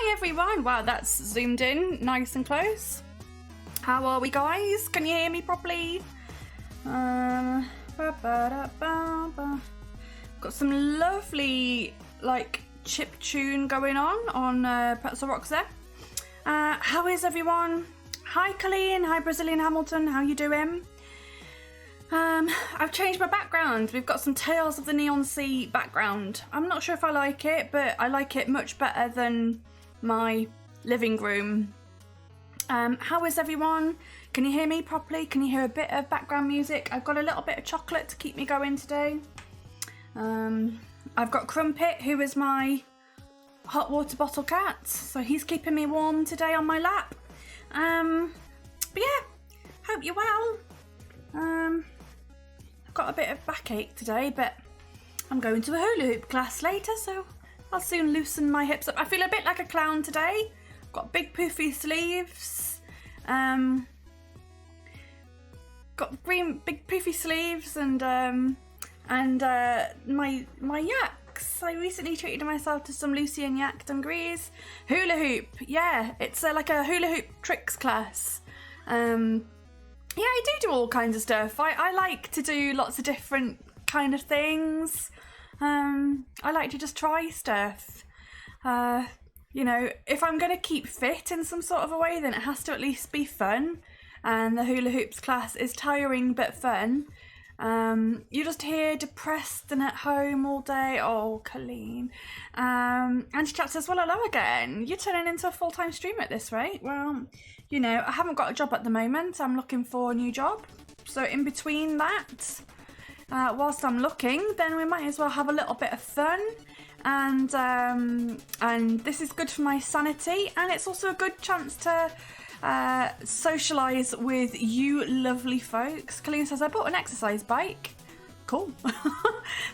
Hi everyone. Wow, that's zoomed in nice and close. How are we, guys? Can you hear me properly? Got some lovely like chip tune going on Pretzel Rocks there. How is everyone? Hi Colleen, hi Brazilian Hamilton, how you doing? I've changed my background. We've got some Tales of the Neon Sea background. I'm not sure if I like it, but I like it much better than my living room. How is everyone? Can you hear me properly? Can you hear a bit of background music? I've got a little bit of chocolate to keep me going today. I've got Crumpet, who is my hot water bottle cat, so he's keeping me warm today on my lap. But yeah, hope you're well. I've got a bit of backache today, but I'm going to a hula hoop class later, so I'll soon loosen my hips up. I feel a bit like a clown today. I've got big poofy sleeves. Got green big poofy sleeves and my yaks. I recently treated myself to some Lucy and Yak dungarees. Hula hoop, yeah, it's like a hula hoop tricks class. Yeah, I do all kinds of stuff. I like to do lots of different kind of things. I like to just try stuff. You know, if I'm going to keep fit in some sort of a way, then it has to at least be fun. And the hula hoops class is tiring but fun. You're just here depressed and at home all day. Oh, Colleen. Anti-chat says, well, hello again. You're turning into a full-time streamer at this rate. Well, you know, I haven't got a job at the moment. I'm looking for a new job. So in between that, whilst I'm looking, then we might as well have a little bit of fun. And this is good for my sanity. And it's also a good chance to socialise with you lovely folks. Colleen says, I bought an exercise bike. Cool.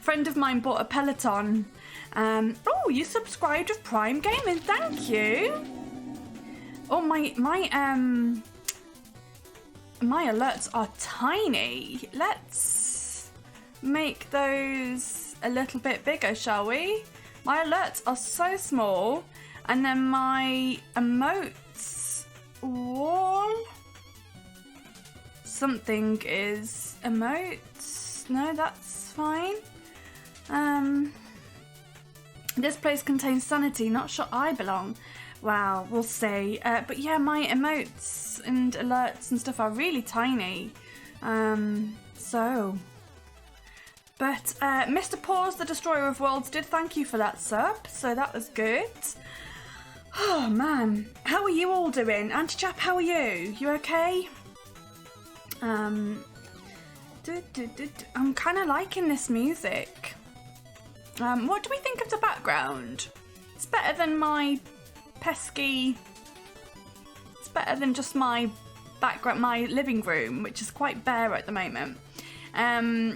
Friend of mine bought a Peloton. Oh, you subscribed with Prime Gaming. Thank you. Oh, my alerts are tiny. Let's make those a little bit bigger, shall we? My alerts are so small, and then my emotes. Wall. Something is emotes. No, that's fine. This place contains sanity, not sure I belong. Wow, we'll see. But yeah, my emotes and alerts and stuff are really tiny. But Mr. Paws, the Destroyer of Worlds, did thank you for that sub, so that was good. Oh man, how are you all doing? Anti-Chap, how are you? You okay? I'm kind of liking this music. What do we think of the background? It's better than my pesky... It's better than just my background, my living room, which is quite bare at the moment.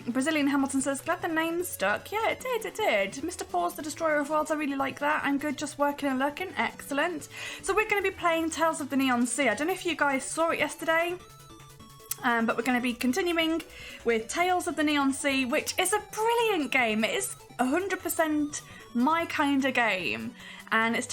Brazilian Hamilton says, glad the name stuck. Yeah, it did. Mr. Paws, the Destroyer of Worlds, I really like that. I'm good, just working and lurking. Excellent. So we're going to be playing Tales of the Neon Sea. I don't know if you guys saw it yesterday, but we're going to be continuing with Tales of the Neon Sea, which is a brilliant game. It is 100% my kind of game. And it's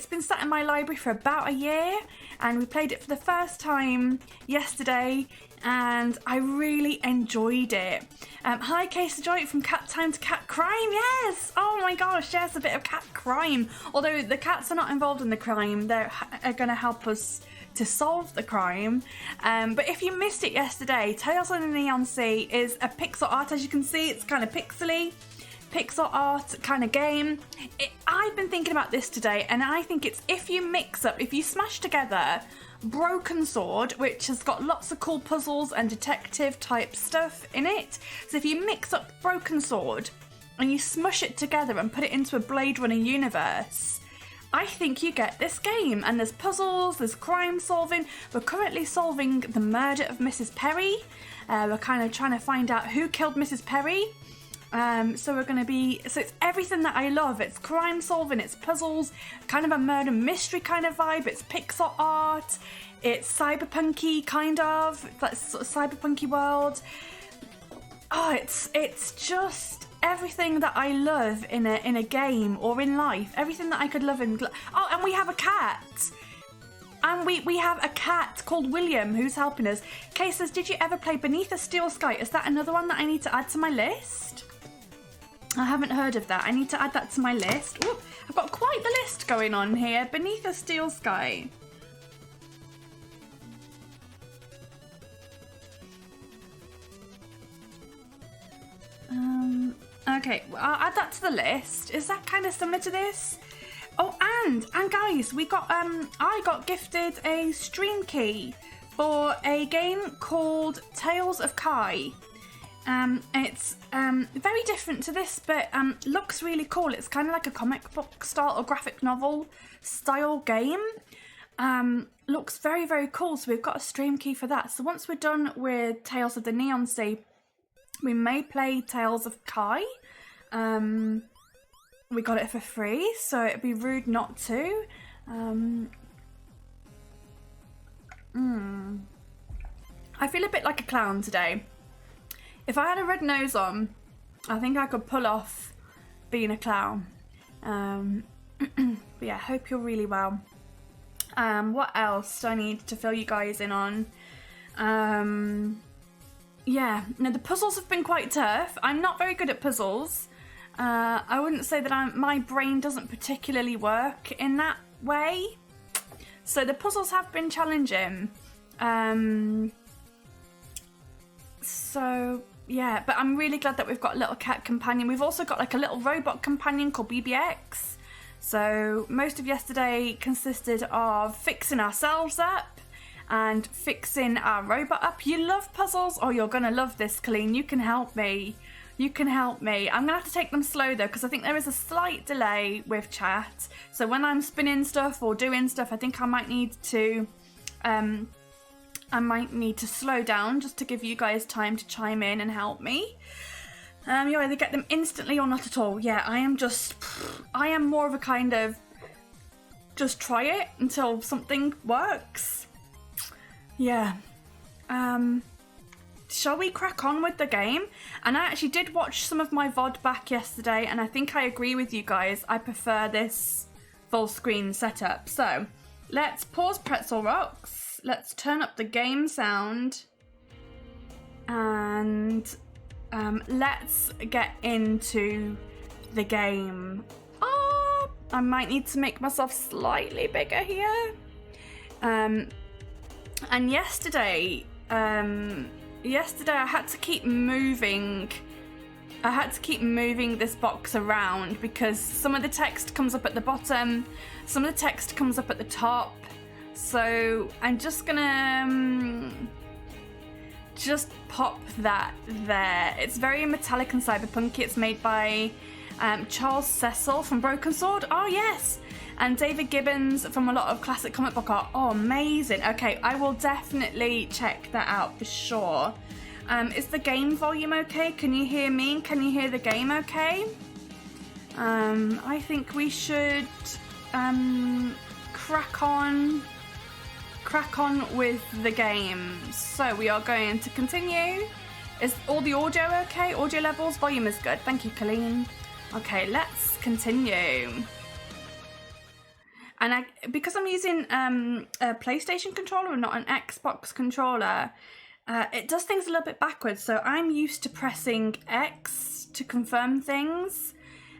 been sat in my library for about a year, and we played it for the first time yesterday, and I really enjoyed it. Hi Case Joy from Cat Time to Cat Crime, yes! Oh my gosh, yes, a bit of cat crime. Although the cats are not involved in the crime, they're going to help us to solve the crime. But if you missed it yesterday, Tales of the Neon Sea is a pixel art. As you can see, it's kind of pixely. Pixel art kind of game. I've been thinking about this today, and I think it's if you smash together Broken Sword, which has got lots of cool puzzles and detective type stuff in it. So if you mix up Broken Sword and you smush it together and put it into a Blade Runner universe, I think you get this game. And there's puzzles, there's crime solving. We're currently solving the murder of Mrs. Perry. We're kind of trying to find out who killed Mrs. Perry. So it's everything that I love. It's crime solving, it's puzzles, kind of a murder mystery kind of vibe, it's pixel art, it's cyberpunky kind of, that sort of cyberpunky world. Oh, it's just everything that I love in a game or in life. Everything that I could love in. Oh, and we have a cat. And we have a cat called William who's helping us. Kay says, did you ever play Beneath a Steel Sky? Is that another one that I need to add to my list? I haven't heard of that. I need to add that to my list. Ooh, I've got quite the list going on here. Beneath a Steel Sky. Okay, well, I'll add that to the list. Is that kind of similar to this? Oh, and guys, we got I got gifted a stream key for a game called Tales of Kai. It's very different to this, but looks really cool. It's kind of like a comic book style or graphic novel style game. Looks very, very cool. So we've got a stream key for that. So once we're done with Tales of the Neon Sea, we may play Tales of Kai. We got it for free, so it'd be rude not to. I feel a bit like a clown today. If I had a red nose on, I think I could pull off being a clown. But yeah, hope you're really well. What else do I need to fill you guys in on? Yeah, no, the puzzles have been quite tough. I'm not very good at puzzles. I wouldn't say that my brain doesn't particularly work in that way. So the puzzles have been challenging. So yeah, but I'm really glad that we've got a little cat companion. We've also got like a little robot companion called BBX. So most of yesterday consisted of fixing ourselves up and fixing our robot up. You love puzzles? Oh, you're gonna love this, Colleen. You can help me. You can help me. I'm gonna have to take them slow though, because I think there is a slight delay with chat. So when I'm spinning stuff or doing stuff, I think I might need to slow down just to give you guys time to chime in and help me. You either get them instantly or not at all. Yeah, I am more of a kind of just try it until something works. Yeah. Shall we crack on with the game? And I actually did watch some of my VOD back yesterday, and I think I agree with you guys. I prefer this full screen setup. So let's pause Pretzel Rocks. Let's turn up the game sound. And let's get into the game. Oh, I might need to make myself slightly bigger here. And yesterday I had to keep moving. I had to keep moving this box around because some of the text comes up at the bottom, some of the text comes up at the top. So I'm just gonna just pop that there. It's very metallic and cyberpunky. It's made by Charles Cecil from Broken Sword. Oh yes, and David Gibbons from a lot of classic comic book art. Oh, amazing. Okay, I will definitely check that out for sure. Is the game volume okay? Can you hear me? Can you hear the game okay? I think we should crack on with the game. So we are going to continue. Is all the audio okay? Audio levels, volume is good. Thank you, Colleen. Okay, let's continue. And because I'm using a PlayStation controller and not an Xbox controller, it does things a little bit backwards. So I'm used to pressing X to confirm things,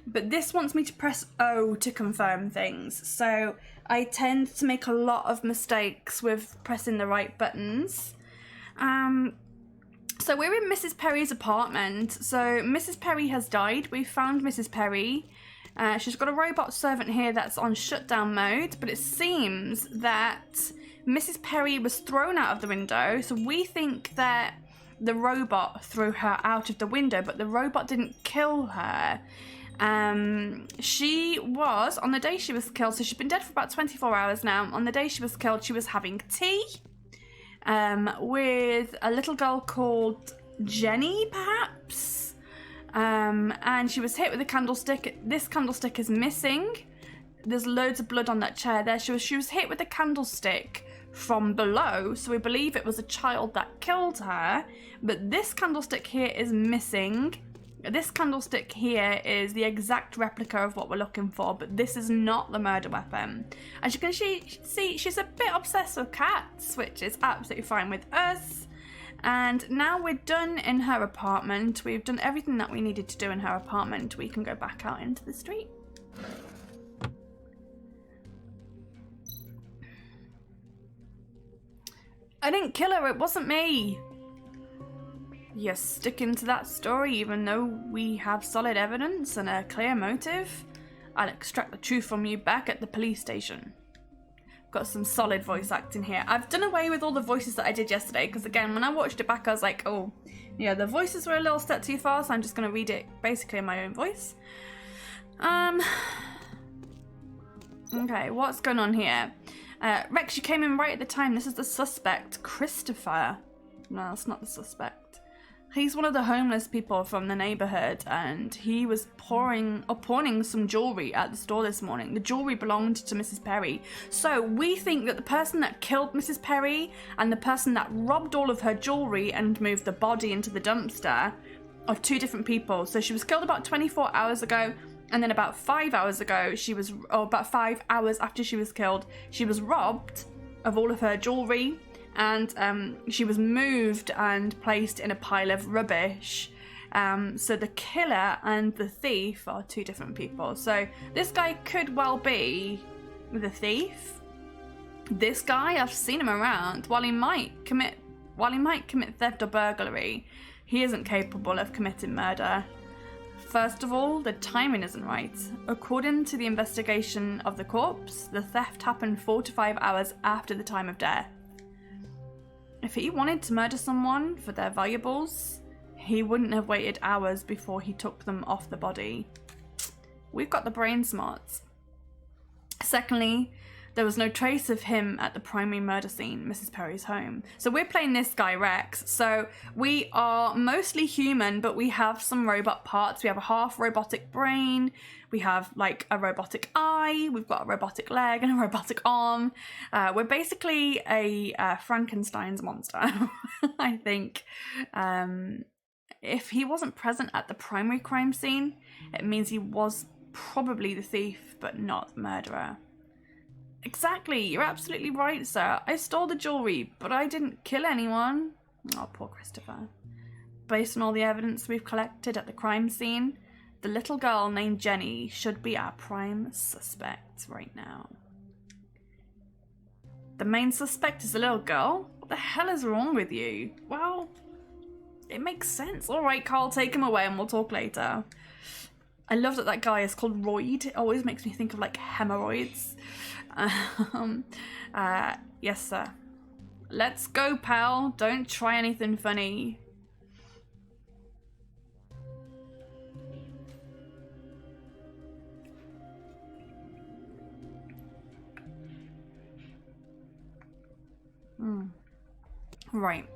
but this wants me to press O to confirm things. So I tend to make a lot of mistakes with pressing the right buttons. So we're in Mrs. Perry's apartment. So Mrs. Perry has died. We found Mrs. Perry. She's got a robot servant here that's on shutdown mode, but it seems that Mrs. Perry was thrown out of the window. So we think that the robot threw her out of the window, but the robot didn't kill her. She was, on the day she was killed, so she's been dead for about 24 hours now. On the day she was killed, she was having tea with a little girl called Jenny, perhaps. And she was hit with a candlestick. This candlestick is missing. There's loads of blood on that chair there. She was hit with a candlestick from below, so we believe it was a child that killed her. But this candlestick here is missing. This candlestick here is the exact replica of what we're looking for, but this is not the murder weapon. As you can see, she's a bit obsessed with cats, which is absolutely fine with us. And now we're done in her apartment. We've done everything that we needed to do in her apartment. We can go back out into the street. I didn't kill her, it wasn't me. You're sticking to that story even though we have solid evidence and a clear motive? I'll extract the truth from you back at the police station. Got some solid voice acting here. I've done away with all the voices that I did yesterday because again, when I watched it back, I was like, oh, yeah, the voices were a little step too far, so I'm just going to read it basically in my own voice. Okay, what's going on here? Rex, you came in right at the time. This is the suspect, Christopher. No, it's not the suspect. He's one of the homeless people from the neighborhood, and he was pawning some jewelry at the store this morning. The jewelry belonged to Mrs. Perry. So we think that the person that killed Mrs. Perry and the person that robbed all of her jewelry and moved the body into the dumpster are two different people. So she was killed about 24 hours ago, and then about 5 hours ago, about 5 hours after she was killed, she was robbed of all of her jewelry. And she was moved and placed in a pile of rubbish. So the killer and the thief are two different people. So this guy could well be the thief. This guy, I've seen him around. While he might commit theft or burglary, he isn't capable of committing murder. First of all, the timing isn't right. According to the investigation of the corpse, the theft happened 4 to 5 hours after the time of death. If he wanted to murder someone for their valuables, he wouldn't have waited hours before he took them off the body. We've got the brain smarts. Secondly, there was no trace of him at the primary murder scene, Mrs. Perry's home. So we're playing this guy, Rex. So we are mostly human, but we have some robot parts. We have a half robotic brain. We have like a robotic eye. We've got a robotic leg and a robotic arm. We're basically a Frankenstein's monster, I think. If he wasn't present at the primary crime scene, it means he was probably the thief, but not the murderer. Exactly, you're absolutely right, sir. I stole the jewelry, but I didn't kill anyone. Oh, poor Christopher. Based on all the evidence we've collected at the crime scene, the little girl named Jenny should be our prime suspect right now. The main suspect is a little girl? What the hell is wrong with you? Well, it makes sense. All right, Carl, take him away and we'll talk later. I love that that guy is called Royd. It always makes me think of like hemorrhoids. Yes, sir. Let's go, pal. Don't try anything funny. Right.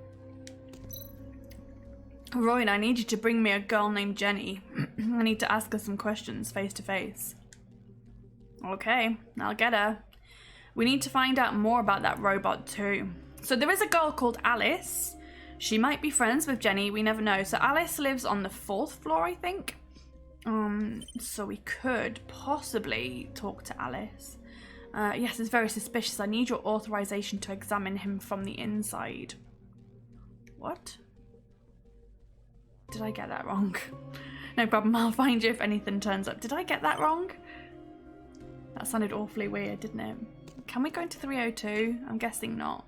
Royd, I need you to bring me a girl named Jenny. I need to ask her some questions face to face. Okay, I'll get her. We need to find out more about that robot too. So there is a girl called Alice. She might be friends with Jenny, we never know. So Alice lives on the 4th floor, I think. So we could possibly talk to Alice. Yes, it's very suspicious. I need your authorization to examine him from the inside. What? Did I get that wrong? No problem, I'll find you if anything turns up. Did I get that wrong? That sounded awfully weird, didn't it? Can we go into 302? I'm guessing not.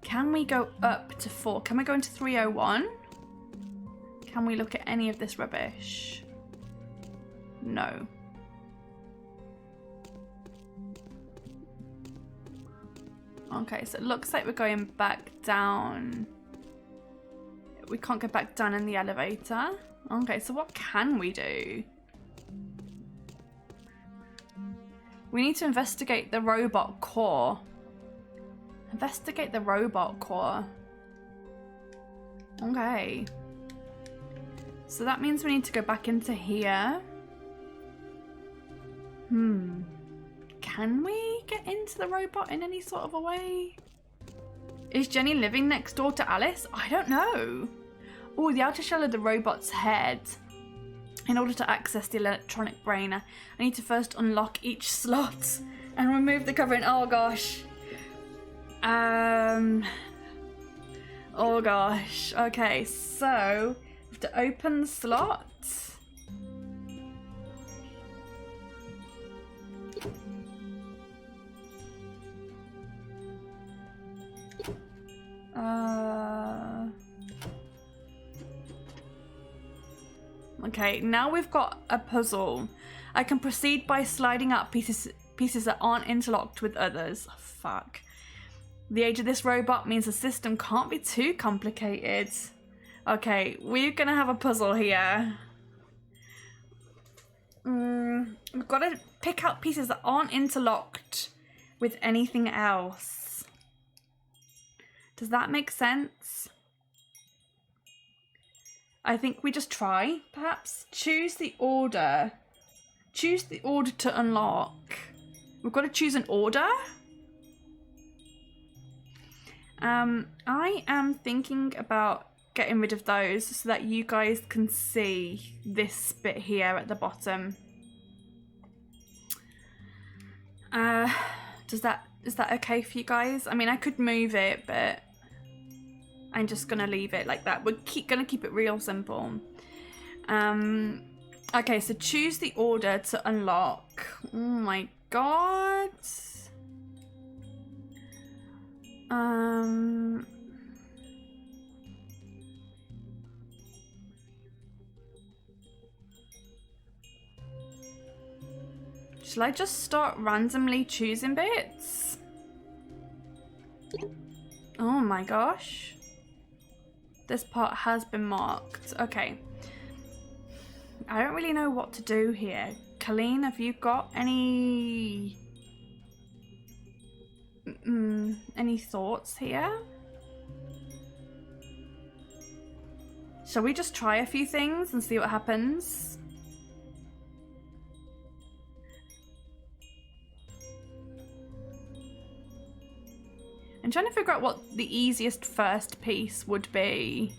Can we go up to 4? Can we go into 301? Can we look at any of this rubbish? No. Okay, so it looks like we're going back down. We can't go back down in the elevator. Okay, so what can we do? We need to investigate the robot core. Investigate the robot core. Okay. So that means we need to go back into here. Can we get into the robot in any sort of a way? Is Jenny living next door to Alice? I don't know. Oh, the outer shell of the robot's head. In order to access the electronic brain, I need to first unlock each slot and remove the covering. Oh gosh. Oh gosh. Okay, so we have to open the slot. Okay, now we've got a puzzle. I can proceed by sliding out pieces that aren't interlocked with others. Oh, fuck. The age of this robot means the system can't be too complicated. Okay, we're gonna have a puzzle here. We've got to pick out pieces that aren't interlocked with anything else. Does that make sense? I think we just try, perhaps. Choose the order. Choose the order to unlock. We've got to choose an order. I am thinking about getting rid of those so that you guys can see this bit here at the bottom. Is that okay for you guys? I mean, I could move it, but I'm just gonna leave it like that. We're gonna keep it real simple. Okay, so choose the order to unlock. Oh my god. Shall I just start randomly choosing bits? Oh my gosh. This part has been marked. Okay. I don't really know what to do here. Colleen, have you got any thoughts here? Shall we just try a few things and see what happens? I'm trying to figure out what the easiest first piece would be.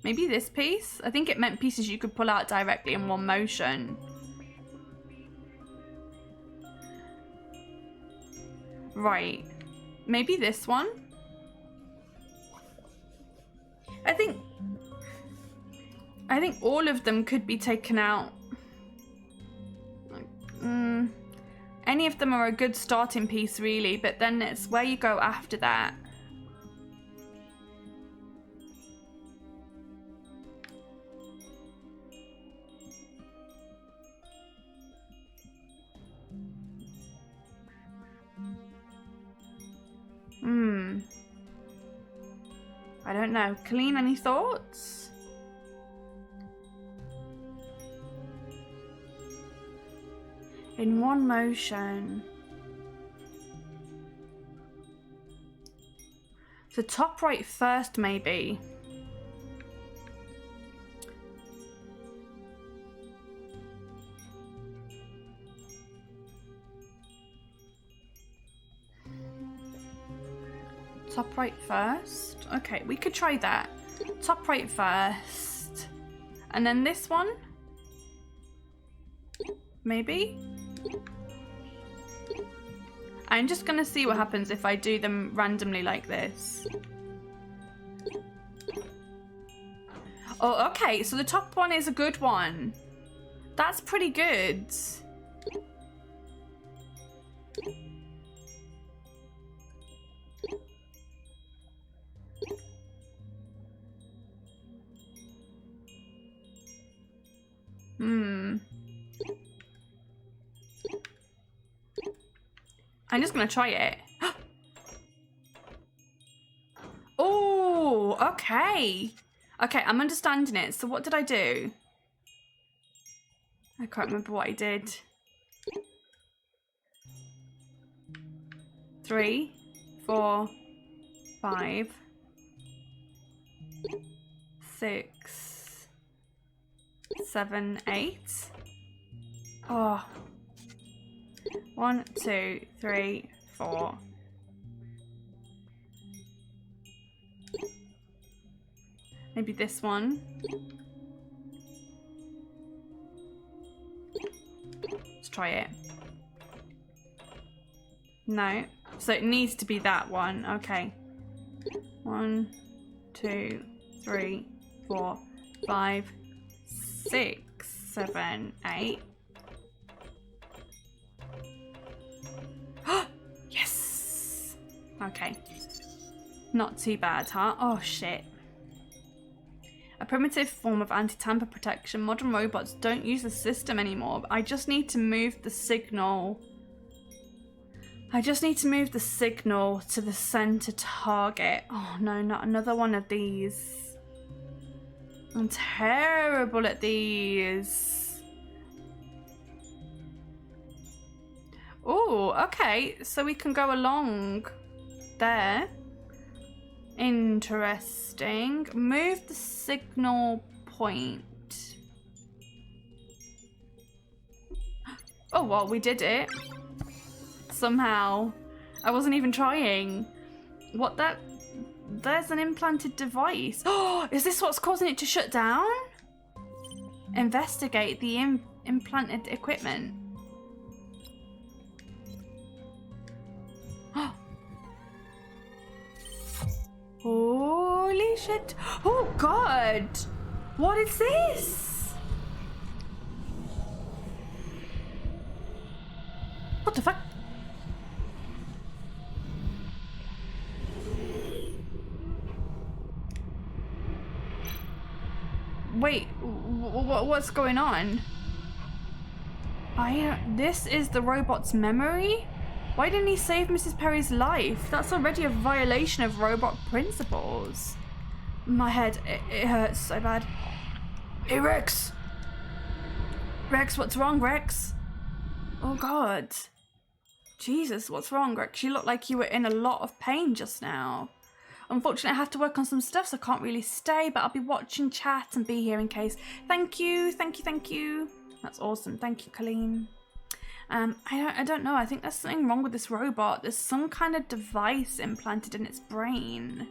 Maybe this piece? I think it meant pieces you could pull out directly in one motion. Right. Maybe this one? I think all of them could be taken out. Any of them are a good starting piece, really, but then it's where you go after that. I don't know. Colleen, any thoughts? In one motion. So top right first, maybe. Top right first. Okay, we could try that. Top right first. And then this one? Maybe? I'm just gonna see what happens if I do them randomly like this. Oh, okay, so the top one is a good one. That's pretty good. I'm just gonna try it. Oh, okay. Okay, I'm understanding it. So what did I do? I can't remember what I did. 3, 4, 5, 6, 7, 8. Oh. 1, 2, 3, 4. Maybe this one. try it. No. So it needs to be that one. Okay. 1, 2, 3, 4, 5, 6, 7, 8. Yes! Okay. Not too bad, huh? Oh, shit. A primitive form of anti-tamper protection. Modern robots don't use the system anymore. I just need to move the signal. I just need to move the signal to the center target. Oh no, not another one of these. I'm terrible at these. Oh, okay. So we can go along there. Interesting. Move the signal point. Oh, well, we did it. Somehow. I wasn't even trying. What that? There's an implanted device. Oh, is this what's causing it to shut down? Investigate the implanted equipment. Holy shit. Oh god. What is this? What the fuck? Wait, what's going on? This is the robot's memory? Why didn't he save Mrs. Perry's life? That's already a violation of robot principles. My head, it hurts so bad. Hey, Rex! Rex, what's wrong, Rex? Oh, God. Jesus, what's wrong, Rex? You look like you were in a lot of pain just now. Unfortunately, I have to work on some stuff, so I can't really stay, but I'll be watching chat and be here in case. Thank you, thank you, thank you. That's awesome. Thank you, Colleen. I don't know. I think there's something wrong with this robot. There's some kind of device implanted in its brain.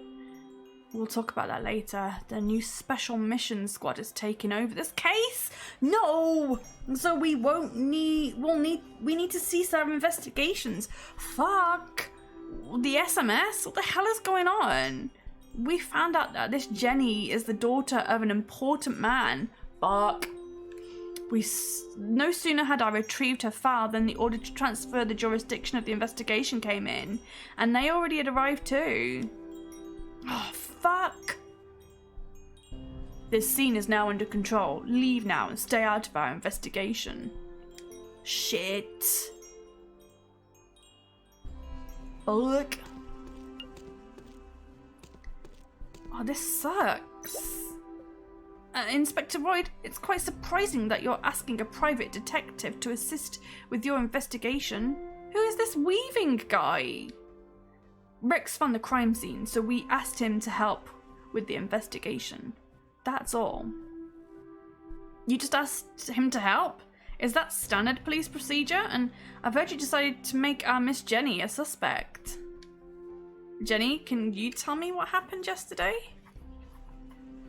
We'll talk about that later. The new special mission squad is taking over this case. No! So we need to cease our investigations. Fuck! The SMS? What the hell is going on? We found out that this Jenny is the daughter of an important man. Fuck. No sooner had I retrieved her file than the order to transfer the jurisdiction of the investigation came in. And they already had arrived too. Oh, fuck. This scene is now under control. Leave now and stay out of our investigation. Shit. Fuck. Oh, this sucks. Inspector Royd, it's quite surprising that you're asking a private detective to assist with your investigation. Who is this weaving guy? Rex found the crime scene, so we asked him to help with the investigation. That's all. You just asked him to help? Is that standard police procedure? And I've heard you decided to make our Miss Jenny a suspect. Jenny, can you tell me what happened yesterday?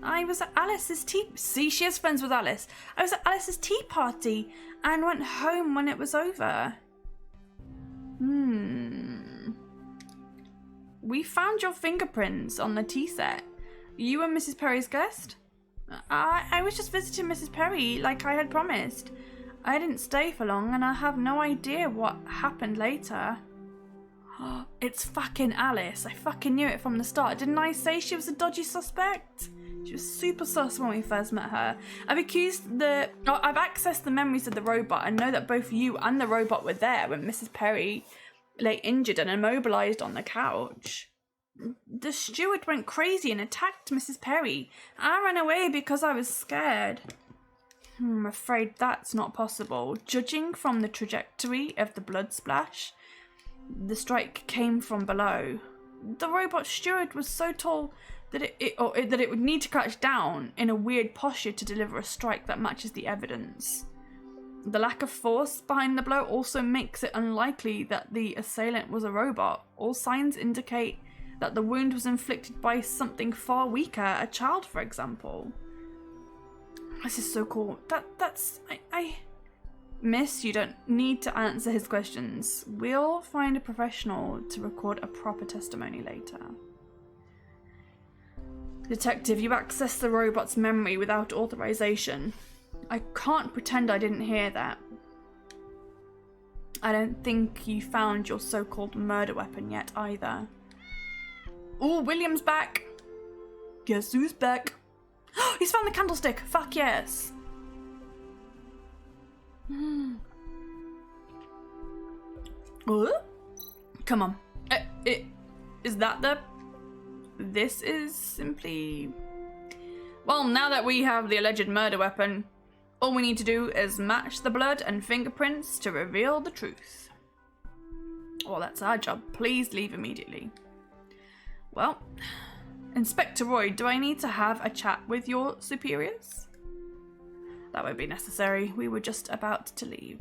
I was at Alice's tea... See, she is friends with Alice. I was at Alice's tea party and went home when it was over. We found your fingerprints on the tea set. You and Mrs. Perry's guest? I was just visiting Mrs. Perry like I had promised. I didn't stay for long and I have no idea what happened later. It's fucking Alice. I fucking knew it from the start. Didn't I say she was a dodgy suspect? She was super sus when we first met her. I've accessed the memories of the robot and know that both you and the robot were there when Mrs. Perry lay injured and immobilized on the couch. The steward went crazy and attacked Mrs. Perry. I ran away because I was scared. I'm afraid that's not possible. Judging from the trajectory of the blood splash, the strike came from below. The robot steward was so tall that it would need to crouch down in a weird posture to deliver a strike that matches the evidence. The lack of force behind the blow also makes it unlikely that the assailant was a robot. All signs indicate that the wound was inflicted by something far weaker, a child, for example. This is so cool. Miss, you don't need to answer his questions. We'll find a professional to record a proper testimony later. Detective, you accessed the robot's memory without authorization. I can't pretend I didn't hear that. I don't think you found your so-called murder weapon yet either. Ooh, William's back. Guess who's back? He's found the candlestick. Fuck yes. Come on. Is that the... This is simply... Well, now that we have the alleged murder weapon, all we need to do is match the blood and fingerprints to reveal the truth. Well, that's our job. Please leave immediately. Well, Inspector Roy, do I need to have a chat with your superiors? That won't be necessary. We were just about to leave.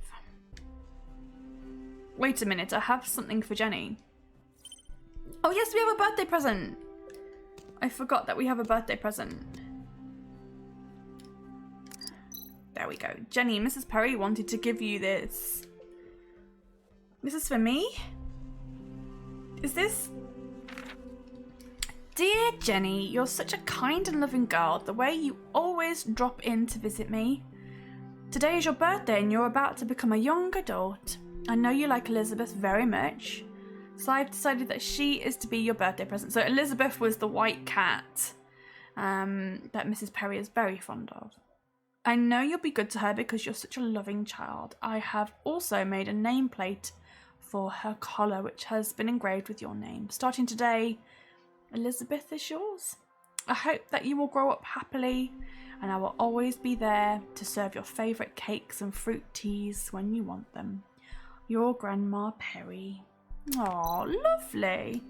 Wait a minute, I have something for Jenny. Oh yes, we have a birthday present. I forgot that we have a birthday present. There we go. Jenny, Mrs. Perry wanted to give you this. This is for me? Is this... Dear Jenny, you're such a kind and loving girl. The way you always drop in to visit me. Today is your birthday and you're about to become a young adult. I know you like Elizabeth very much. So I've decided that she is to be your birthday present. So Elizabeth was the white cat that Mrs. Perry is very fond of. I know you'll be good to her because you're such a loving child. I have also made a nameplate for her collar which has been engraved with your name. Starting today, Elizabeth is yours. I hope that you will grow up happily and I will always be there to serve your favourite cakes and fruit teas when you want them. Your Grandma Perry. Oh, lovely.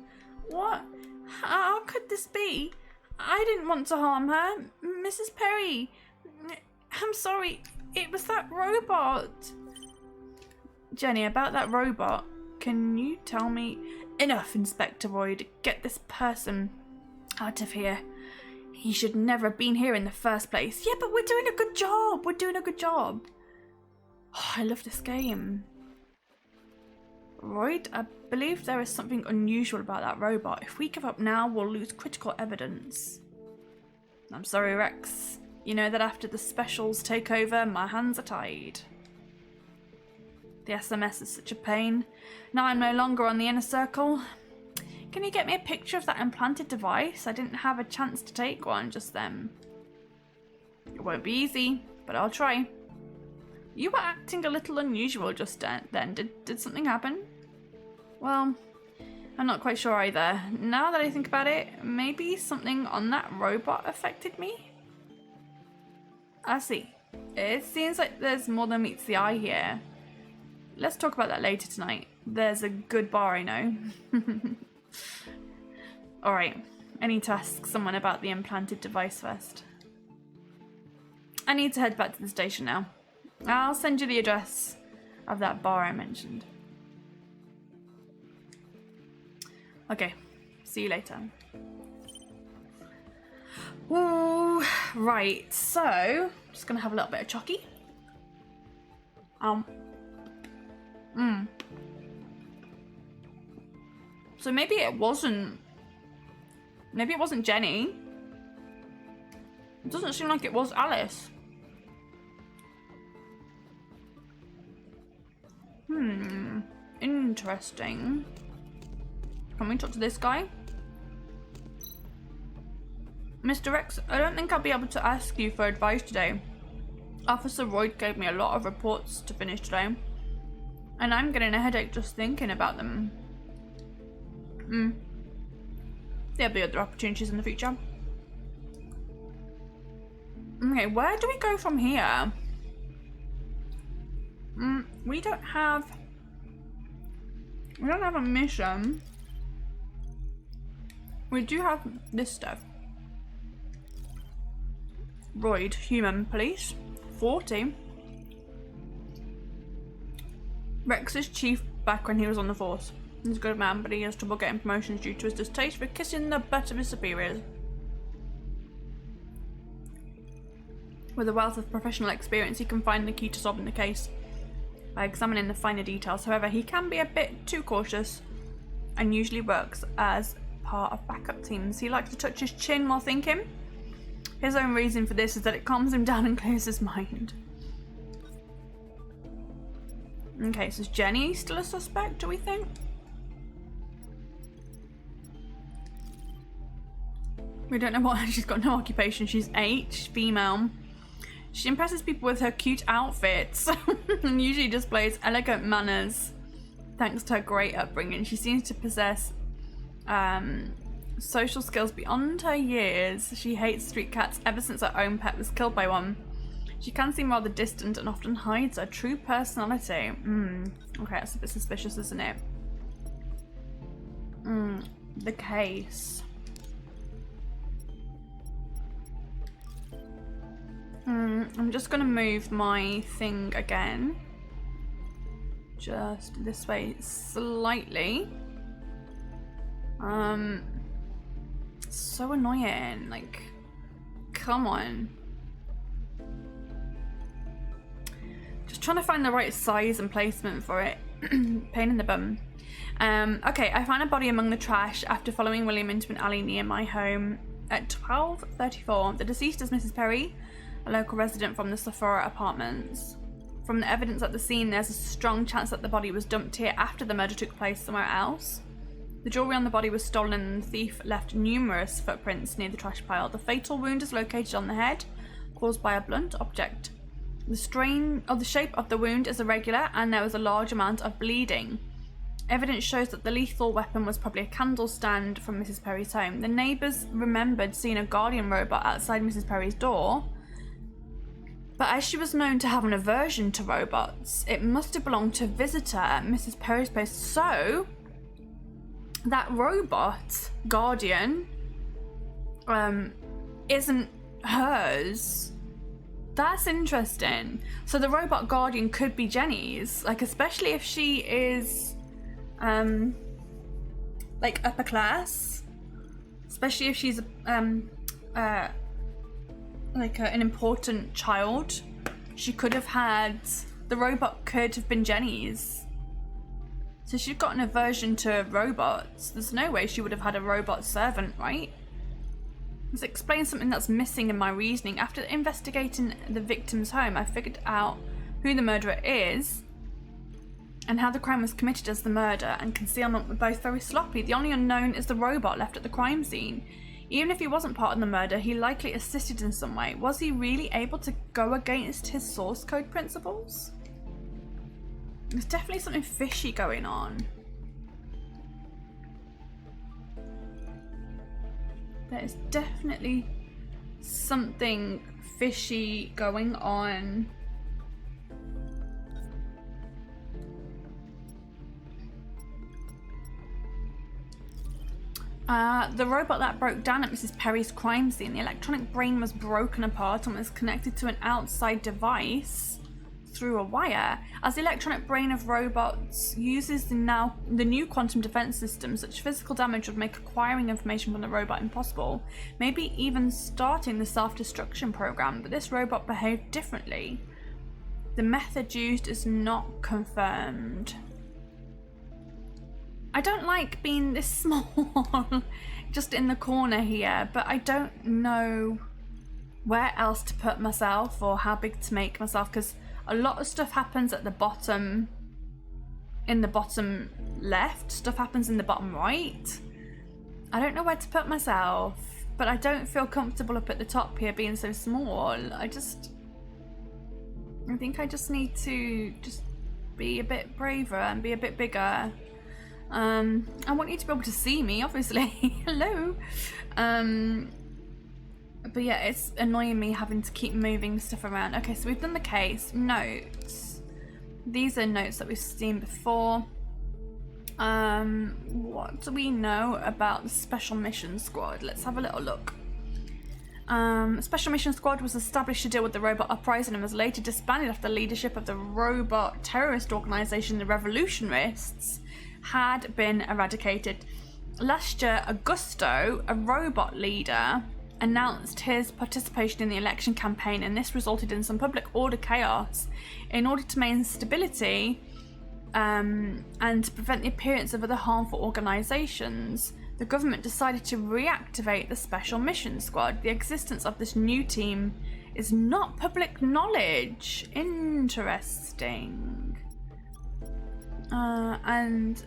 What? How could this be? I didn't want to harm her. Mrs. Perry, I'm sorry. It was that robot. Jenny, about that robot, can you tell me... Enough, Inspector Roy, to get this person out of here. He should never have been here in the first place. Yeah, but we're doing a good job. We're doing a good job. Oh, I love this game. Royd, I believe there is something unusual about that robot. If we give up now, we'll lose critical evidence. I'm sorry, Rex. You know that after the specials take over, my hands are tied. The SMS is such a pain. Now I'm no longer on the inner circle. Can you get me a picture of that implanted device? I didn't have a chance to take one just then. It won't be easy, but I'll try. You were acting a little unusual just then. Did something happen? Well, I'm not quite sure either. Now that I think about it, maybe something on that robot affected me? I see. It seems like there's more than meets the eye here. Let's talk about that later tonight. There's a good bar I know. Alright, I need to ask someone about the implanted device first. I need to head back to the station now. I'll send you the address of that bar I mentioned. Okay, see you later. Ooh, right, so just gonna have a little bit of chocky. So maybe it wasn't Jenny. It doesn't seem like it was Alice. Interesting. Can we talk to this guy? Mr. Rex, I don't think I'll be able to ask you for advice today. Officer Royd gave me a lot of reports to finish today. And I'm getting a headache just thinking about them. There'll be other opportunities in the future. Okay, where do we go from here? We don't have a mission. We do have this stuff. Royd, human police, 40. Rex is chief back when he was on the force. He's a good man, but he has trouble getting promotions due to his distaste for kissing the butt of his superiors. With a wealth of professional experience, he can find the key to solving the case. by examining the finer details. However, he can be a bit too cautious and usually works as part of backup teams. He likes to touch his chin while thinking. His own reason for this is that it calms him down and clears his mind. Okay, so is Jenny still a suspect, do we think? We don't know what, she's got no occupation. She's 8, she's female. She impresses people with her cute outfits and usually displays elegant manners thanks to her great upbringing. She seems to possess social skills beyond her years. She hates street cats ever since her own pet was killed by one. She can seem rather distant and often hides her true personality. Okay, that's a bit suspicious, isn't it? The case. I'm just gonna move my thing again. Just this way slightly. So annoying, like, come on. Just trying to find the right size and placement for it. Pain in the bum. Okay, I found a body among the trash after following William into an alley near my home at 12:34. The deceased is Mrs. Perry, a local resident from the Sephora apartments. From the evidence at the scene, there's a strong chance that the body was dumped here after the murder took place somewhere else. The jewellery on the body was stolen and the thief left numerous footprints near the trash pile. The fatal wound is located on the head, caused by a blunt object. The shape of the wound is irregular and there was a large amount of bleeding. Evidence shows that the lethal weapon was probably a candle stand from Mrs. Perry's home. The neighbours remembered seeing a guardian robot outside Mrs. Perry's door, but as she was known to have an aversion to robots, it must have belonged to a visitor at Mrs. Perry's place. So that robot guardian isn't hers. That's interesting. So the robot guardian could be Jenny's, like, especially if she is like upper class, especially if she's like an important child. She could have had, the robot could have been Jenny's. So she's got an aversion to robots. There's no way she would have had a robot servant, right? This explains something that's missing in my reasoning. After investigating the victim's home, I figured out who the murderer is and how the crime was committed, as the murder and concealment were both very sloppy. The only unknown is the robot left at the crime scene. Even if he wasn't part of the murder, he likely assisted in some way. Was he really able to go against his source code principles? There's definitely something fishy going on. There's definitely something fishy going on. The robot that broke down at Mrs. Perry's crime scene, the electronic brain was broken apart and was connected to an outside device through a wire. As the electronic brain of robots uses the new quantum defense system, such physical damage would make acquiring information from the robot impossible, maybe even starting the self-destruction program. But this robot behaved differently. The method used is not confirmed. I don't like being this small just in the corner here, but I don't know where else to put myself or how big to make myself, because a lot of stuff happens at the bottom, in the bottom left, stuff happens in the bottom right. I don't know where to put myself, but I don't feel comfortable up at the top here being so small. I think I just need to just be a bit braver and be a bit bigger. I want you to be able to see me, obviously. Hello. But yeah, it's annoying me having to keep moving stuff around. Okay, so we've done the case. Notes. These are notes that we've seen before. What do we know about the Special Mission Squad? Let's have a little look. Special Mission Squad was established to deal with the robot uprising and was later disbanded after the leadership of the robot terrorist organisation, the Revolutionists, had been eradicated. Last year, Augusto, a robot leader announced his participation in the election campaign, and this resulted in some public order chaos. In order to maintain stability and to prevent the appearance of other harmful organisations, the government decided to reactivate the Special Mission Squad. The existence of this new team is not public knowledge. Interesting. And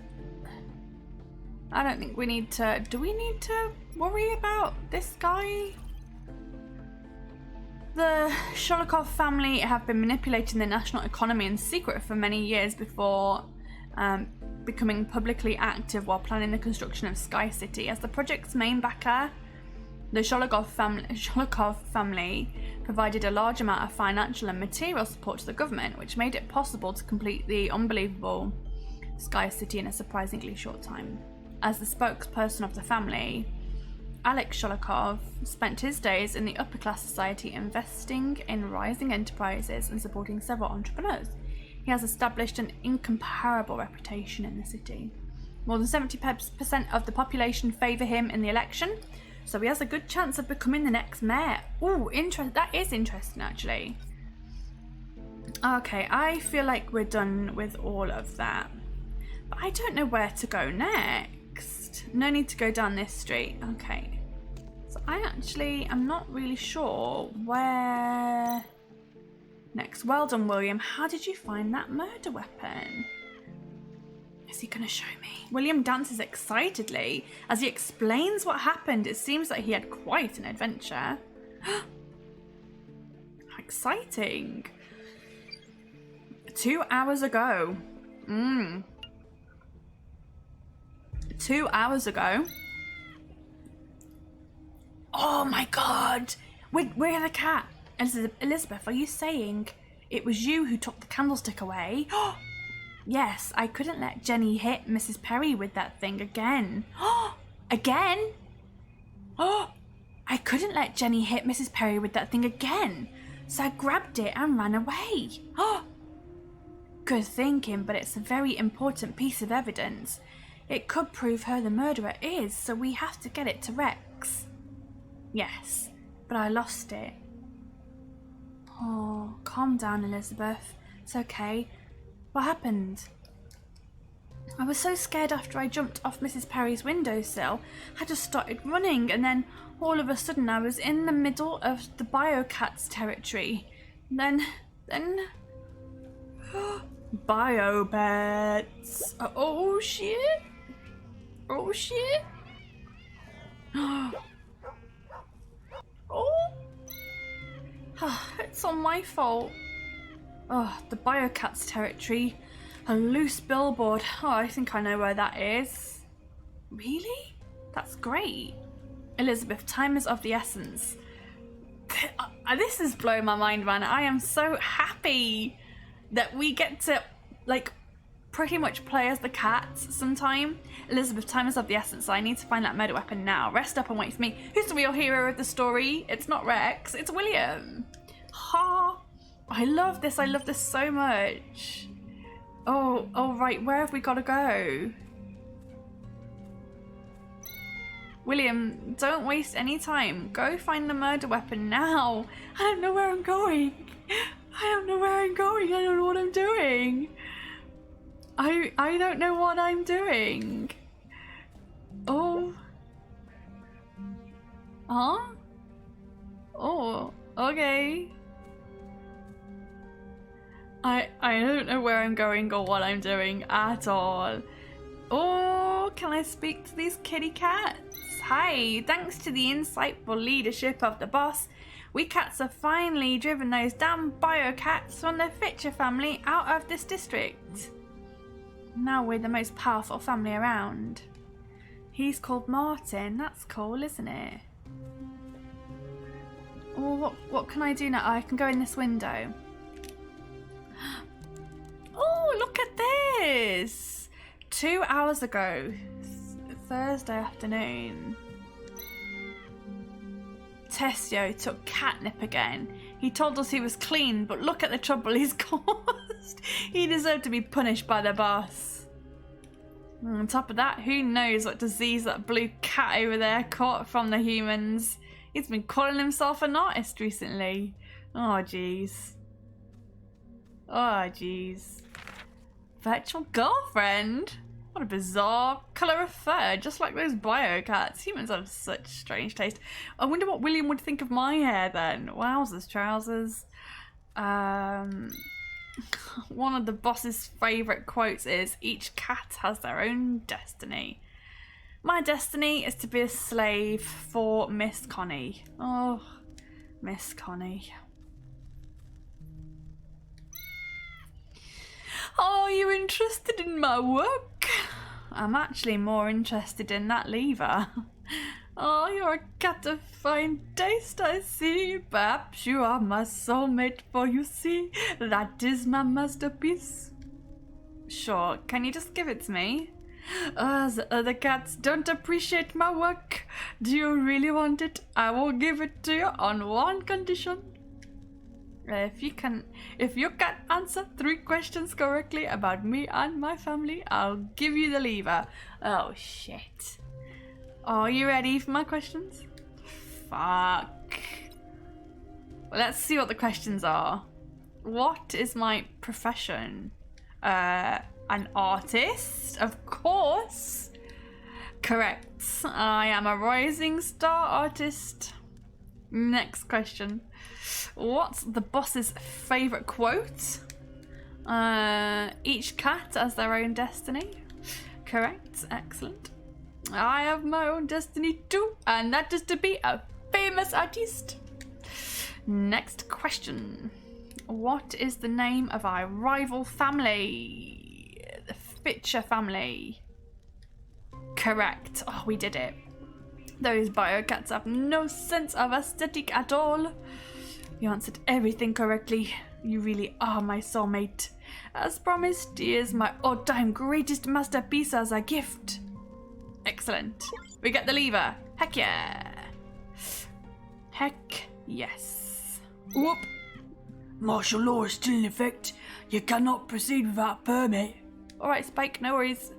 I don't think we need to... Do we need to worry about this guy? The Sholikov family have been manipulating the national economy in secret for many years before becoming publicly active while planning the construction of Sky City. As the project's main backer, the Sholikov family provided a large amount of financial and material support to the government, which made it possible to complete the unbelievable Sky City in a surprisingly short time. As the spokesperson of the family, Alex Sholikov spent his days in the upper class society investing in rising enterprises and supporting several entrepreneurs. He has established an incomparable reputation in the city. More than 70% of the population favour him in the election, so he has a good chance of becoming the next mayor. Ooh, that is interesting actually. Okay, I feel like we're done with all of that. But I don't know where to go next. No need to go down this street. Okay. So I actually am not really sure where next. Well done, William. How did you find that murder weapon? Is he going to show me? William dances excitedly as he explains what happened. It seems like he had quite an adventure. How exciting. 2 hours ago. 2 hours ago. Oh my god. We're the cat. Elizabeth, are you saying it was you who took the candlestick away? Yes, I couldn't let Jenny hit Mrs. Perry with that thing again. Again? I couldn't let Jenny hit Mrs. Perry with that thing again, so I grabbed it and ran away. Good thinking, but it's a very important piece of evidence. It could prove her the murderer is, so we have to get it to Rex. Yes, but I lost it. Oh, calm down, Elizabeth. It's okay. What happened? I was so scared after I jumped off Mrs. Perry's windowsill. I just started running, and then all of a sudden I was in the middle of the Biocats territory. Then... Biobats. Oh shit. Oh shit. It's all my fault. The Biocats territory. A loose billboard. I think I know where that is. Really? That's great. Elizabeth, time is of the essence. This is blowing my mind, man. I am so happy that we get to, pretty much play as the cats sometime. Elizabeth, time is of the essence, so I need to find that murder weapon now. Rest up and wait for me. Who's the real hero of the story? It's not Rex, it's William. I love this so much. Oh right, where have we got to go? William, don't waste any time. Go find the murder weapon now. I don't know where I'm going. I don't know where I'm going. I don't know what I'm doing. I don't know what I'm doing. Oh. Huh? Oh, okay. I don't know where I'm going or what I'm doing at all. Oh, can I speak to these kitty cats? Hi, thanks to the insightful leadership of the boss, we cats have finally driven those damn biocats from the Fitcher family out of this district. Now we're the most powerful family around. He's called Martin. That's cool, isn't it? Oh, what can I do now? I can go in this window. Oh, look at this! 2 hours ago, Thursday afternoon, Tessio took catnip again. He told us he was clean, but look at the trouble he's caused. He deserved to be punished by the boss. On top of that, who knows what disease that blue cat over there caught from the humans. He's been calling himself an artist recently. Oh, jeez. Oh, jeez. Virtual girlfriend? What a bizarre colour of fur, just like those bio cats. Humans have such strange taste. I wonder what William would think of my hair then. Wowzers, trousers. One of the boss's favourite quotes is, "Each cat has their own destiny." My destiny is to be a slave for Miss Connie. Oh, Miss Connie. Are you interested in my work? I'm actually more interested in that lever. Oh, you're a cat of fine taste, I see. Perhaps you are my soulmate, for you see, that is my masterpiece. Sure, can you just give it to me? The other cats don't appreciate my work. Do you really want it? I will give it to you on one condition. If you can answer 3 questions correctly about me and my family, I'll give you the lever. Oh, shit. Are you ready for my questions? Fuck. Well, let's see what the questions are. What is my profession? An artist? Of course. Correct. I am a rising star artist. Next question. What's the boss's favourite quote? Each cat has their own destiny. Correct. Excellent. I have my own destiny too, and that is to be a famous artist. Next question. What is the name of our rival family? The Fitcher family. Correct. Oh, we did it. Those biocats have no sense of aesthetic at all. You answered everything correctly. You really are my soulmate. As promised, here's my all-time greatest masterpiece as a gift. Excellent. We get the lever. Heck yeah. Heck yes. Whoop. Martial law is still in effect. You cannot proceed without a permit. Alright, Spike, no worries.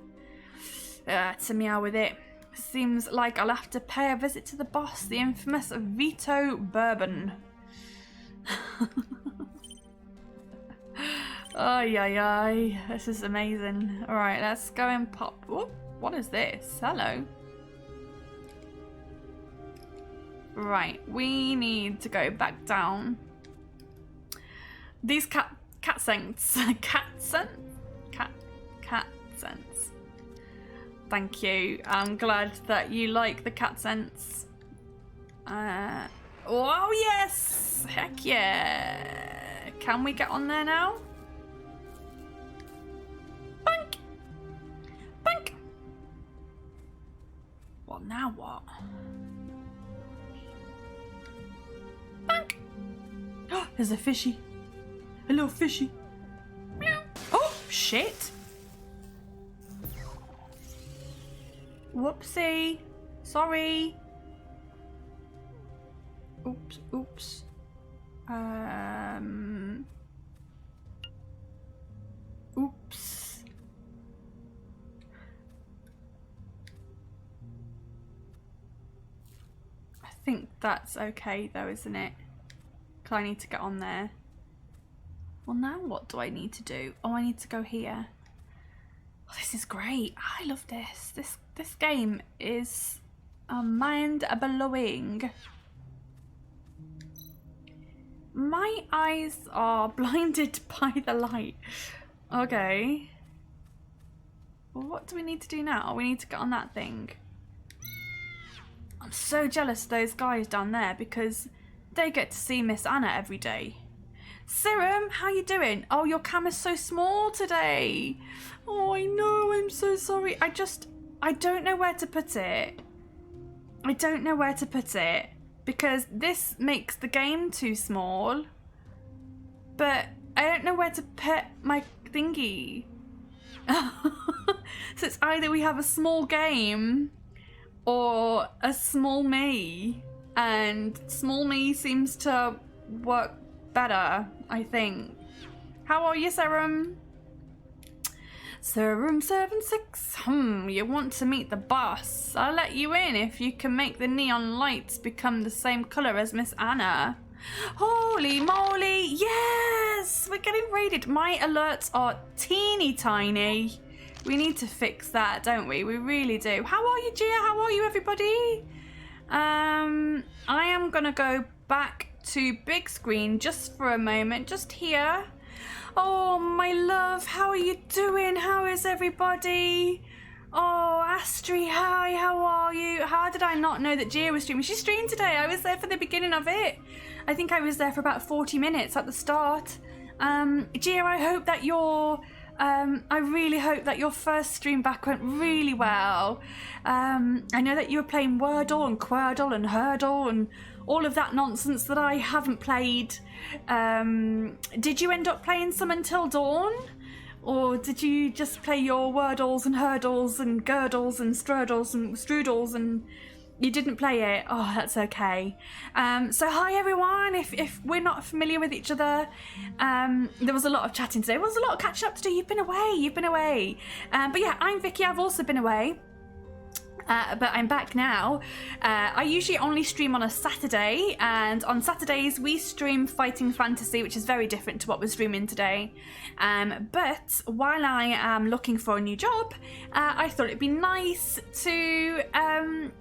To meow with it. Seems like I'll have to pay a visit to the boss, the infamous Vito Bourbon. Ay, ay, ay. This is amazing. Alright, let's go and pop. Whoop. What is this? Hello. Right, we need to go back down. These cat scents. Cat scents. Thank you. I'm glad that you like the cat scents. Oh yes! Heck yeah! Can we get on there now? Bunk! Bunk! Well, now what? Bunk! Oh, there's a fishy. A little fishy. Meow. Oh, shit! Whoopsie. Sorry. Oops, oops. Oops. I think that's okay though, isn't it? 'Cause I need to get on there. Well, now what do I need to do? Oh, I need to go here. Oh, this is great. I love this. This game is mind-blowing. My eyes are blinded by the light. Okay. Well, what do we need to do now? We need to get on that thing. I'm so jealous of those guys down there because they get to see Miss Anna every day. Serum, how you doing? Oh, your camera's so small today. Oh, I know, I'm so sorry. I don't know where to put it. I don't know where to put it because this makes the game too small. But I don't know where to put my thingy. So it's either we have a small game or a small me. And small me seems to work better, I think. How are you, Serum? So room 76, you want to meet the boss. I'll let you in if you can make the neon lights become the same colour as Miss Anna. Holy moly, yes! We're getting raided. My alerts are teeny tiny. We need to fix that, don't we? We really do. How are you, Gia? How are you, everybody? I am gonna go back to big screen just for a moment, just here. Oh, my love, how are you doing? How is everybody? Oh, Astri, hi, how are you? How did I not know that Gia was streaming? She streamed today. I was there for the beginning of it. I think I was there for about 40 minutes at the start. Gia, I hope that I really hope that your first stream back went really well. I know that you were playing Wordle and Querdle and Hurdle and all of that nonsense that I haven't played. Did you end up playing some Until Dawn? Or did you just play your Wordles and Hurdles and Girdles and Strudels and Strudels and you didn't play it? Oh, that's okay. So hi everyone, if we're not familiar with each other, there was a lot of chatting today. There was a lot of catching up to do. You've been away. But yeah, I'm Vicky, I've also been away. But I'm back now. I usually only stream on a Saturday, and on Saturdays we stream Fighting Fantasy, which is very different to what we're streaming today. But while I am looking for a new job, I thought it'd be nice to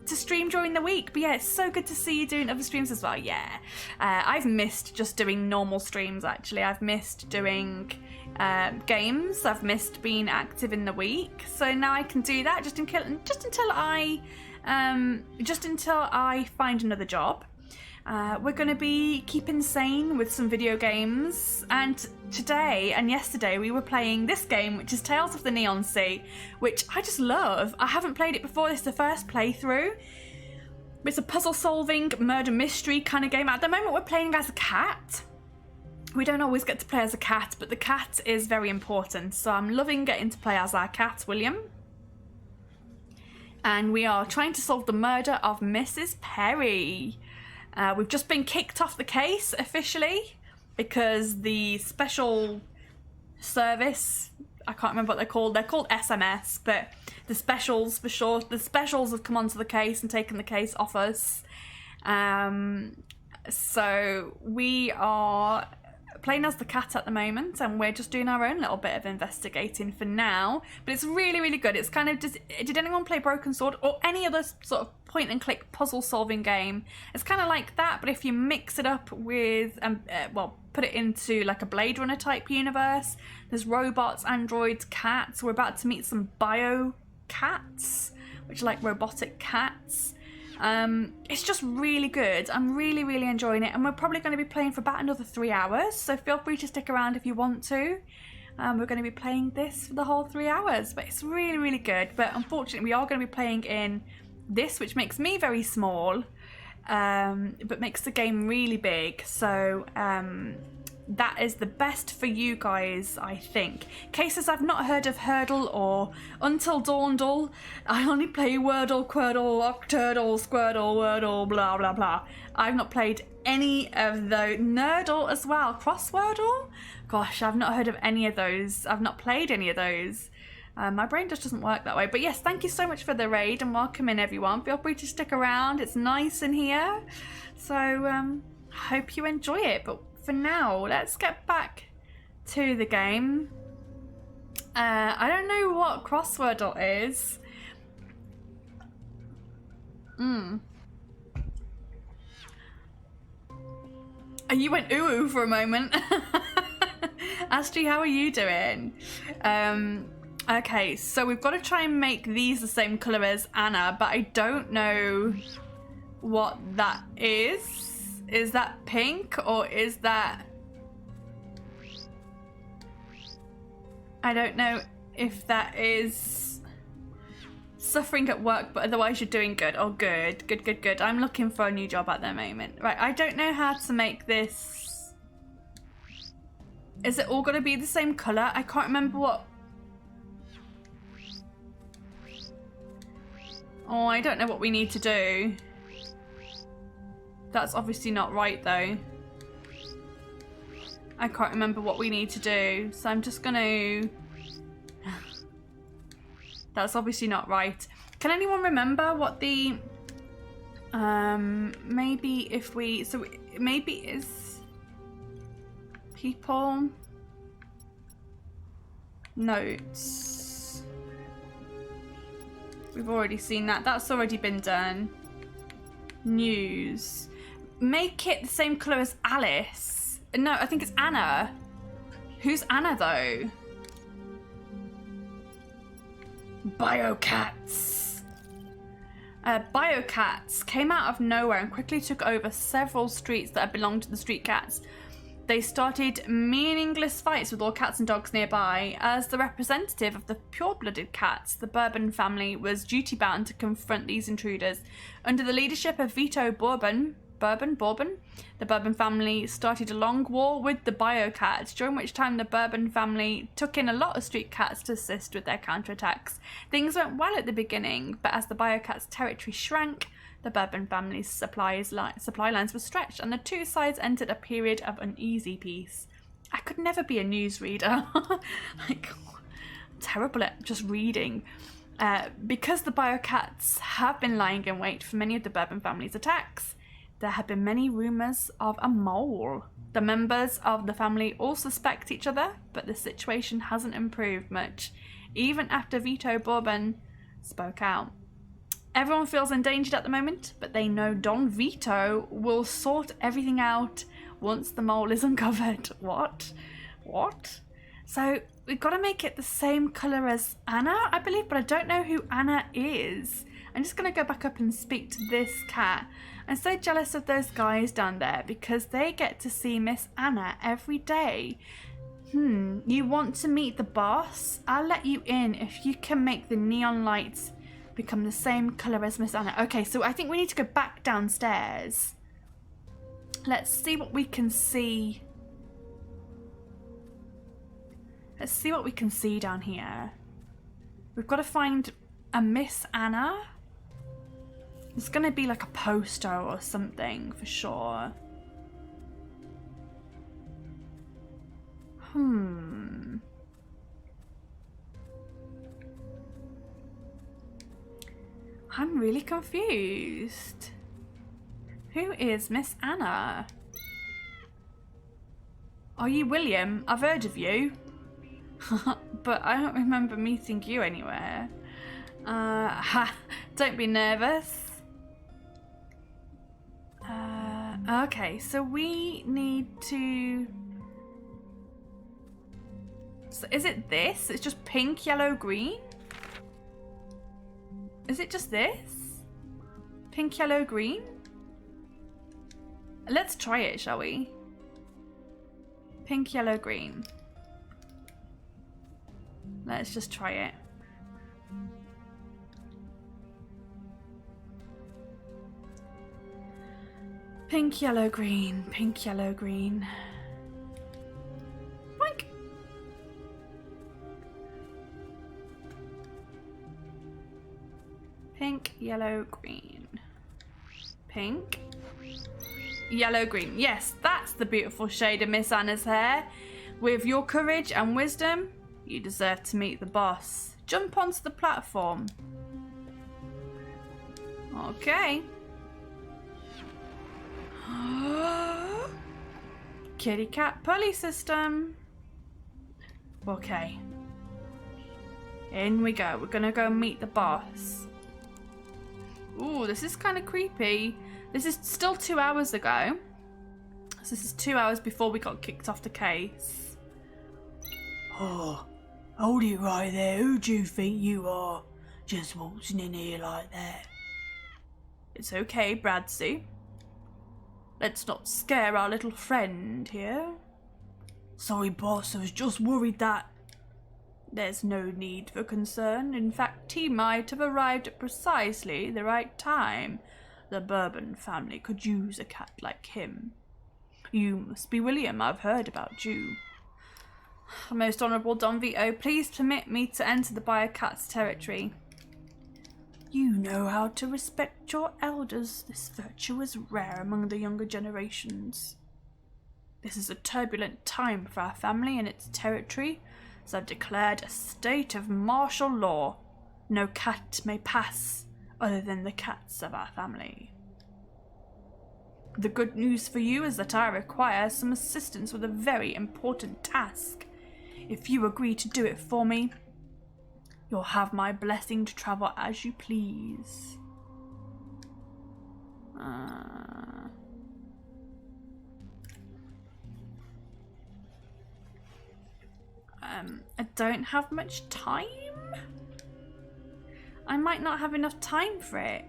stream during the week. But yeah, it's so good to see you doing other streams as well. Yeah, I've missed just doing normal streams. Actually, I've missed doing games. I've missed being active in the week, so now I can do that just until I find another job. We're going to be keeping sane with some video games, and today and yesterday we were playing this game, which is Tales of the Neon Sea, which I just love. I haven't played it before. This is the first playthrough. It's a puzzle solving murder mystery kind of game. At the moment we're playing as a cat. We don't always get to play as a cat, but the cat is very important. So I'm loving getting to play as our cat, William. And we are trying to solve the murder of Mrs. Perry. We've just been kicked off the case officially because the special service, I can't remember what they're called. They're called SMS, but the specials for short. The specials have come onto the case and taken the case off us. So we are playing as the cat at the moment, and we're just doing our own little bit of investigating for now, but it's really, really good. It's kind of just, did anyone play Broken Sword or any other sort of point and click puzzle solving game? It's kind of like that, but if you mix it up with well, put it into like a Blade Runner type universe. There's robots, androids, cats. We're about to meet some bio cats, which are like robotic cats. It's just really good. I'm really, really enjoying it, and we're probably going to be playing for about another 3 hours, so feel free to stick around if you want to. We're going to be playing this for the whole 3 hours, but it's really, really good. But unfortunately we are going to be playing in this, which makes me very small, but makes the game really big. So that is the best for you guys, I think. Cases I've not heard of Hurdle or Until Dawn. I only play Wordle, Querdle, Octurdle, Squirtle, Wordle, blah blah blah. I've not played any of those. Nerdle as well. Crosswordle? Gosh, I've not heard of any of those. I've not played any of those. My brain just doesn't work that way. But yes, thank you so much for the raid and welcome in everyone. Feel free to stick around. It's nice in here. So hope you enjoy it. But for now, let's get back to the game. I don't know what Crosswordle is. You went ooh for a moment. Astri, how are you doing? Okay, so we've got to try and make these the same colour as Anna, but I don't know what that is. Is that pink or is that... I don't know if that is suffering at work, but otherwise you're doing good. Oh, good, good, good, good. I'm looking for a new job at the moment. Right, I don't know how to make this... Is it all going to be the same colour? I can't remember what... Oh, I don't know what we need to do. That's obviously not right though. I can't remember what we need to do, so I'm just gonna... That's obviously not right. Can anyone remember what the... maybe if we... So maybe is... People... Notes. We've already seen that. That's already been done. News. Make it the same colour as Alice. No, I think it's Anna. Who's Anna, though? Biocats. Biocats came out of nowhere and quickly took over several streets that had belonged to the street cats. They started meaningless fights with all cats and dogs nearby. As the representative of the pure-blooded cats, the Bourbon family was duty-bound to confront these intruders. Under the leadership of Vito Bourbon, the Bourbon family started a long war with the Biocats, during which time the Bourbon family took in a lot of street cats to assist with their counterattacks. Things went well at the beginning, but as the Biocats' territory shrank, the Bourbon family's supply lines were stretched, and the two sides entered a period of uneasy peace. I could never be a newsreader. Like, I'm terrible at just reading. Because the Biocats have been lying in wait for many of the Bourbon family's attacks, there have been many rumours of a mole. The members of the family all suspect each other, but the situation hasn't improved much, even after Vito Bourbon spoke out. Everyone feels endangered at the moment, but they know Don Vito will sort everything out once the mole is uncovered. What? So we've got to make it the same colour as Anna, I believe, but I don't know who Anna is. I'm just going to go back up and speak to this cat. I'm so jealous of those guys down there because they get to see Miss Anna every day. You want to meet the boss? I'll let you in if you can make the neon lights become the same colour as Miss Anna. Okay, so I think we need to go back downstairs. Let's see what we can see. Let's see what we can see down here. We've got to find a Miss Anna. It's going to be like a poster or something for sure. I'm really confused. Who is Miss Anna? Are you William? I've heard of you. But I don't remember meeting you anywhere. Don't be nervous. Okay, so we need to... So is it this? It's just pink, yellow, green? Is it just this? Pink, yellow, green? Let's try it, shall we? Pink, yellow, green. Let's just try it. Pink, yellow, green. Pink, yellow, green. Boink. Pink, yellow, green. Pink, yellow, green. Yes, that's the beautiful shade of Miss Anna's hair. With your courage and wisdom, you deserve to meet the boss. Jump onto the platform. Okay. Kitty cat pulley system. Okay. In we go. We're gonna go meet the boss. Ooh, this is kind of creepy. This is still 2 hours ago. So this is 2 hours before we got kicked off the case. Oh, hold it right there. Who do you think you are? Just waltzing in here like that. It's okay, Bradsy. Let's not scare our little friend here. Sorry, boss. I was just worried that... There's no need for concern. In fact, he might have arrived at precisely the right time. The Bourbon family could use a cat like him. You must be William. I've heard about you. Most Honourable Don Vito, please permit me to enter the Biocat's territory. You know how to respect your elders. This virtue is rare among the younger generations. This is a turbulent time for our family and its territory, so I've declared a state of martial law. No cat may pass other than the cats of our family. The good news for you is that I require some assistance with a very important task. If you agree to do it for me, you'll have my blessing to travel as you please. I don't have much time? I might not have enough time for it.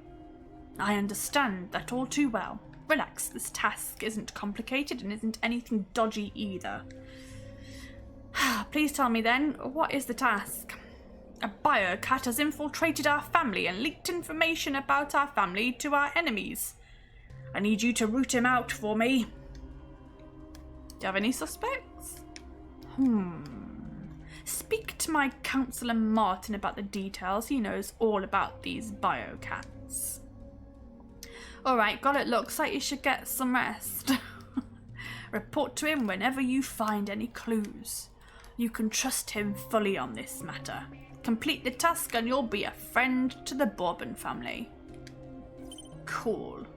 I understand that all too well. Relax, this task isn't complicated and isn't anything dodgy either. Please tell me then, what is the task? A biocat has infiltrated our family and leaked information about our family to our enemies. I need you to root him out for me. Do you have any suspects? Speak to my counsellor Martin about the details. He knows all about these biocats. Alright, got it. Looks like you should get some rest. Report to him whenever you find any clues. You can trust him fully on this matter. Complete the task and you'll be a friend to the Bourbon family. Cool.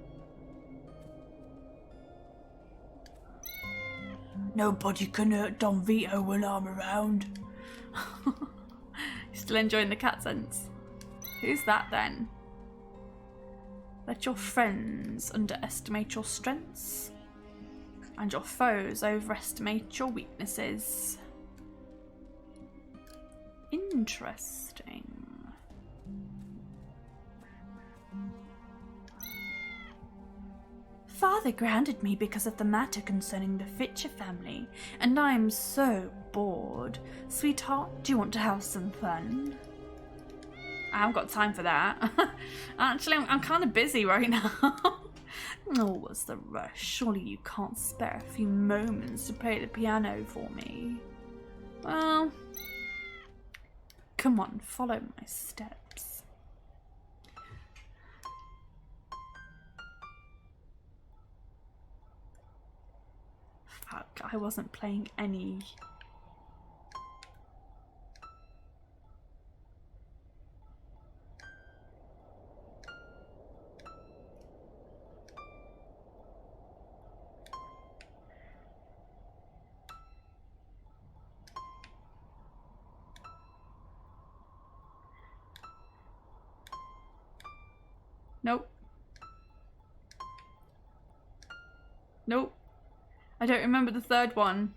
Nobody can hurt Don Vito when I'm around. Still enjoying the cat sense. Who's that then? Let your friends underestimate your strengths, and your foes overestimate your weaknesses. Interesting. Father grounded me because of the matter concerning the Fitcher family, and I'm so bored. Sweetheart, do you want to have some fun? I haven't got time for that. Actually, I'm kind of busy right now. Oh, what's the rush? Surely you can't spare a few moments to play the piano for me. Well, come on, follow my steps. Fuck, I wasn't playing any... Nope. Nope. I don't remember the third one.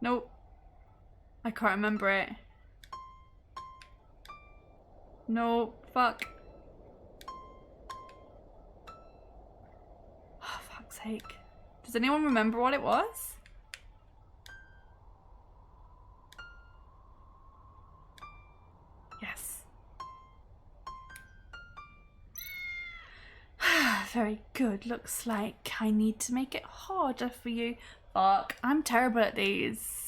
Nope. I can't remember it. No, fuck. Oh, fuck's sake. Does anyone remember what it was? Yes. Very good. Looks like I need to make it harder for you. Fuck, I'm terrible at these.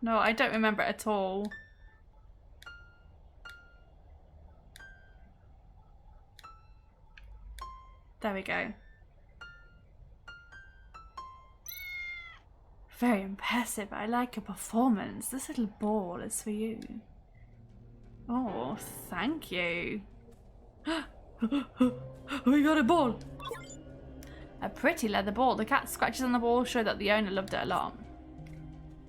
No, I don't remember it at all. There we go. Very impressive. I like your performance. This little ball is for you. Oh, thank you. We got a ball. A pretty leather ball. The cat scratches on the ball show that the owner loved it a lot.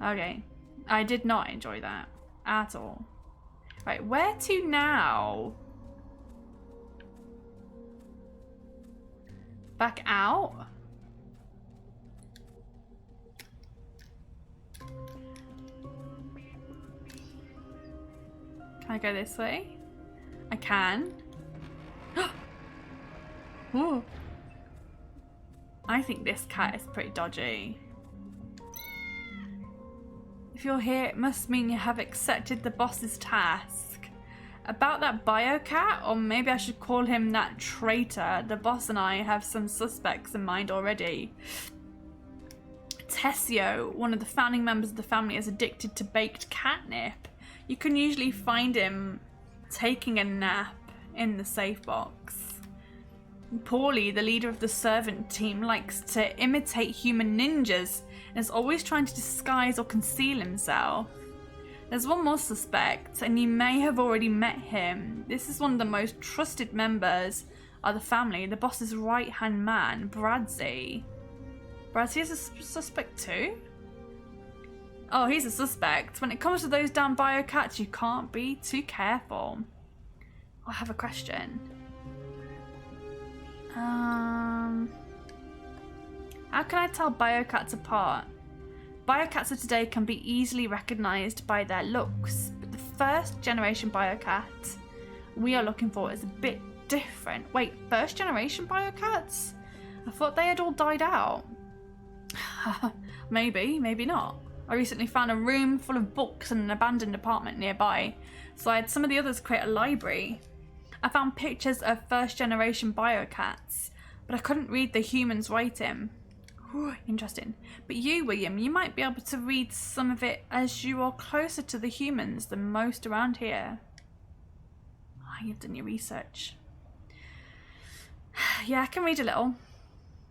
Okay. I did not enjoy that at all. Right, where to now? Back out? Can I go this way? I can. Ooh. I think this cat is pretty dodgy. If you're here, it must mean you have accepted the boss's task. About that biocat, or maybe I should call him that traitor. The boss and I have some suspects in mind already. Tessio, one of the founding members of the family, is addicted to baked catnip. You can usually find him taking a nap in the safe box. Paulie, the leader of the servant team, likes to imitate human ninjas and is always trying to disguise or conceal himself. There's one more suspect, and you may have already met him. This is one of the most trusted members of the family, the boss's right-hand man, Bradzi. Bradzi is a suspect too? Oh, he's a suspect. When it comes to those damn biocats, you can't be too careful. I have a question. How can I tell biocats apart? Biocats of today can be easily recognised by their looks, but the first generation biocat we are looking for is a bit different. Wait, first generation biocats? I thought they had all died out. Maybe, maybe not. I recently found a room full of books in an abandoned apartment nearby, so I had some of the others create a library. I found pictures of first generation biocats, but I couldn't read the humans' writing. Ooh, interesting. But you, William, you might be able to read some of it as you are closer to the humans than most around here. Oh, you've done your research. Yeah, I can read a little.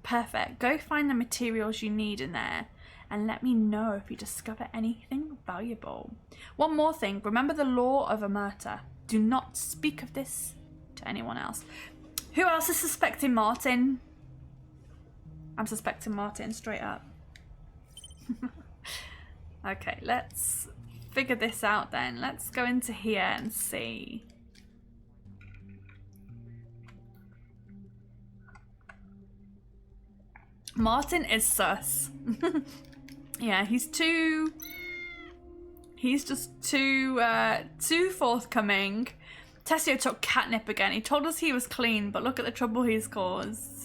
Perfect. Go find the materials you need in there and let me know if you discover anything valuable. One more thing. Remember the law of omerta. Do not speak of this to anyone else. Who else is suspecting Martin? I'm suspecting Martin, straight up. Okay, let's figure this out then. Let's go into here and see. Martin is sus. Yeah, he's just too forthcoming. Tessio took catnip again. He told us he was clean, but look at the trouble he's caused.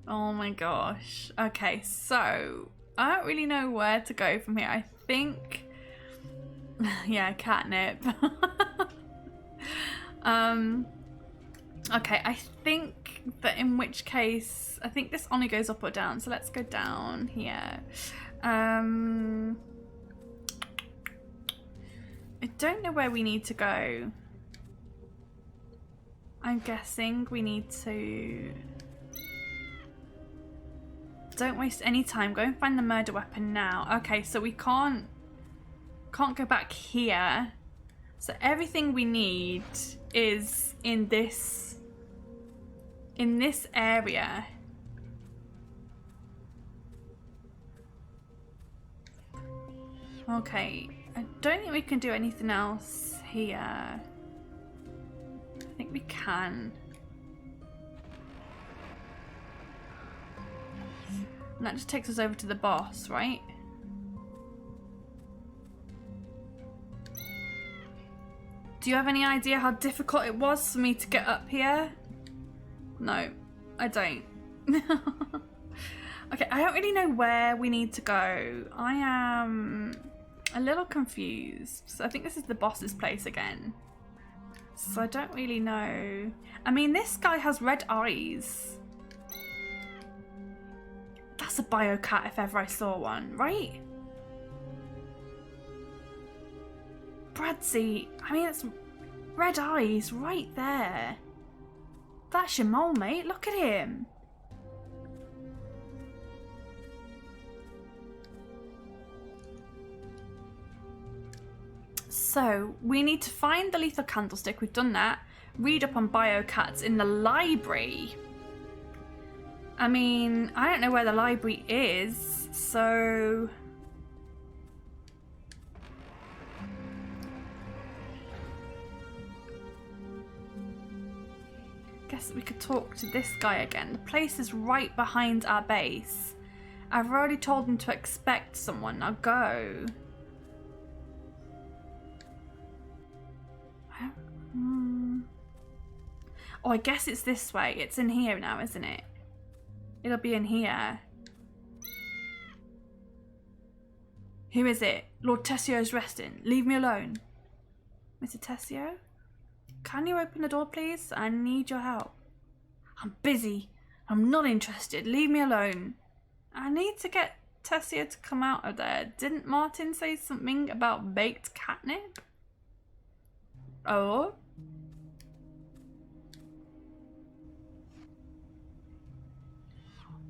Oh my gosh. Okay, so I don't really know where to go from here. I think, yeah, catnip. Okay, I think that in which case, I think this only goes up or down. So let's go down here. I don't know where we need to go. I'm guessing we need to... Don't waste any time. Go and find the murder weapon now. Okay, so we can't go back here. So everything we need is in this area. Okay, I don't think we can do anything else here. I think we can. And that just takes us over to the boss, right? Do you have any idea how difficult it was for me to get up here? No, I don't. Okay, I don't really know where we need to go. I am a little confused. So I think this is the boss's place again. So I don't really know. I mean, this guy has red eyes. That's a biocat if ever I saw one, right? Bradzi, I mean, it's red eyes right there. That's your mole, mate. Look at him. So, we need to find the lethal candlestick. We've done that. Read up on biocats in the library. I mean, I don't know where the library is, so... Guess we could talk to this guy again. The place is right behind our base. I've already told him to expect someone. Now go. Oh, I guess it's this way. It's in here now, isn't it? It'll be in here. Who is it? Lord Tessio's resting. Leave me alone. Mr. Tessio? Can you open the door, please? I need your help. I'm busy. I'm not interested. Leave me alone. I need to get Tessio to come out of there. Didn't Martin say something about baked catnip? Oh?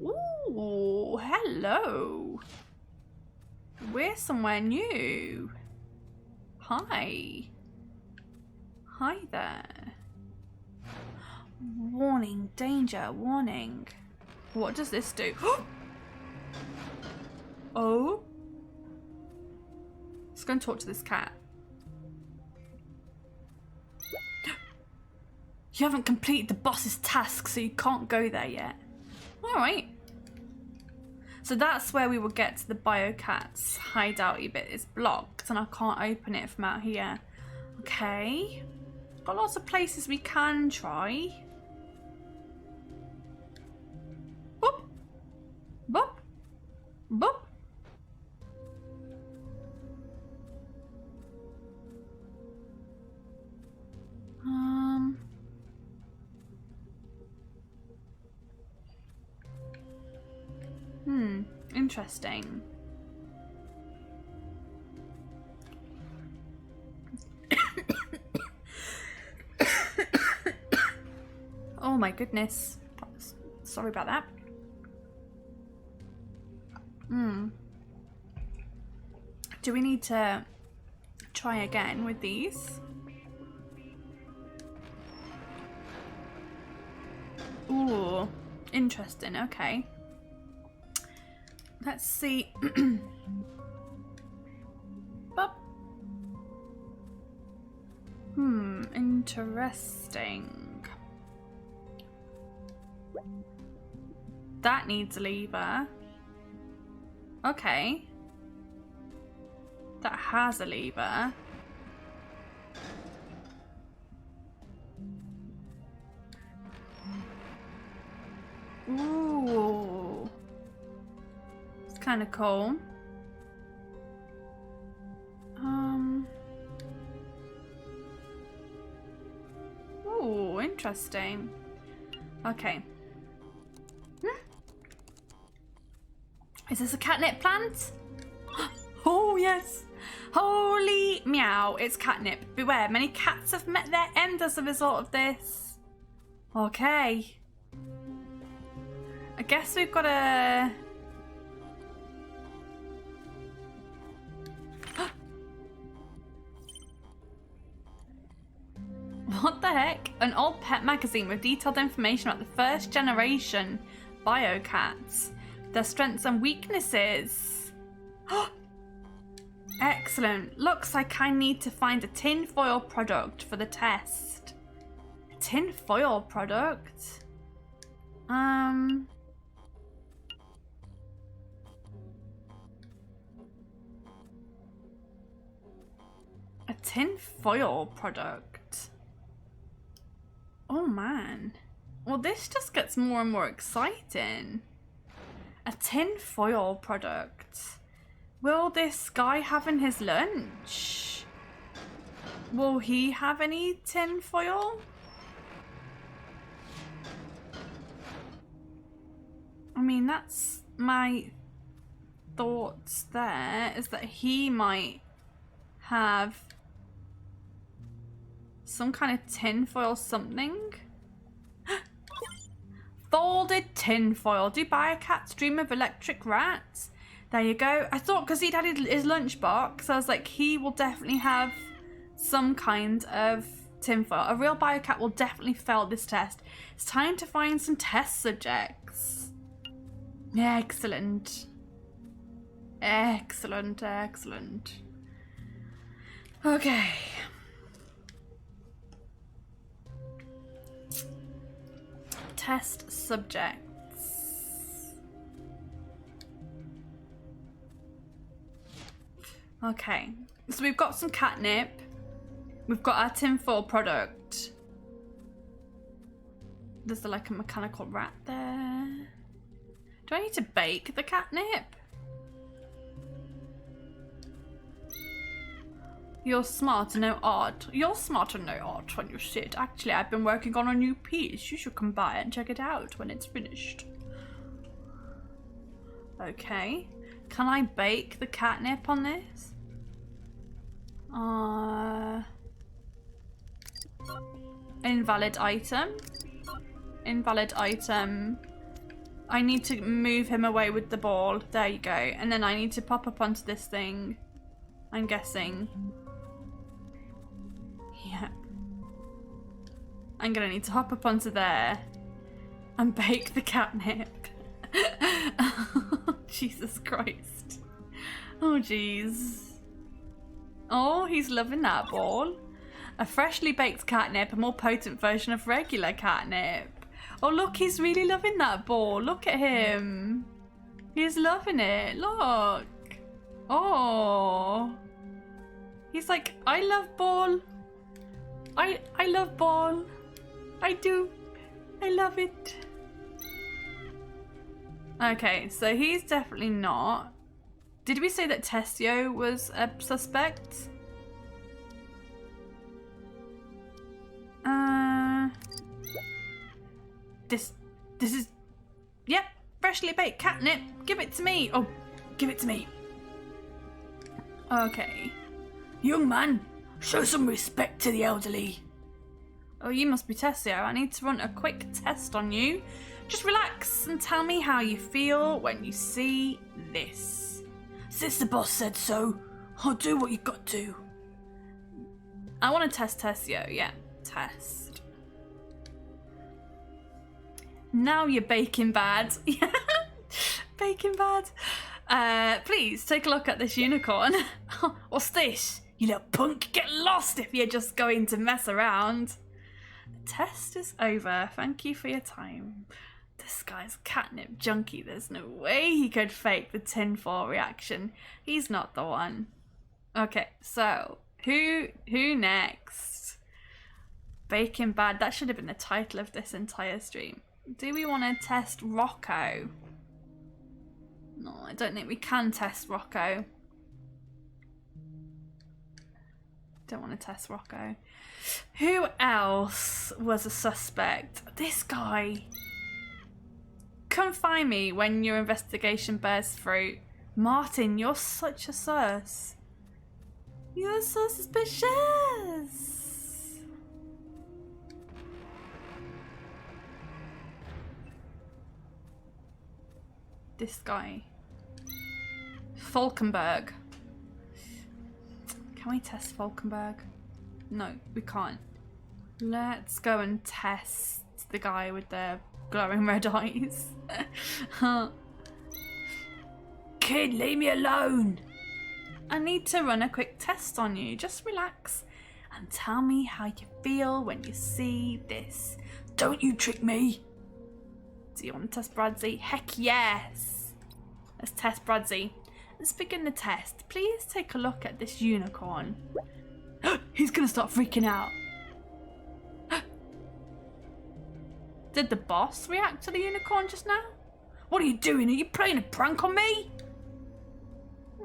Ooh, hello. We're somewhere new. Hi. Hi there. Warning, danger, warning. What does this do? Oh? Let's go and talk to this cat. You haven't completed the boss's task, so you can't go there yet. Alright. So that's where we will get to the biocat's hideout-y bit. It's blocked and I can't open it from out here. Okay. Got lots of places we can try. Boop. Boop. Boop. Interesting. Oh my goodness. Sorry about that. Do we need to try again with these? Ooh, interesting. Okay. Let's see. Boop. Interesting. That needs a lever. Okay. That has a lever. Ooh. It's kind of cool. Ooh, interesting. Okay. Is this a catnip plant? Oh, yes. Holy meow, it's catnip. Beware, many cats have met their end as a result of this. Okay. I guess we've got to... What the heck? An old pet magazine with detailed information about the first generation biocats, their strengths and weaknesses. Excellent. Looks like I need to find a tinfoil product for the test. A tinfoil product? A tinfoil product? Oh man. Well, this just gets more and more exciting. A tinfoil product. Will this guy having his lunch? Will he have any tinfoil? I mean, that's my thoughts there, is that he might have some kind of tinfoil something. Folded tinfoil. Do biocats dream of electric rats? There you go. I thought because he'd had his lunchbox, I was like, he will definitely have some kind of tinfoil. A real biocat will definitely fail this test. It's time to find some test subjects. Excellent. Excellent, excellent. Okay. Test subjects. Okay, so we've got some catnip. We've got our tinfoil product. There's like a mechanical rat there. Do I need to bake the catnip? You're smart and no art. You're smart and no art when you sit. Actually, I've been working on a new piece. You should come by and check it out when it's finished. Okay. Can I bake the catnip on this? Invalid item. Invalid item. I need to move him away with the ball. There you go. And then I need to pop up onto this thing. I'm guessing. Yeah. I'm gonna need to hop up onto there and bake the catnip. Jesus Christ. Oh jeez. Oh, he's loving that ball. A freshly baked catnip, a more potent version of regular catnip. Oh look, he's really loving that ball. Look at him. He's loving it. Look. Oh. He's like, I love ball. I love ball. I do. I love it. Okay, so he's definitely not. Did we say that Tessio was a suspect? This is, yep, freshly baked catnip. Give it to me. Oh, give it to me. Okay. Young man, show some respect to the elderly. Oh, you must be Tessio. I need to run a quick test on you. Just relax and tell me how you feel when you see this. Since the boss said so, I'll do what you got to. I want to test Tessio. Yeah, test. Now you're baking bad. Baking bad. Please take a look at this unicorn. What's this? You little punk. Get lost if you're just going to mess around. The test is over. Thank you for your time. This guy's catnip junkie. There's no way he could fake the tinfoil reaction. He's not the one. Okay, so who next? Baking Bad. That should have been the title of this entire stream. Do we want to test Rocco? No, I don't think we can test Rocco. Don't want to test Rocco. Who else was a suspect? This guy. Come find me when your investigation bears fruit. Martin, you're such a sus. You're so suspicious. This guy. Falkenberg. Can we test Falkenberg? No, we can't. Let's go and test the guy with the glowing red eyes. Kid, leave me alone. I need to run a quick test on you. Just relax and tell me how you feel when you see this. Don't you trick me. Do you want to test Bradzy? Heck yes. Let's test Bradzy. Let's begin the test. Please take a look at this unicorn. He's gonna start freaking out. Did the boss react to the unicorn just now? What are you doing? Are you playing a prank on me?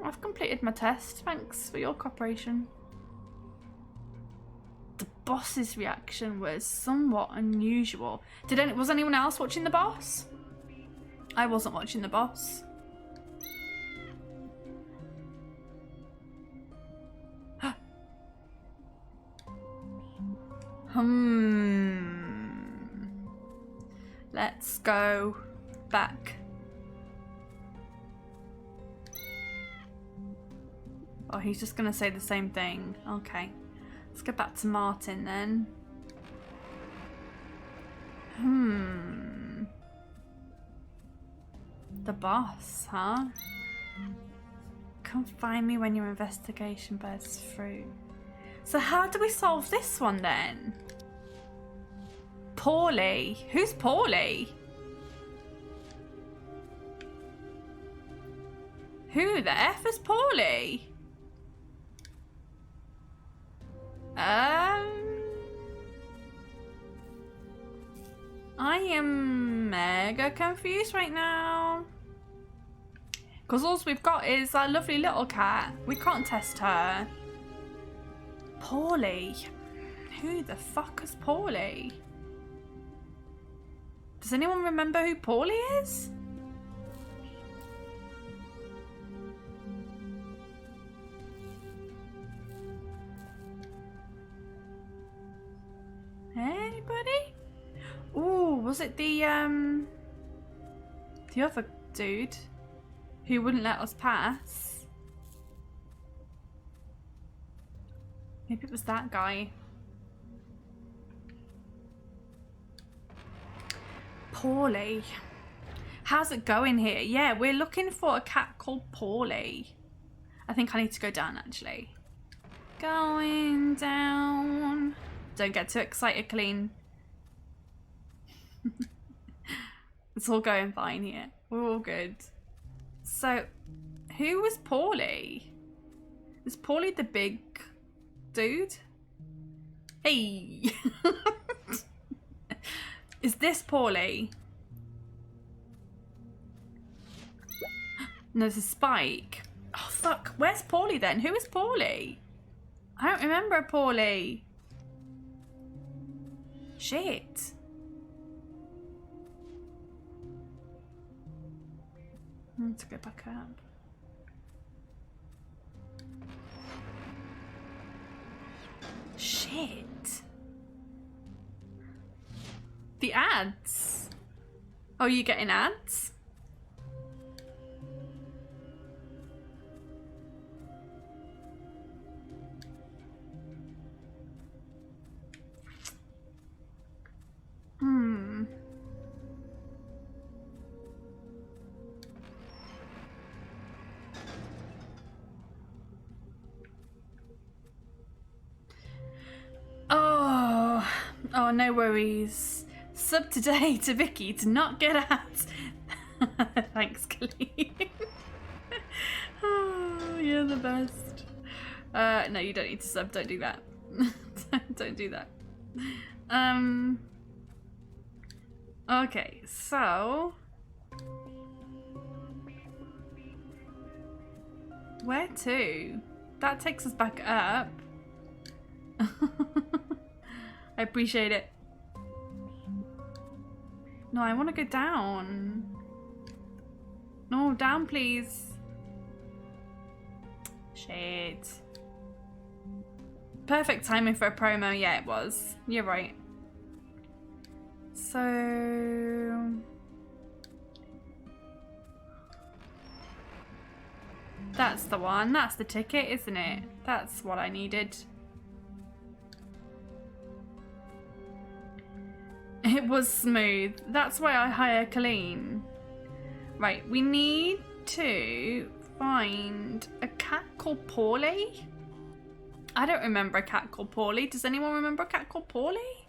I've completed my test. Thanks for your cooperation. The boss's reaction was somewhat unusual. Was anyone else watching the boss? I wasn't watching the boss. Let's go back. Oh, he's just gonna say the same thing. Okay. Let's go back to Martin then. The boss, huh? Come find me when your investigation bears fruit. So how do we solve this one then? Paulie. Who's Paulie? Who the F is Paulie? I am mega confused right now. Because all we've got is that lovely little cat. We can't test her. Paulie. Who the fuck is Paulie? Does anyone remember who Paulie is? Anybody? Ooh, was it the other dude who wouldn't let us pass? Maybe it was that guy. Paulie. How's it going here? Yeah, we're looking for a cat called Paulie. I think I need to go down actually. Going down. Don't get too excited, Colleen. It's all going fine here. We're all good. So, who was Paulie? Is Paulie the big dude? Hey! Is this Paulie? No, this is Spike. Oh, fuck. Where's Paulie then? Who is Paulie? I don't remember a Paulie. Shit. I need to go back up. Shit. The ads. Oh, you getting ads? Oh, no worries. Sub today to Vicky to not get ads. Thanks, Colleen. Oh, you're the best. No, you don't need to sub. Don't do that. Don't do that. Okay, so where to? That takes us back up. I appreciate it. No, I want to go down. No, down, please. Shit. Perfect timing for a promo. Yeah, it was. You're right. So... that's the one. That's the ticket, isn't it? That's what I needed. It was smooth. That's why I hire Colleen. Right, we need to find a cat called Paulie. I don't remember a cat called Paulie. Does anyone remember a cat called Paulie?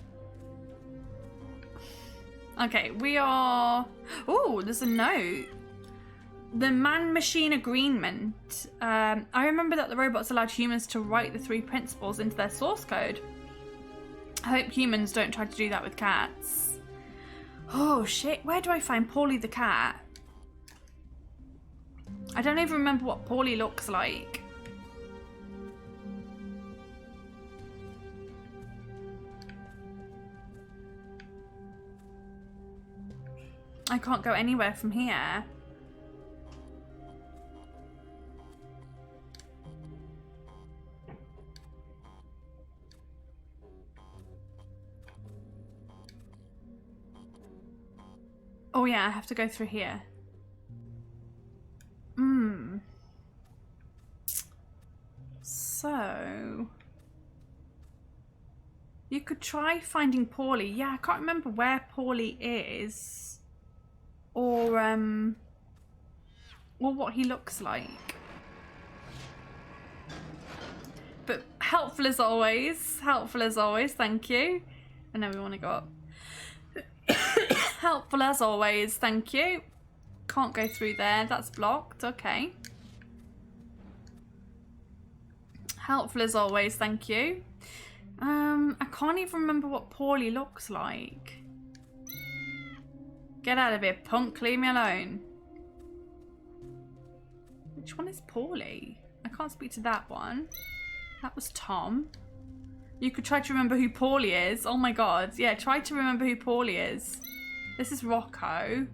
Okay, we are... oh, there's a note. The man-machine agreement. I remember that the robots allowed humans to write the 3 principles into their source code. I hope humans don't try to do that with cats. Oh shit, where do I find Paulie the cat? I don't even remember what Paulie looks like. I can't go anywhere from here. Oh yeah, I have to go through here. So... you could try finding Paulie. Yeah, I can't remember where Paulie is. Or what he looks like. But helpful as always. Helpful as always, thank you. I know we want to go up. Helpful as always, thank you. Can't go through there, that's blocked, okay. Helpful as always, thank you. I can't even remember what Paulie looks like. Get out of here, punk, leave me alone. Which one is Paulie? I can't speak to that one. That was Tom. You could try to remember who Paulie is. Oh my god. Yeah, try to remember who Paulie is. This is Rocco.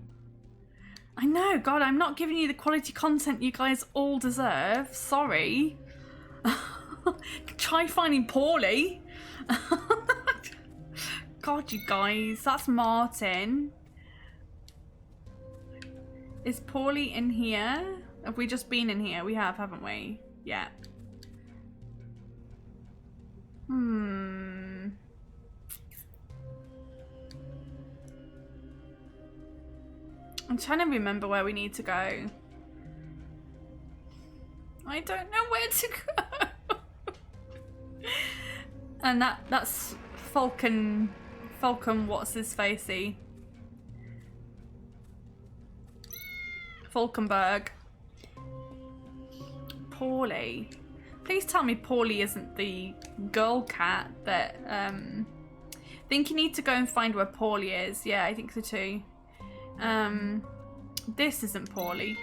I know, God, I'm not giving you the quality content you guys all deserve. Sorry. Try finding Paulie. God, you guys, that's Martin. Is Paulie in here? Have we just been in here? We have, haven't we? Yeah. I'm trying to remember where we need to go. I don't know where to go. And that's Falcon, what's his facey? Falkenberg. Paulie. Please tell me Paulie isn't the girl cat that, I think you need to go and find where Paulie is. Yeah, I think so too. This isn't Paulie.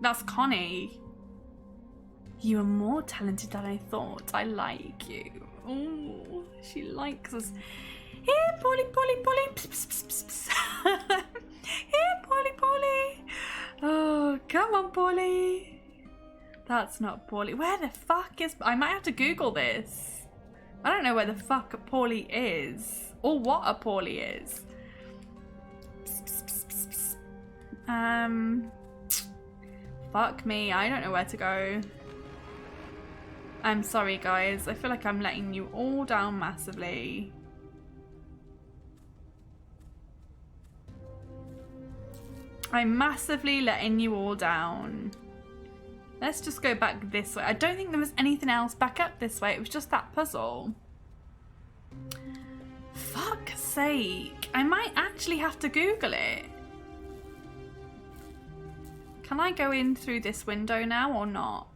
That's Connie. You are more talented than I thought. I like you. Oh, she likes us. Here, Paulie, Paulie, Paulie. Psst, psst, psst, psst. Here, Paulie, Paulie. Oh, come on, Paulie. That's not Paulie. Where the fuck is... I might have to Google this. I don't know where the fuck a Paulie is. Or what a Paulie is. Psst, psst, psst, psst, psst. Fuck me. I don't know where to go. I'm sorry, guys. I feel like I'm letting you all down massively. I'm massively letting you all down. Let's just go back this way. I don't think there was anything else back up this way. It was just that puzzle. Fuck's sake. I might actually have to Google it. Can I go in through this window now or not?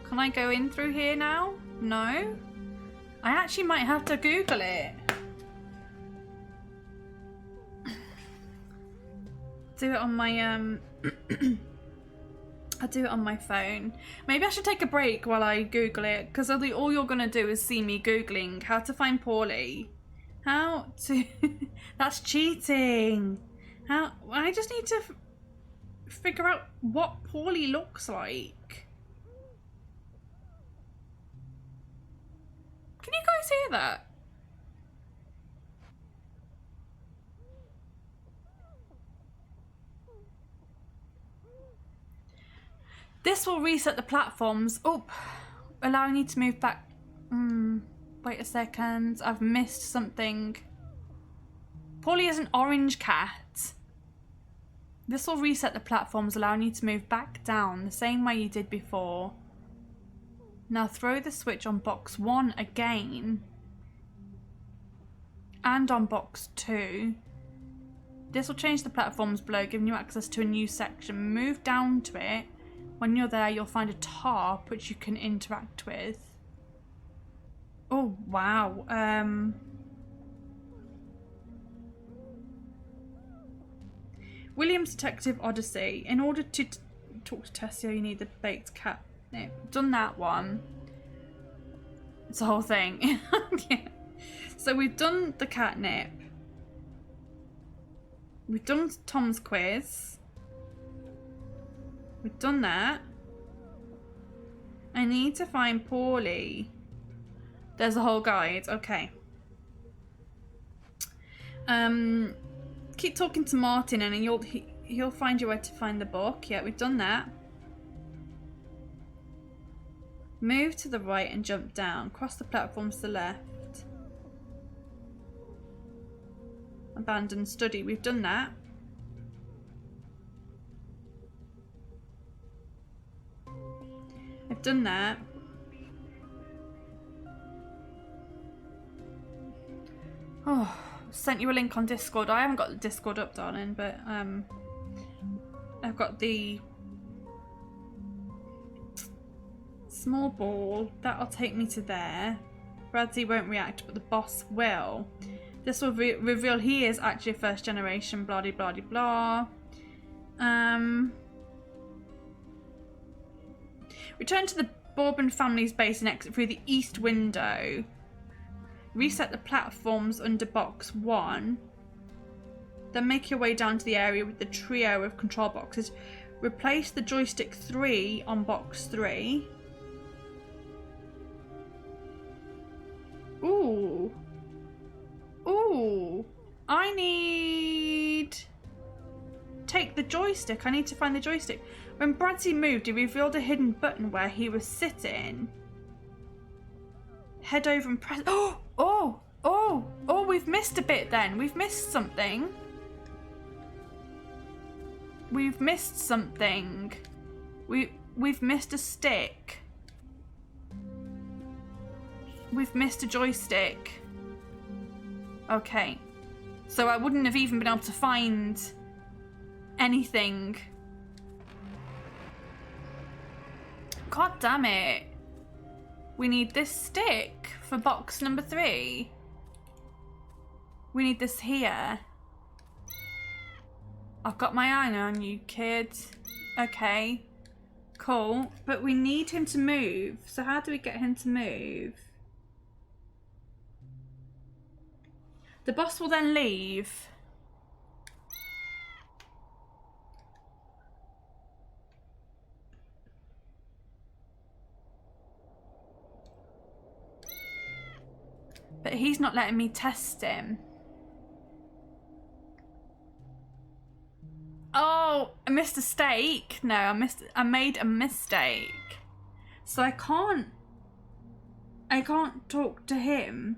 Can I go in through here now? No? I actually might have to Google it. Do it on my I'll do it on my phone. Maybe I should take a break while I Google it, because all you're gonna do is see me Googling how to find Paulie. How to... That's cheating. How... I just need to figure out what Paulie looks like. Can you guys hear that? This will reset the platforms. Oh, allowing you to move back. Wait a second. I've missed something. Paulie is an orange cat. This will reset the platforms, allowing you to move back down the same way you did before. Now throw the switch on box 1 again. And on box 2. This will change the platforms below, giving you access to a new section. Move down to it. When you're there, you'll find a tarp which you can interact with. Oh, wow. William's Detective Odyssey. In order to talk to Tessio, you need the baked catnip. Done that one. It's the whole thing. Yeah. So we've done the catnip. We've done Tom's quiz. We've done that. I need to find Paulie. There's a whole guide. Okay. Keep talking to Martin and he'll find you where to find the book. Yeah, we've done that. Move to the right and jump down. Cross the platforms to the left. Abandoned study. We've done that. I've done that. Oh, sent you a link on Discord. I haven't got the Discord up, darling, but I've got the small ball. That'll take me to there. Bradley won't react, but the boss will. This will reveal he is actually a first generation, blah de blah de blah. Return to the Bourbon family's base and exit through the east window. Reset the platforms under box 1. Then make your way down to the area with the trio of control boxes. Replace the joystick 3 on box 3. Ooh. Ooh. I need... Take the joystick. I need to find the joystick. When Bradley moved, he revealed a hidden button where he was sitting. Head over and press... Oh, we've missed a bit then. We've missed something. We've missed something. We've missed a stick. We've missed a joystick. Okay. So I wouldn't have even been able to find anything. God damn it. We need this stick for box number 3. We need this here. I've got my eye on you, kid. Okay. Cool. But we need him to move. So how do we get him to move? The boss will then leave. But he's not letting me test him. Oh, I missed a mistake. No, I made a mistake. So I can't talk to him.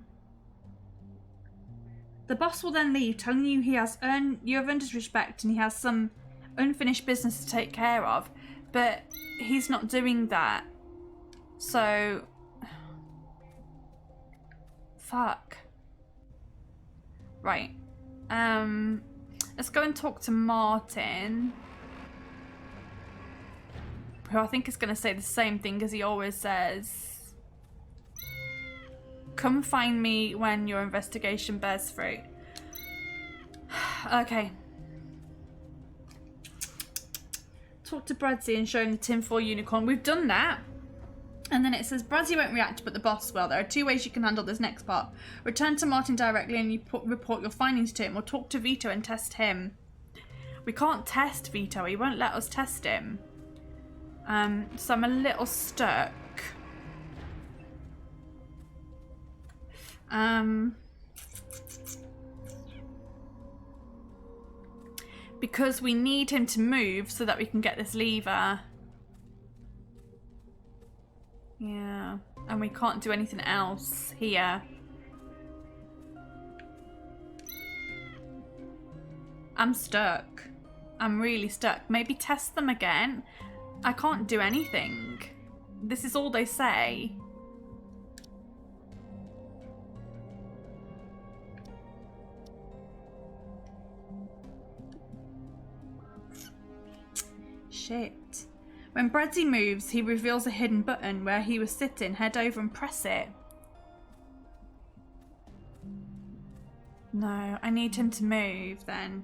The boss will then leave, telling you you have earned his respect and he has some unfinished business to take care of. But he's not doing that. So... Fuck. Right. Let's go and talk to Martin. Who I think is going to say the same thing as he always says. Come find me when your investigation bears fruit. Okay. Talk to Bradsy and show him the tinfoil unicorn. We've done that. And then it says, Bradsy won't react, but the boss will. There are 2 ways you can handle this next part. Return to Martin directly and you report your findings to him, or talk to Vito and test him. We can't test Vito. He won't let us test him. So I'm a little stuck. Because we need him to move so that we can get this lever. Yeah, and we can't do anything else here. I'm stuck. I'm really stuck. Maybe test them again. I can't do anything. This is all they say. Shit. When Bradsy moves, he reveals a hidden button where he was sitting. Head over and press it. No, I need him to move then.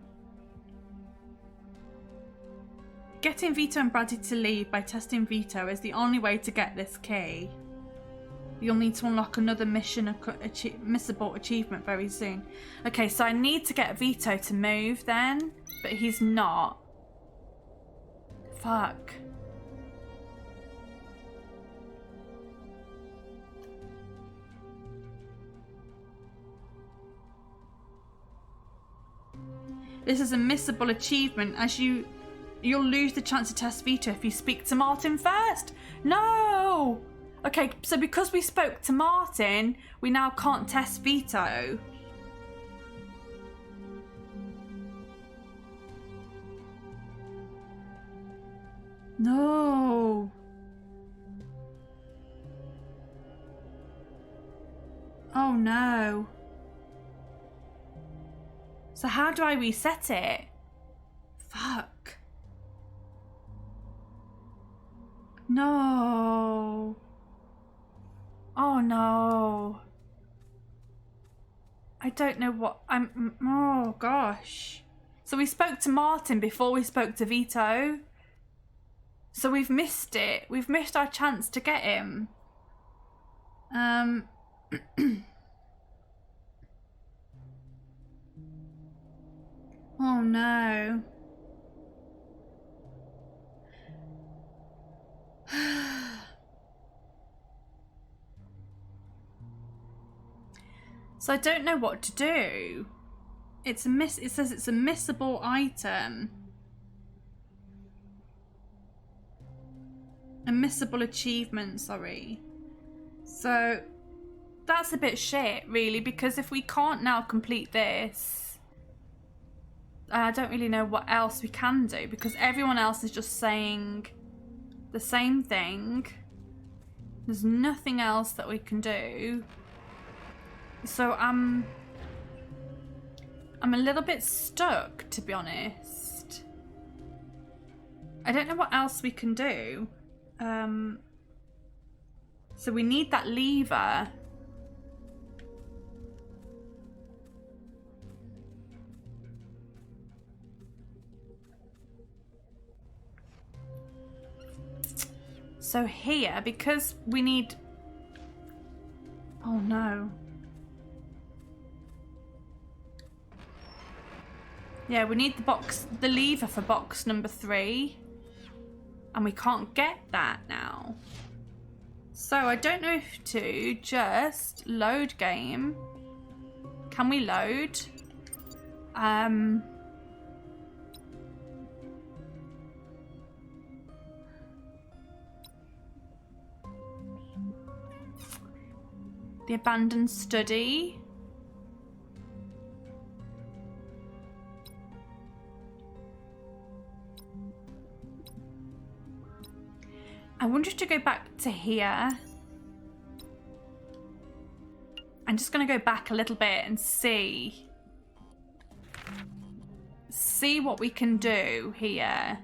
Getting Vito and Bradsy to leave by testing Vito is the only way to get this key. You'll need to unlock another mission missable achievement very soon. Okay, so I need to get Vito to move then, but he's not. Fuck. This is a missable achievement as you'll lose the chance to test Vito if you speak to Martin first. No! Okay, so because we spoke to Martin, we now can't test Vito. No. Oh no. So how do I reset it? Fuck. No. Oh no. I don't know what oh gosh. So we spoke to Martin before we spoke to Vito. So we've missed it. We've missed our chance to get him. Oh no. So I don't know what to do. It says it's a missable item. A missable achievement, sorry. So that's a bit shit, really, because if we can't now complete this, I don't really know what else we can do, because everyone else is just saying the same thing. There's nothing else that we can do. So I'm a little bit stuck, to be honest. I don't know what else we can do. So we need that lever. So here, because we need... Oh no. Yeah, we need the lever for box number 3. And we can't get that now. So I don't know if to just load game. Can we load? The abandoned study. I wonder if to go back to here. I'm just going to go back a little bit and see what we can do here.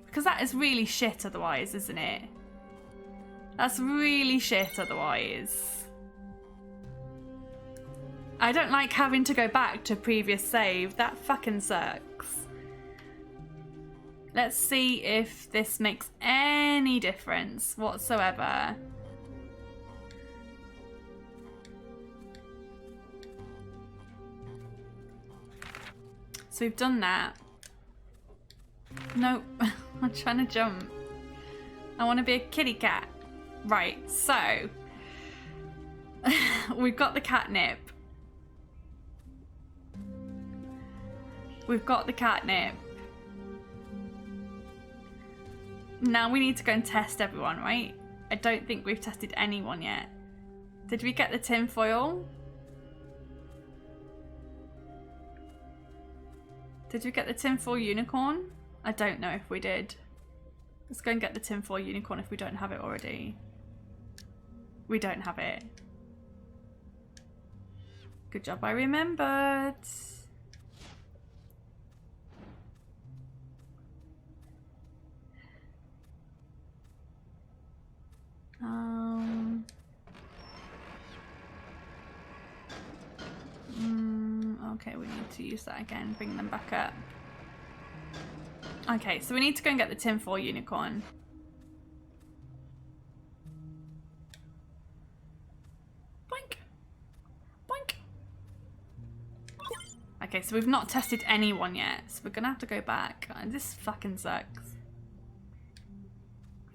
Because that is really shit otherwise, isn't it? That's really shit otherwise. I don't like having to go back to previous save. That fucking sucks. Let's see if this makes any difference whatsoever. So we've done that. Nope, I'm trying to jump. I want to be a kitty cat. Right, so we've got the catnip. We've got the catnip. Now we need to go and test everyone, right? I don't think we've tested anyone yet. Did we get the tinfoil? Did we get the tinfoil unicorn? I don't know if we did. Let's go and get the tinfoil unicorn if we don't have it already. We don't have it. Good job, I remembered. Okay, we need to use that again, bring them back up. Okay, so we need to go and get the tinfoil unicorn. Boink. Boink. Okay, so we've not tested anyone yet, so we're gonna have to go back. This fucking sucks.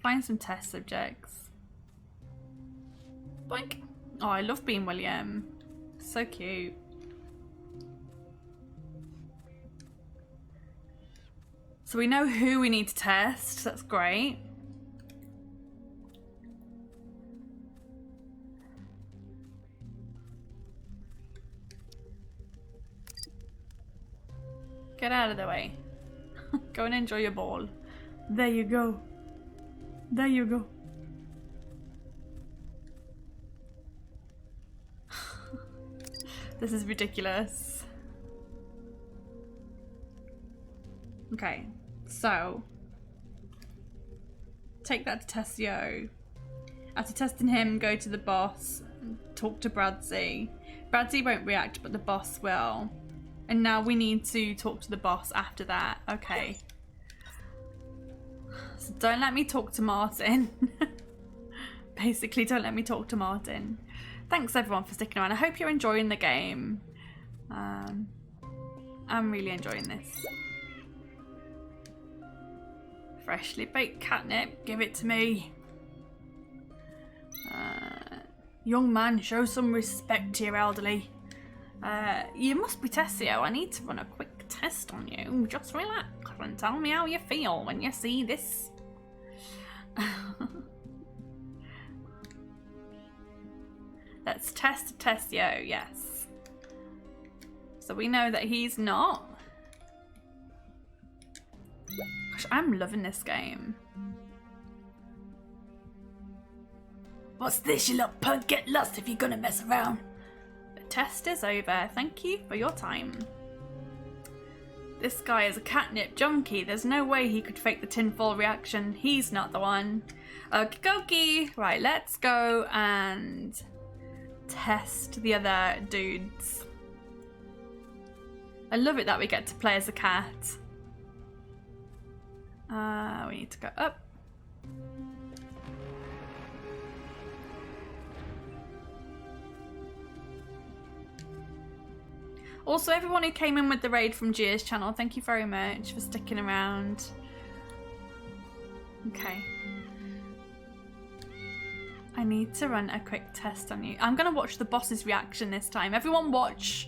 Find some test subjects. Boink. Oh, I love being William. So cute. So we know who we need to test. That's great. Get out of the way. Go and enjoy your ball. There you go. There you go. This is ridiculous. Okay, so take that to Tessio. After testing him, go to the boss and talk to Bradsy. Bradsy won't react, but the boss will. And now we need to talk to the boss after that. Okay. So don't let me talk to Martin. Basically, don't let me talk to Martin. Thanks everyone for sticking around. I hope you're enjoying the game. I'm really enjoying this. Freshly baked catnip, give it to me. Young man, show some respect to your elderly. You must be Tessio. I need to run a quick test on you. Just relax and tell me how you feel when you see this. Let's test Tessio, yes. So we know that he's not. Gosh, I'm loving this game. What's this, you little punk? Get lost if you're gonna mess around. The test is over. Thank you for your time. This guy is a catnip junkie. There's no way he could fake the tinfoil reaction. He's not the one. Okie dokie. Right, let's go and test the other dudes. I love it that we get to play as a cat. We need to go up. Also, everyone who came in with the raid from Gia's channel, thank you very much for sticking around. Okay. I need to run a quick test on you. I'm going to watch the boss's reaction this time. Everyone watch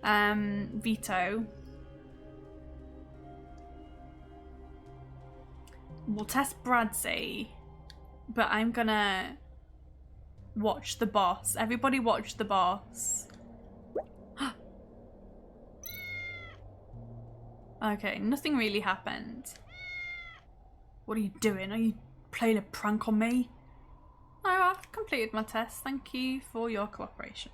Vito. We'll test Bradsey, but I'm going to watch the boss. Everybody watch the boss. Okay, nothing really happened. What are you doing? Are you playing a prank on me? No, I've completed my test. Thank you for your cooperation.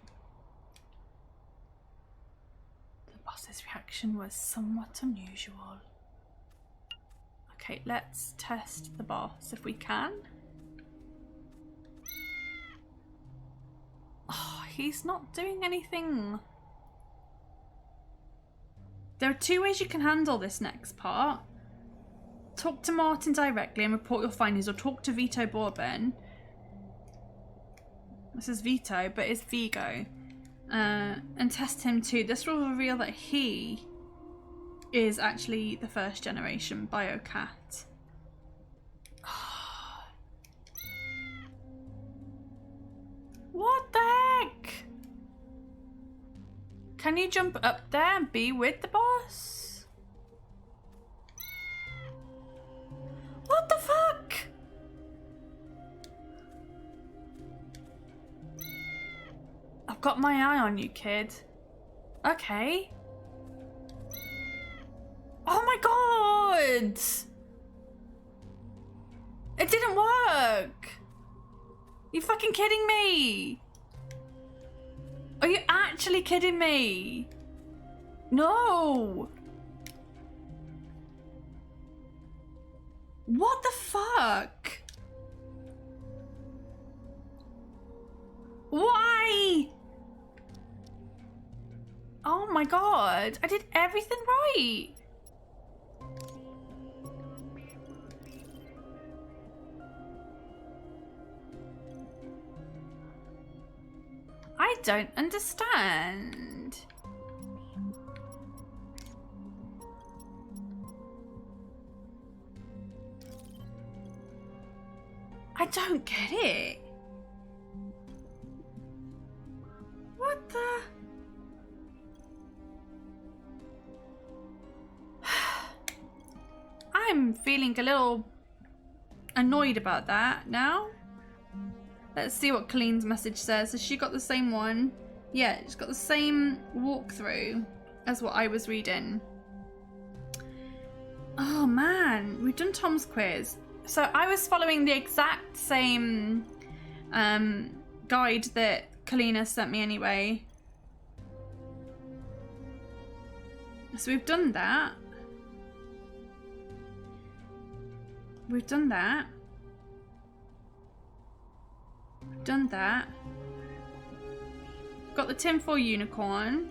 The boss's reaction was somewhat unusual. Okay, let's test the boss if we can. Oh, he's not doing anything. There are two ways you can handle this next part. Talk to Martin directly and report your findings, or talk to Vito Bourbon. This is Vito, but it's Vigo. And test him too. This will reveal that he is actually the first generation Biocat. What the heck? Can you jump up there and be with the boss? What the fuck? I've got my eye on you, kid. Okay. Oh my god! It didn't work! You fucking kidding me? Are you actually kidding me? No! What the fuck? Why? Oh my god, I did everything right. I don't understand. I don't get it. What the? I'm feeling a little annoyed about that now. Let's see what Colleen's message says. Has she got the same one? Yeah, she's got the same walkthrough as what I was reading. Oh man, we've done Tom's quiz. So I was following the exact same guide that Kalina sent me anyway. So we've done that. We've done that. We've done that. Got the tinfoil unicorn.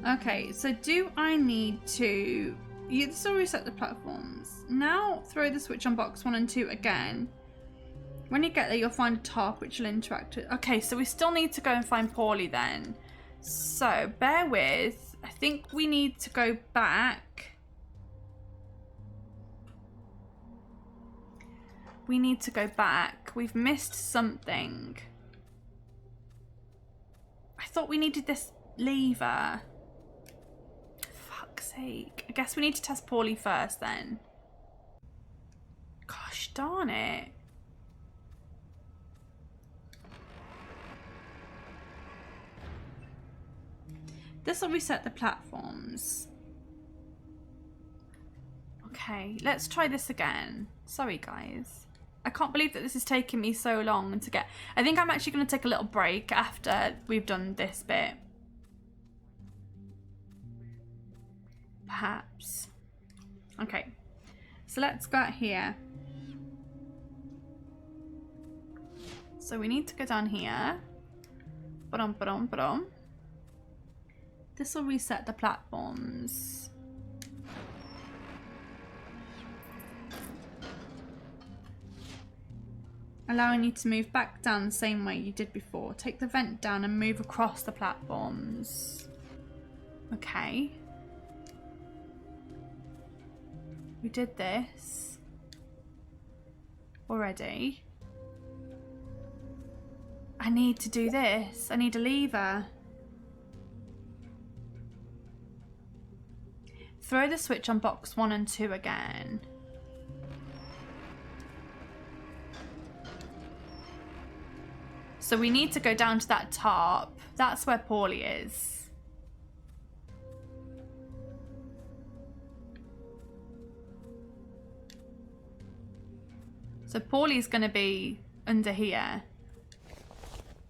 Okay, so do I need to... You still reset the platforms. Now throw the switch on box 1 and 2 again. When you get there, you'll find a top which will interact with... Okay, so we still need to go and find Paulie then. So, bear with. I think we need to go back. We need to go back. We've missed something. I thought we needed this lever. Fuck's sake. I guess we need to test Paulie first then. Gosh darn it. This will reset the platforms. Okay, let's try this again. Sorry guys. I can't believe that this is taking me so long to get... I think I'm actually going to take a little break after we've done this bit. Perhaps. Okay. So let's go out here. So we need to go down here. Ba-dum. This will reset the platforms. Allowing you to move back down the same way you did before. Take the vent down and move across the platforms. Okay. We did this already. I need to do this. I need a lever. Throw the switch on box 1 and 2 again. So we need to go down to that top. That's where Paulie is. So Paulie's going to be under here.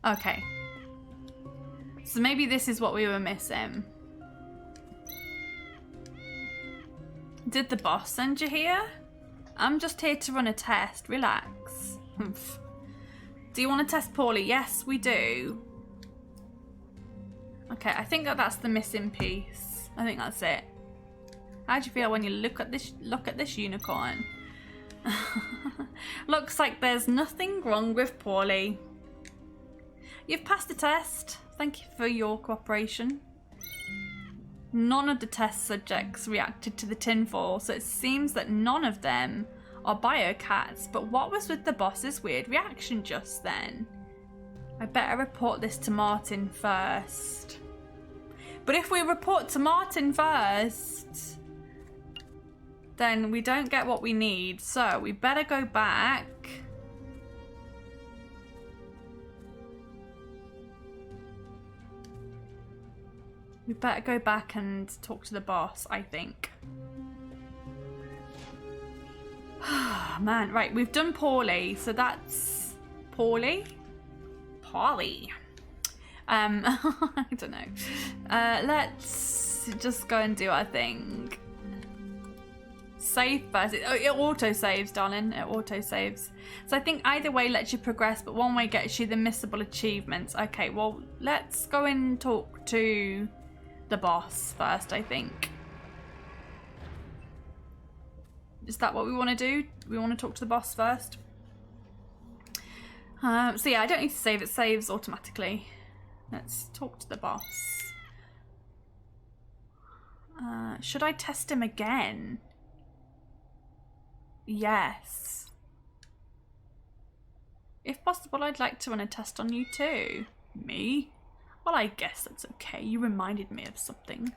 Okay. So maybe this is what we were missing. Did the boss send you here? I'm just here to run a test. Relax. Do you want to test Paulie? Yes, we do. Okay, I think that's the missing piece. I think that's it. How do you feel when you look at this unicorn? Looks like there's nothing wrong with Paulie. You've passed the test. Thank you for your cooperation. None of the test subjects reacted to the tinfoil, so it seems that none of them are biocats. But what was with the boss's weird reaction just then? I better report this to Martin first. But if we report to Martin first, then we don't get what we need. So we better go back. We better go back and talk to the boss, I think. Man, right, we've done Paulie, so that's Paulie? Paulie. I don't know. Let's just go and do our thing. Save first. It auto-saves, darling. It auto-saves. So I think either way lets you progress, but one way gets you the missable achievements. Okay, well, let's go and talk to the boss first, I think. Is that what we want to do? We want to talk to the boss first? So yeah, I don't need to save. It saves automatically. Let's talk to the boss. Should I test him again? Yes. If possible, I'd like to run a test on you too. Me? Well, I guess that's okay. You reminded me of something.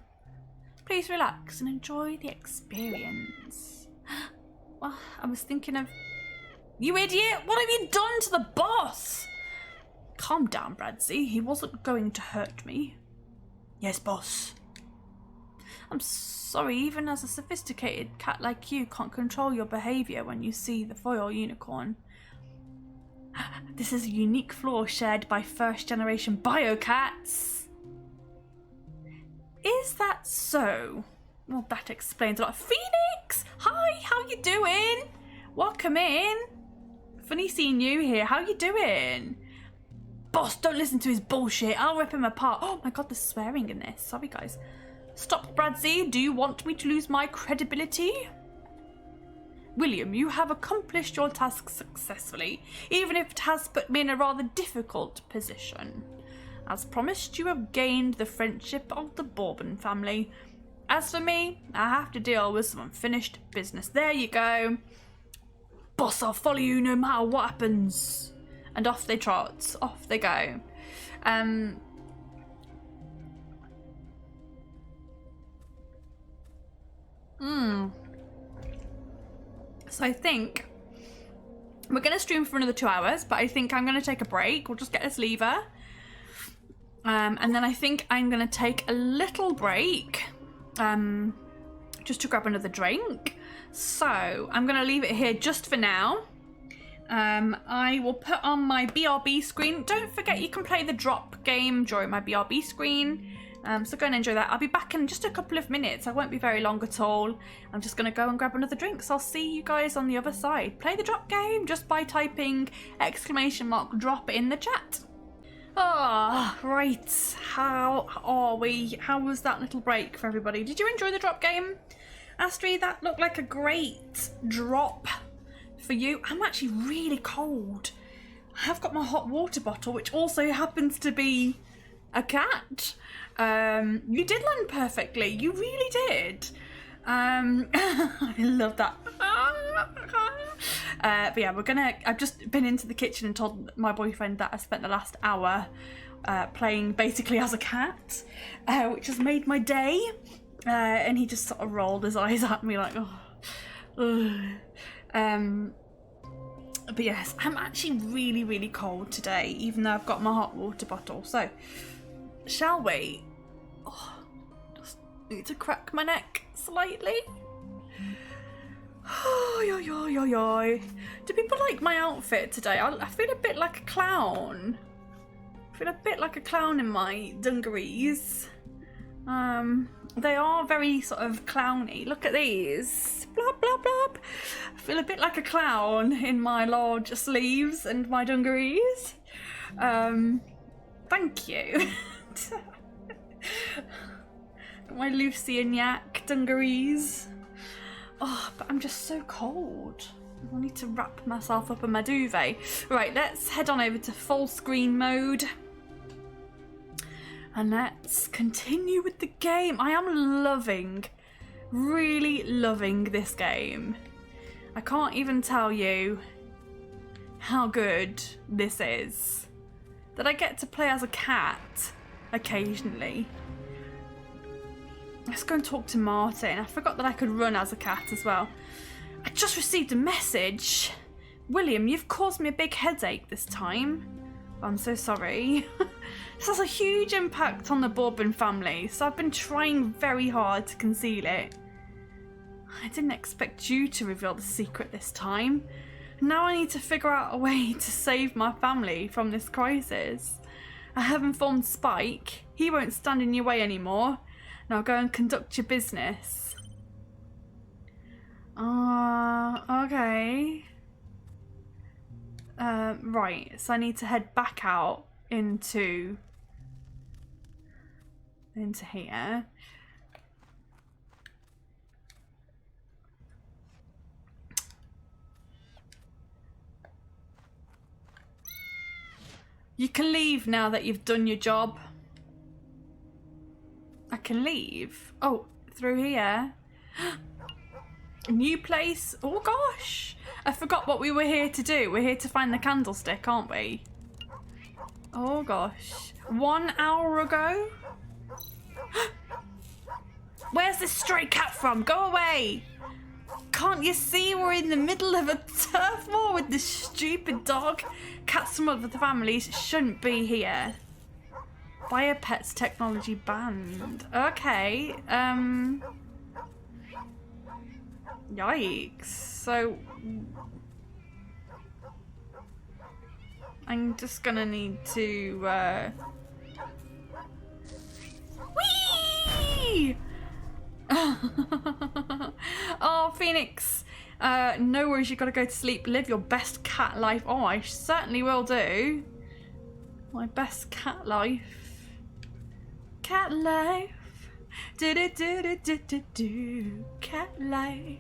Please relax and enjoy the experience. Well, I was thinking of... You idiot! What have you done to the boss? Calm down, Bradsy. He wasn't going to hurt me. Yes, boss. I'm sorry, even as a sophisticated cat like you can't control your behaviour when you see the foil unicorn. This is a unique flaw shared by first-generation biocats. Is that so? Well, that explains a lot. Phoenix! Hi, how you doing? Welcome in. Funny seeing you here. How you doing? Boss, don't listen to his bullshit. I'll rip him apart. Oh my god, there's swearing in this. Sorry, guys. Stop, Bradsy. Do you want me to lose my credibility? William, you have accomplished your task successfully, even if it has put me in a rather difficult position. As promised, you have gained the friendship of the Bourbon family. As for me, I have to deal with some unfinished business. There you go. Boss, I'll follow you no matter what happens. And off they trot. Off they go. So I think we're going to stream for another 2 hours, but I think I'm going to take a break. We'll just get this lever. And then I think I'm going to take a little break just to grab another drink. So I'm going to leave it here just for now. I will put on my BRB screen. Don't forget you can play the drop game during my BRB screen. So go and enjoy that. I'll be back in just a couple of minutes. I won't be very long at all. I'm just going to go and grab another drink. So I'll see you guys on the other side. Play the drop game just by typing !drop in the chat. Ah, oh, right. How are we? How was that little break for everybody? Did you enjoy the drop game? Astrid, that looked like a great drop for you. I'm actually really cold. I have got my hot water bottle, which also happens to be a cat. You did land perfectly. You really did. I love that. But yeah, I've just been into the kitchen and told my boyfriend that I spent the last hour playing basically as a cat, which has made my day. And he just sort of rolled his eyes at me like, oh. But yes, I'm actually really, really cold today, even though I've got my hot water bottle. So, shall we? Oh, just need to crack my neck slightly. Oh, yo, yo, yo, yo. Do people like my outfit today? I feel a bit like a clown. I feel a bit like a clown in my dungarees. They are very sort of clowny. Look at these. Blop, blop, blop. I feel a bit like a clown in my large sleeves and my dungarees. Thank you. My Lucy and Yak dungarees. Oh, but I'm just so cold. I need to wrap myself up in my duvet. Right, let's head on over to full screen mode. And let's continue with the game. I am loving, really loving this game. I can't even tell you how good this is. That I get to play as a cat occasionally. Let's go and talk to Martin. I forgot that I could run as a cat as well. I just received a message. William, you've caused me a big headache this time. I'm so sorry. This has a huge impact on the Bourbon family, so I've been trying very hard to conceal it. I didn't expect you to reveal the secret this time. Now I need to figure out a way to save my family from this crisis. I have informed Spike. He won't stand in your way anymore. Now go and conduct your business. Okay. Right, so I need to head back out into here. You can leave now that you've done your job. I can leave. Oh, through here. New place. Oh gosh. I forgot what we were here to do. We're here to find the candlestick, aren't we? Oh gosh. 1 hour ago? Where's this stray cat from? Go away! Can't you see we're in the middle of a turf war with this stupid dog? Cats from other families shouldn't be here. Biopets technology banned. Okay, yikes. So I'm just gonna need to Whee! Oh, Phoenix. No worries, you've got to go to sleep. Live your best cat life. Oh, I certainly will do. My best cat life. Cat life. Do cat life.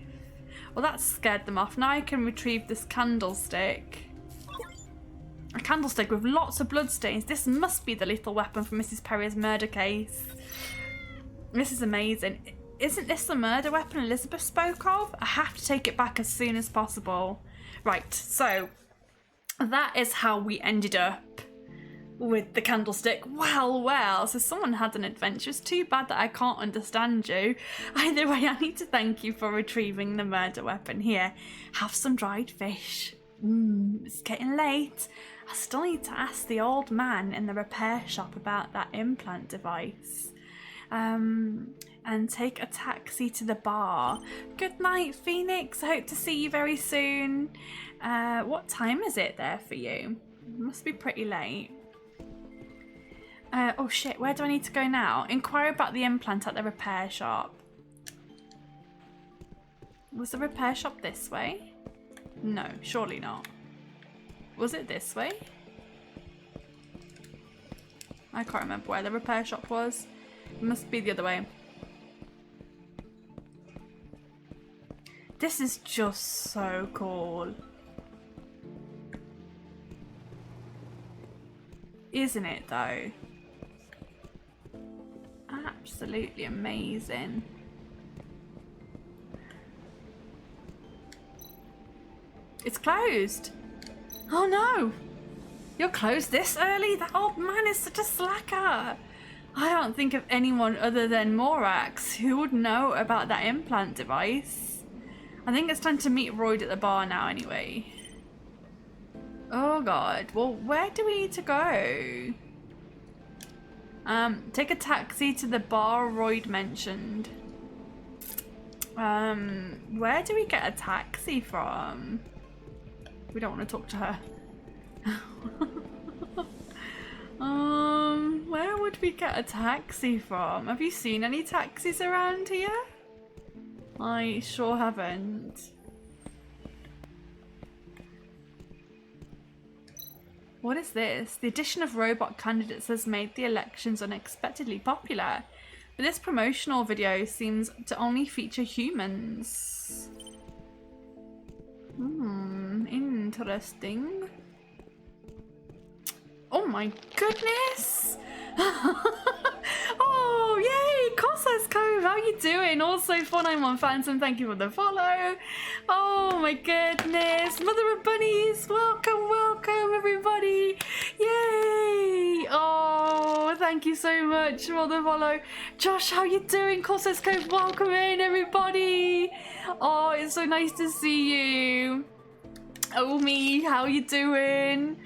Well, that scared them off. Now I can retrieve this candlestick. A candlestick with lots of bloodstains. This must be the lethal weapon from Mrs. Perry's murder case. This is amazing. Isn't this the murder weapon Elizabeth spoke of? I have to take it back as soon as possible. Right, so that is how we ended up with the candlestick. Well, so someone had an adventure. It's too bad that I can't understand you. Either way, I need to thank you for retrieving the murder weapon. Here, have some dried fish. It's getting late. I still need to ask the old man in the repair shop about that implant device. And take a taxi to the bar. Good night, Phoenix. I hope to see you very soon. What time is it there for you? It must be pretty late. Oh shit, where do I need to go now? Inquire about the implant at the repair shop. Was the repair shop this way? No, surely not. Was it this way? I can't remember where the repair shop was. It must be the other way. This is just so cool. Isn't it though? Absolutely amazing. It's closed. Oh no! You're closed this early? That old man is such a slacker. I don't think of anyone other than Morax who would know about that implant device. I think it's time to meet Royd at the bar now anyway. Oh god. Well, where do we need to go? Take a taxi to the bar Royd mentioned. Where do we get a taxi from? We don't want to talk to her. Where would we get a taxi from? Have you seen any taxis around here? I sure haven't. What is this? The addition of robot candidates has made the elections unexpectedly popular, but this promotional video seems to only feature humans. Interesting. Oh my goodness! Oh, yay! Cossa's Cove, how you doing? Also, 491 Phantom, thank you for the follow. Oh my goodness! Mother of Bunnies, welcome everybody! Yay! Oh, thank you so much for the follow. Josh, how you doing? Cossa's Cove, welcome in everybody! Oh, it's so nice to see you. Oh me, how you doing?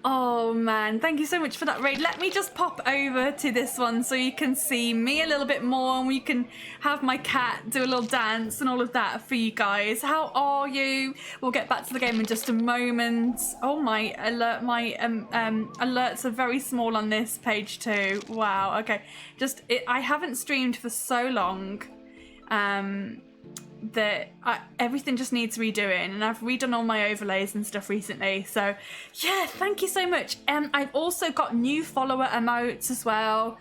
Oh man, thank you so much for that raid. Let me just pop over to this one so you can see me a little bit more and we can have my cat do a little dance and all of that for you guys. How are you? We'll get back to the game in just a moment. Oh, my alerts are very small on this page too. Wow, okay. I haven't streamed for so long. That everything just needs redoing, and I've redone all my overlays and stuff recently, so yeah, thank you so much. I've also got new follower emotes as well,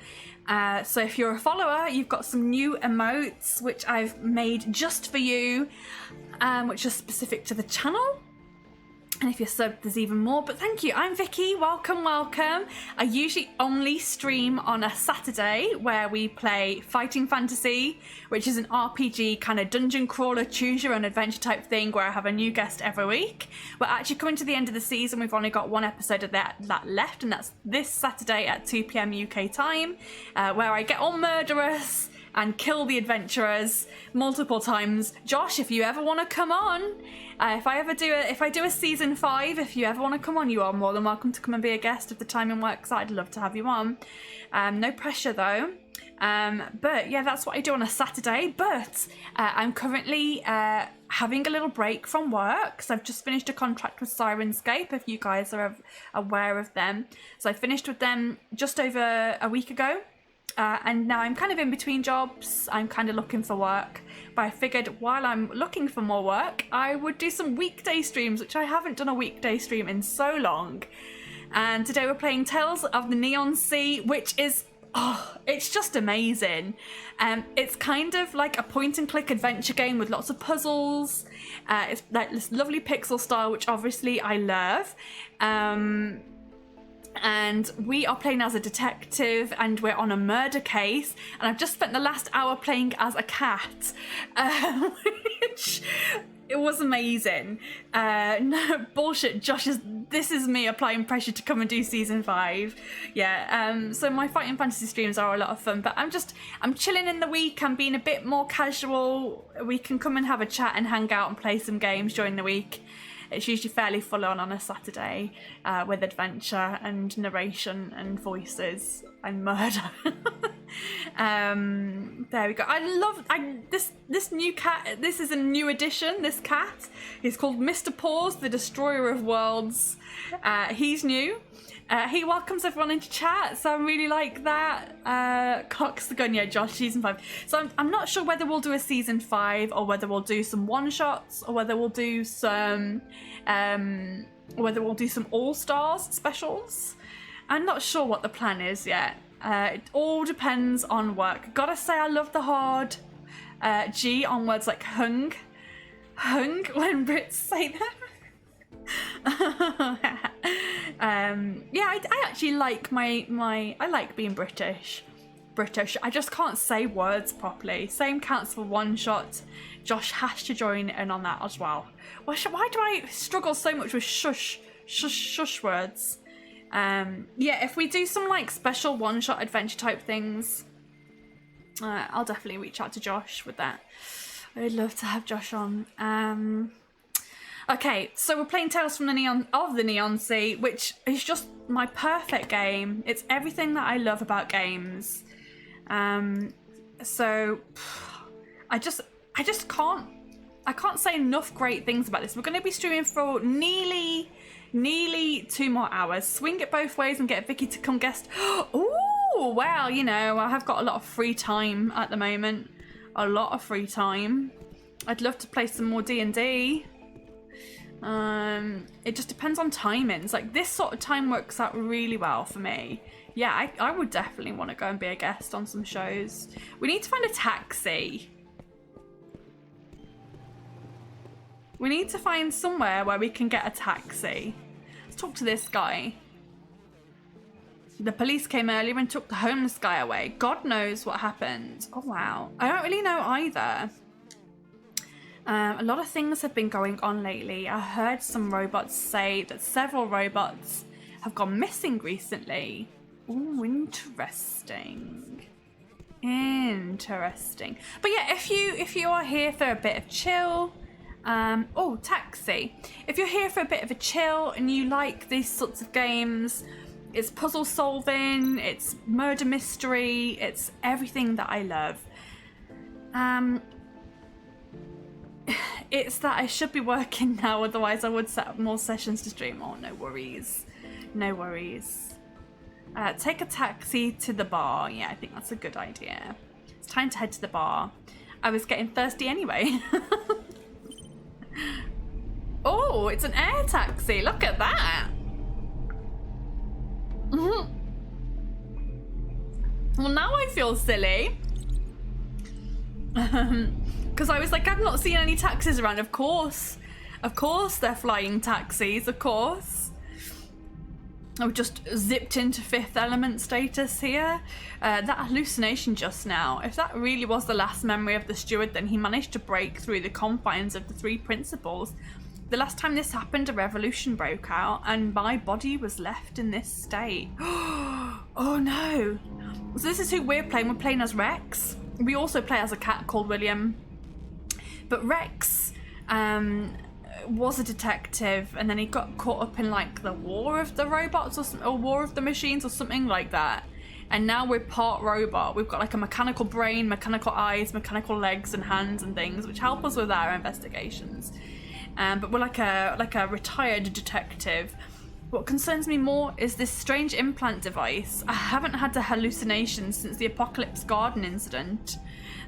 so if you're a follower, you've got some new emotes which I've made just for you, which are specific to the channel. And if you're subbed, there's even more, but thank you. I'm Vicky, welcome. I usually only stream on a Saturday where we play Fighting Fantasy, which is an RPG kind of dungeon crawler, choose your own adventure type thing where I have a new guest every week. We're actually coming to the end of the season. We've only got one episode of that left, and that's this Saturday at 2 PM UK time, where I get all murderous and kill the adventurers multiple times. Josh, if you ever want to come on, if I do a season 5, if you ever want to come on, you are more than welcome to come and be a guest if the timing works. I'd love to have you on. No pressure though. But yeah, that's what I do on a Saturday. But I'm currently having a little break from work, so I've just finished a contract with Sirenscape, if you guys are aware of them. So I finished with them just over a week ago. And now I'm kind of in between jobs. I'm kind of looking for work, but I figured while I'm looking for more work, I would do some weekday streams, which I haven't done a weekday stream in so long. And today we're playing Tales of the Neon Sea, which is Oh, it's just amazing. It's kind of like a point and click adventure game with lots of puzzles. It's like this lovely pixel style, which obviously I love. And we are playing as a detective, and we're on a murder case, and I've just spent the last hour playing as a cat, which it was amazing. No bullshit, this is me applying pressure to come and do season 5. Yeah, so my fighting fantasy streams are a lot of fun, but I'm chilling in the week. I'm being a bit more casual. We can come and have a chat and hang out and play some games during the week. It's usually fairly full on a Saturday, with adventure and narration and voices and murder. There we go. This new cat. This is a new addition. This cat is called Mr. Paws, the Destroyer of Worlds. He's new. He welcomes everyone into chat, so I really like that. Cocks the gun, yeah, Josh, season 5. So I'm not sure whether we'll do a season 5 or whether we'll do some one-shots or whether we'll do some all-stars specials. I'm not sure what the plan is yet. It all depends on work. Gotta say, I love the hard G on words like hung when Brits say that. Yeah, I actually like I like being British. I just can't say words properly. Same counts for one shot. Josh has to join in on that as well. Why do I struggle so much with shush words? Yeah, if we do some like special one-shot adventure type things, I'll definitely reach out to Josh with that. I'd love to have Josh on. Okay, so we're playing Tales from the Neon Sea, which is just my perfect game. It's everything that I love about games. So I can't say enough great things about this. We're going to be streaming for nearly 2 more hours. Swing it both ways and get Vicky to come guest. Oh, well, you know, I have got a lot of free time at the moment. A lot of free time. I'd love to play some more D&D. It just depends on timings. Like, this sort of time works out really well for me. Yeah, I would definitely want to go and be a guest on some shows. We need to find a taxi. We need to find somewhere where we can get a taxi. Let's talk to this guy. The police came earlier and took the homeless guy away. God knows what happened. Oh, wow. I don't really know either. A lot of things have been going on lately. I heard some robots say that several robots have gone missing recently. Ooh, interesting. Interesting. But yeah, if you are here for a bit of chill, oh, taxi. If you're here for a bit of a chill and you like these sorts of games, it's puzzle solving, it's murder mystery, it's everything that I love. It's that I should be working now, otherwise I would set up more sessions to stream. Oh, no worries. No worries. Take a taxi to the bar. Yeah, I think that's a good idea. It's time to head to the bar. I was getting thirsty anyway. Oh, it's an air taxi. Look at that. Well, now I feel silly. Because I was like, I've not seen any taxis around. Of course they're flying taxis, of course. I've just zipped into Fifth Element status here. That hallucination just now, if that really was the last memory of the steward, then he managed to break through the confines of the 3 principles. The last time this happened, a revolution broke out, and my body was left in this state. Oh no. So this is who we're playing. We're playing as Rex. We also play as a cat called William. But Rex was a detective, and then he got caught up in like the war of the robots or war of the machines or something like that. And now we're part robot. We've got like a mechanical brain, mechanical eyes, mechanical legs and hands and things, which help us with our investigations. But we're like a retired detective. What concerns me more is this strange implant device. I haven't had the hallucinations since the Apocalypse Garden incident.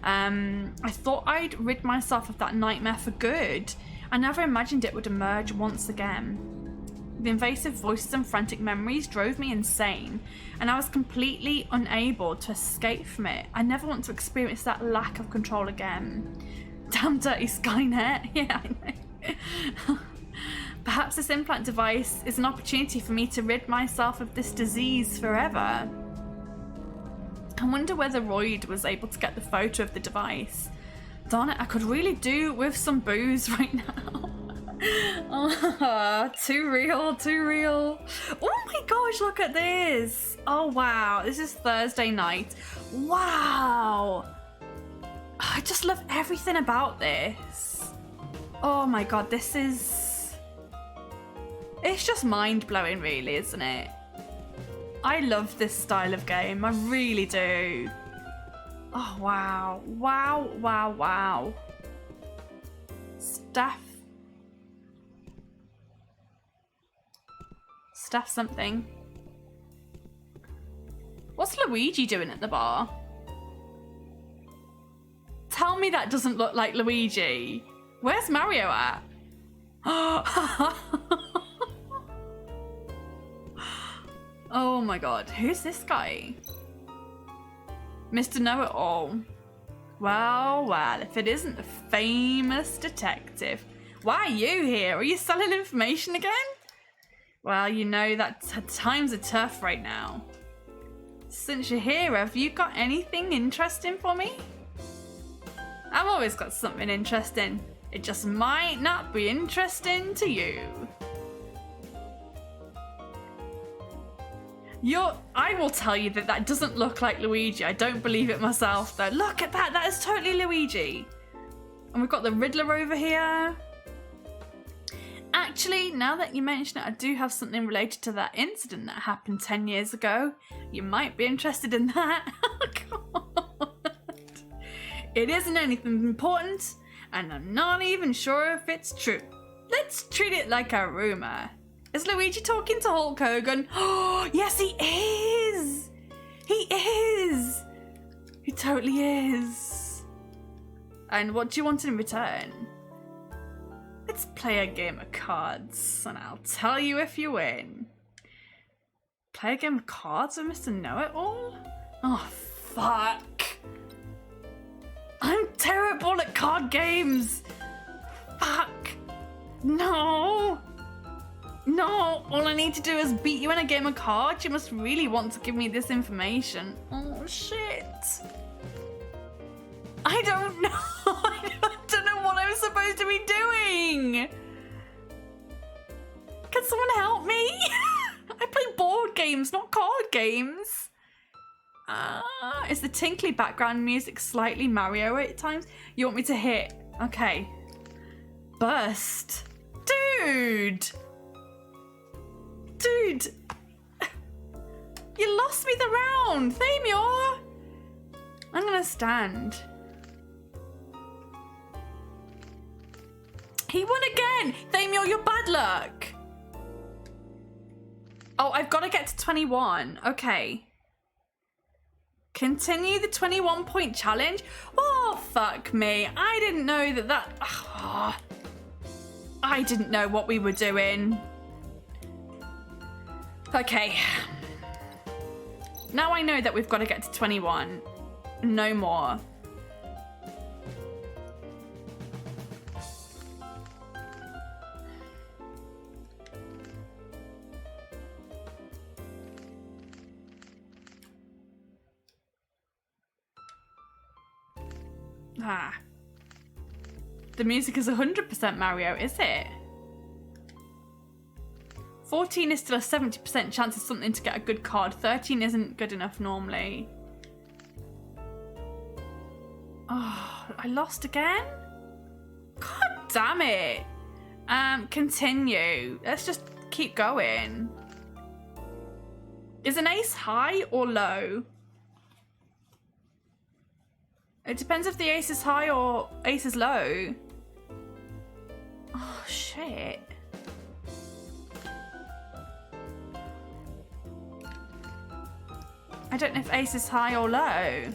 I thought I'd rid myself of that nightmare for good. I never imagined it would emerge once again. The invasive voices and frantic memories drove me insane, and I was completely unable to escape from it. I never want to experience that lack of control again. Damn dirty Skynet. Yeah, I know. Perhaps this implant device is an opportunity for me to rid myself of this disease forever. I wonder whether Royd was able to get the photo of the device. Darn it, I could really do with some booze right now. Oh, too real, too real. Oh my gosh, look at this. Oh wow, this is Thursday night. Wow. I just love everything about this. Oh my god, this is... It's just mind-blowing really, isn't it? I love this style of game, I really do. Oh wow, wow, wow, wow. Staff something. What's Luigi doing at the bar? Tell me that doesn't look like Luigi. Where's Mario at? Oh my god, who's this guy? Mr. Know-It-All. Well, well, if it isn't the famous detective. Why are you here? Are you selling information again? Well, you know that times are tough right now. Since you're here, have you got anything interesting for me? I've always got something interesting. It just might not be interesting to you. I will tell you that that doesn't look like Luigi. I don't believe it myself though. Look at that, that is totally Luigi. And we've got the Riddler over here. Actually, now that you mention it, I do have something related to that incident that happened 10 years ago. You might be interested in that. Oh, God. It isn't anything important, and I'm not even sure if it's true. Let's treat it like a rumor. Is Luigi talking to Hulk Hogan? Oh, yes, he is! He is! He totally is. And what do you want in return? Let's play a game of cards, and I'll tell you if you win. Play a game of cards with Mr. Know-It-All? Oh, fuck. I'm terrible at card games. Fuck. No. No, all I need to do is beat you in a game of cards. You must really want to give me this information. Oh, shit. I don't know. I don't know what I'm supposed to be doing. Can someone help me? I play board games, not card games. Is the tinkly background music slightly Mario at times? You want me to hit? Okay. Burst. Dude. Dude. You lost me the round. Thamior. I'm gonna stand. He won again! Thamior, you're bad luck! Oh, I've got to get to 21. Okay. Continue the 21-point challenge? Oh, fuck me. I didn't know that... Oh, I didn't know what we were doing. Okay. Now I know that we've got to get to 21. No more. The music is 100% Mario, is it? 14 is still a 70% chance of something to get a good card. 13 isn't good enough normally. Oh, I lost again? God damn it. Continue. Let's just keep going. Is an ace high or low? It depends if the ace is high or ace is low. Oh, shit. I don't know if ace is high or low.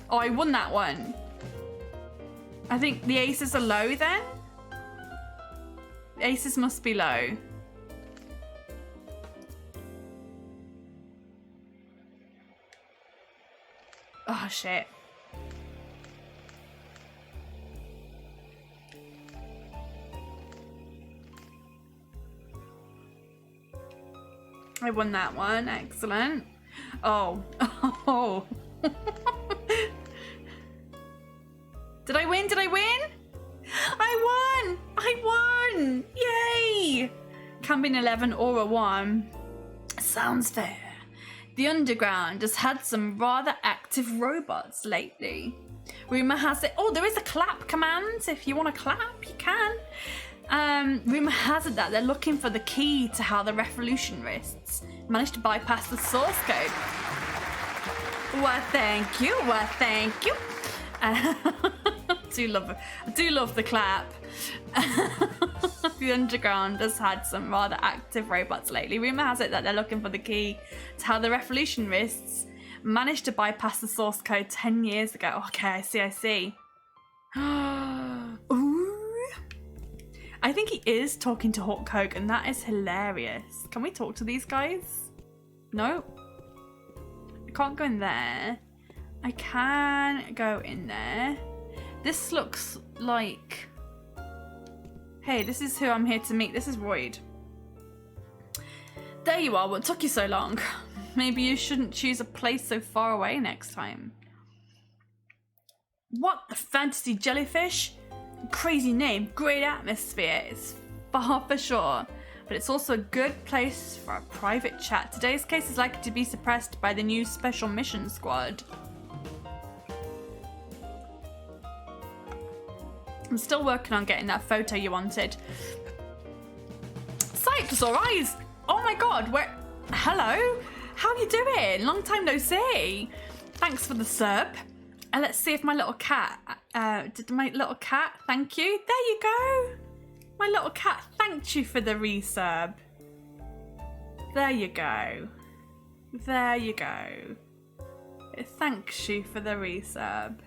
Oh, I won that one. I think the aces are low then? Aces must be low. Oh, shit. I won that one. Excellent. Oh. Oh. Did I win? Did I win? I won! I won! Yay! Can be an 11 or a 1. Sounds fair. The underground has had some rather active robots lately. Rumour has it. Oh, there is a clap command. If you want to clap, you can. Rumour has it that they're looking for the key to how the revolutionists managed to bypass the source code. Well, thank you. Well, thank you. I do love the clap. The underground has had some rather active robots lately. Rumour has it that they're looking for the key to how the revolutionists managed to bypass the source code 10 years ago. Okay, I see. Ooh. I think he is talking to Hawk Hogan. That is hilarious. Can we talk to these guys? No. I can't go in there. I can go in there. This looks like... Hey, this is who I'm here to meet. This is Royd. There you are. What took you so long? Maybe you shouldn't choose a place so far away next time. What? The fantasy jellyfish? Crazy name. Great atmosphere. It's far for sure. But it's also a good place for a private chat. Today's case is likely to be suppressed by the new Special Mission Squad. I'm still working on getting that photo you wanted. Cyphersaur eyes! Oh my god, where... Hello? How you doing? Long time no see. Thanks for the sub. And let's see if my little cat... did my little cat thank you? There you go. My little cat thanked you for the resub. There you go. There you go. It thanks you for the resub.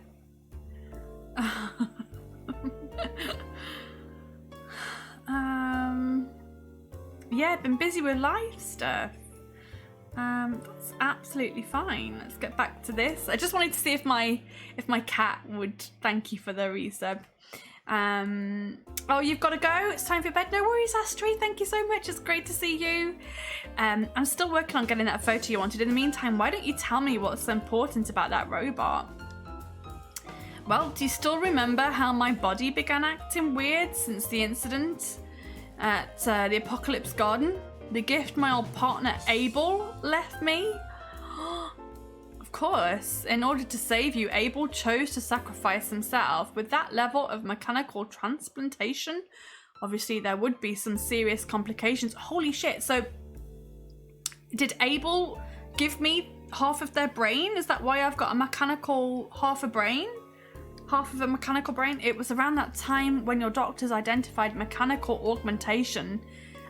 Yeah, been busy with life stuff. That's absolutely fine. Let's get back to this. I just wanted to see if my cat would thank you for the resub. Oh, you've got to go. It's time for bed. No worries, Astrid. Thank you so much. It's great to see you. I'm still working on getting that photo you wanted. In the meantime, why don't you tell me what's so important about that robot? Well, do you still remember how my body began acting weird since the incident at the Apocalypse Garden? The gift my old partner Abel left me? Of course, in order to save you, Abel chose to sacrifice himself. With that level of mechanical transplantation, obviously there would be some serious complications. Holy shit, so did Abel give me half of their brain? Is that why I've got a mechanical half a brain? Half of a mechanical brain? It was around that time when your doctors identified mechanical augmentation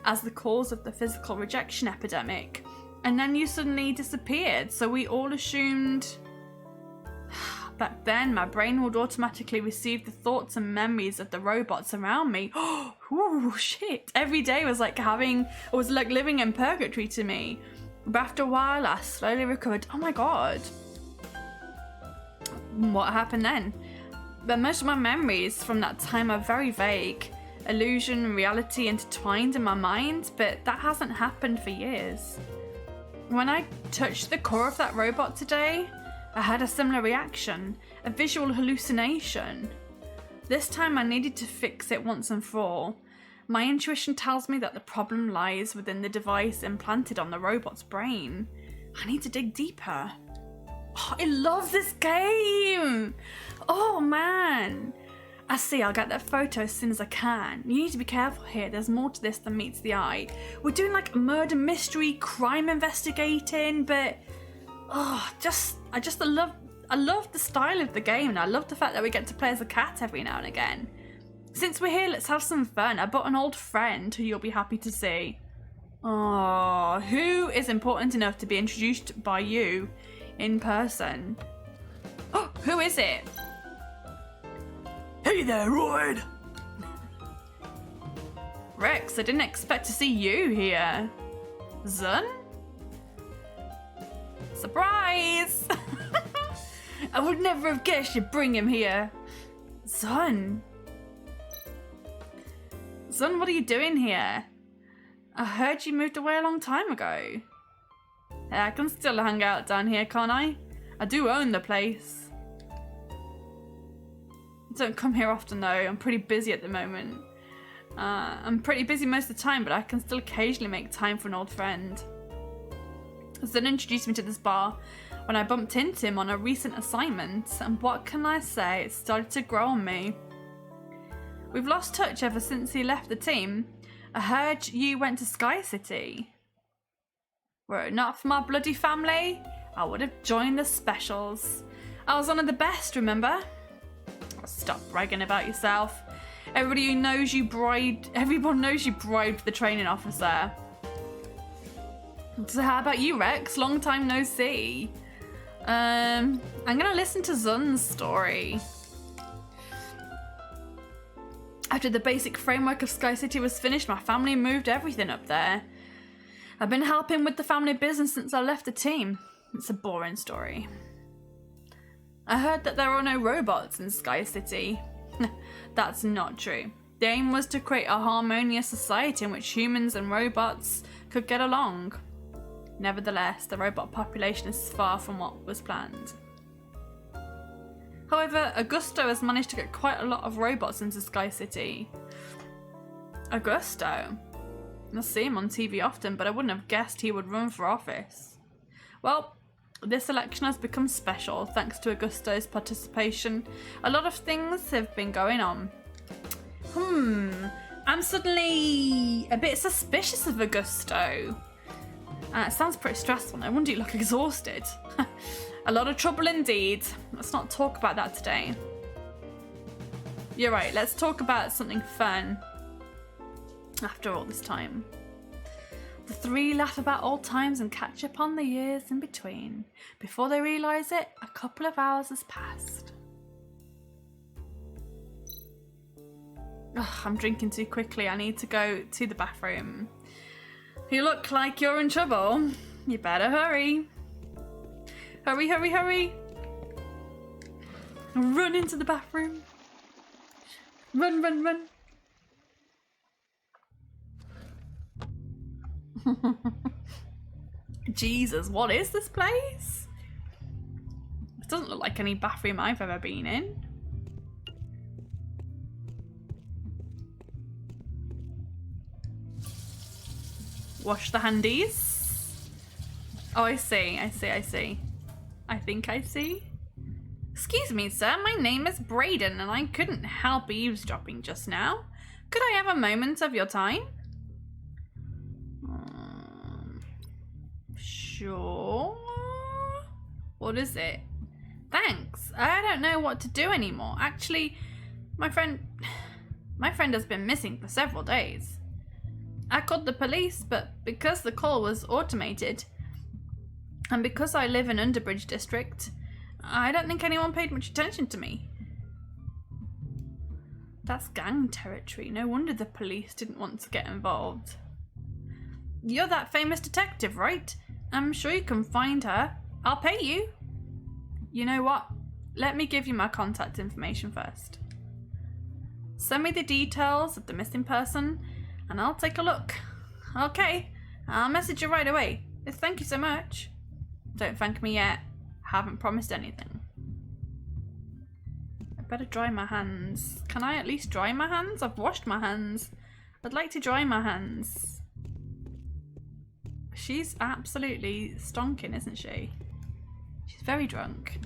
as the cause of the physical rejection epidemic. And then you suddenly disappeared, so we all assumed... Back then, my brain would automatically receive the thoughts and memories of the robots around me. Oh, shit. Every day was like living in purgatory to me. But after a while, I slowly recovered. Oh my god. What happened then? But most of my memories from that time are very vague. Illusion and reality intertwined in my mind, but that hasn't happened for years. When I touched the core of that robot today, I had a similar reaction, a visual hallucination. This time I needed to fix it once and for all. My intuition tells me that the problem lies within the device implanted on the robot's brain. I need to dig deeper. Oh, I love this game! Oh man! I see, I'll get that photo as soon as I can. You need to be careful here, there's more to this than meets the eye. We're doing like murder mystery, crime investigating, but... Oh, I love the style of the game, and I love the fact that we get to play as a cat every now and again. Since we're here, let's have some fun. I brought an old friend who you'll be happy to see. Oh, who is important enough to be introduced by you in person? Oh, who is it? Hey there, Royd! Rex, I didn't expect to see you here. Zun? Surprise! I would never have guessed you'd bring him here. Zun? Zun, what are you doing here? I heard you moved away a long time ago. Yeah, I can still hang out down here, can't I? I do own the place. I don't come here often though, I'm pretty busy at the moment. I'm pretty busy most of the time, but I can still occasionally make time for an old friend. Zun introduced me to this bar when I bumped into him on a recent assignment, and what can I say, it started to grow on me. We've lost touch ever since he left the team. I heard you went to Sky City. Were it not for my bloody family, I would have joined the specials. I was one of the best, remember? Stop bragging about yourself. Everyone knows you bribed the training officer. So how about you, Rex? Long time no see. I'm gonna listen to Zun's story. After the basic framework of Sky City was finished, my family moved everything up there. I've been helping with the family business since I left the team. It's a boring story. I heard that there are no robots in Sky City. That's not true. The aim was to create a harmonious society in which humans and robots could get along. Nevertheless, the robot population is far from what was planned. However, Augusto has managed to get quite a lot of robots into Sky City. Augusto? I see him on TV often, but I wouldn't have guessed he would run for office. Well, this election has become special thanks to Augusto's participation. A lot of things have been going on. I'm suddenly a bit suspicious of Augusto. It sounds pretty stressful. No wonder you look exhausted. A lot of trouble indeed. Let's not talk about that today. You're right, let's talk about something fun. After all this time. The three laugh about old times and catch up on the years in between. Before they realise it, a couple of hours has passed. Ugh, I'm drinking too quickly. I need to go to the bathroom. You look like you're in trouble. You better hurry. Hurry, hurry, hurry. Run into the bathroom. Run, run, run. Jesus, what is this place? It doesn't look like any bathroom I've ever been in. Wash the handies. Oh, I see. I think I see. Excuse me, sir. My name is Brayden, and I couldn't help eavesdropping just now. Could I have a moment of your time? Sure. What is it? Thanks. I don't know what to do anymore. Actually, my friend has been missing for several days. I called the police, but because the call was automated, and because I live in Underbridge District, I don't think anyone paid much attention to me. That's gang territory. No wonder the police didn't want to get involved. You're that famous detective, right? I'm sure you can find her. I'll pay you. You know what? Let me give you my contact information first. Send me the details of the missing person, and I'll take a look. Okay, I'll message you right away. Thank you so much. Don't thank me yet. Haven't promised anything. I better dry my hands. Can I at least dry my hands? I've washed my hands. I'd like to dry my hands. She's absolutely stonking, isn't she? She's very drunk.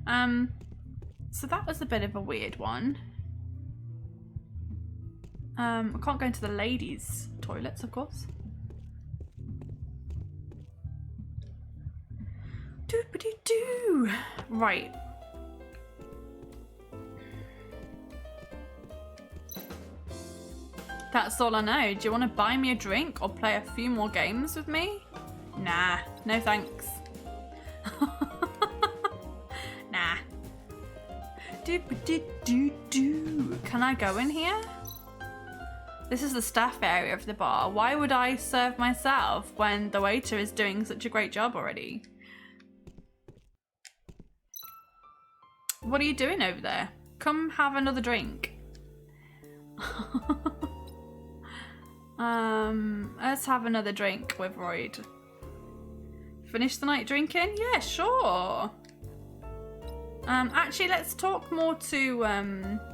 So that was a bit of a weird one. I can't go into the ladies' toilets, of course. Doop-a-doo-doo. Right. That's all I know. Do you want to buy me a drink or play a few more games with me? Nah, no thanks. Nah. Doop-a-doo-doo-doo. Can I go in here? This is the staff area of the bar. Why would I serve myself when the waiter is doing such a great job already? What are you doing over there? Come have another drink. Let's have another drink with Royd. Finish the night drinking? Yeah, sure. Actually, let's talk more to,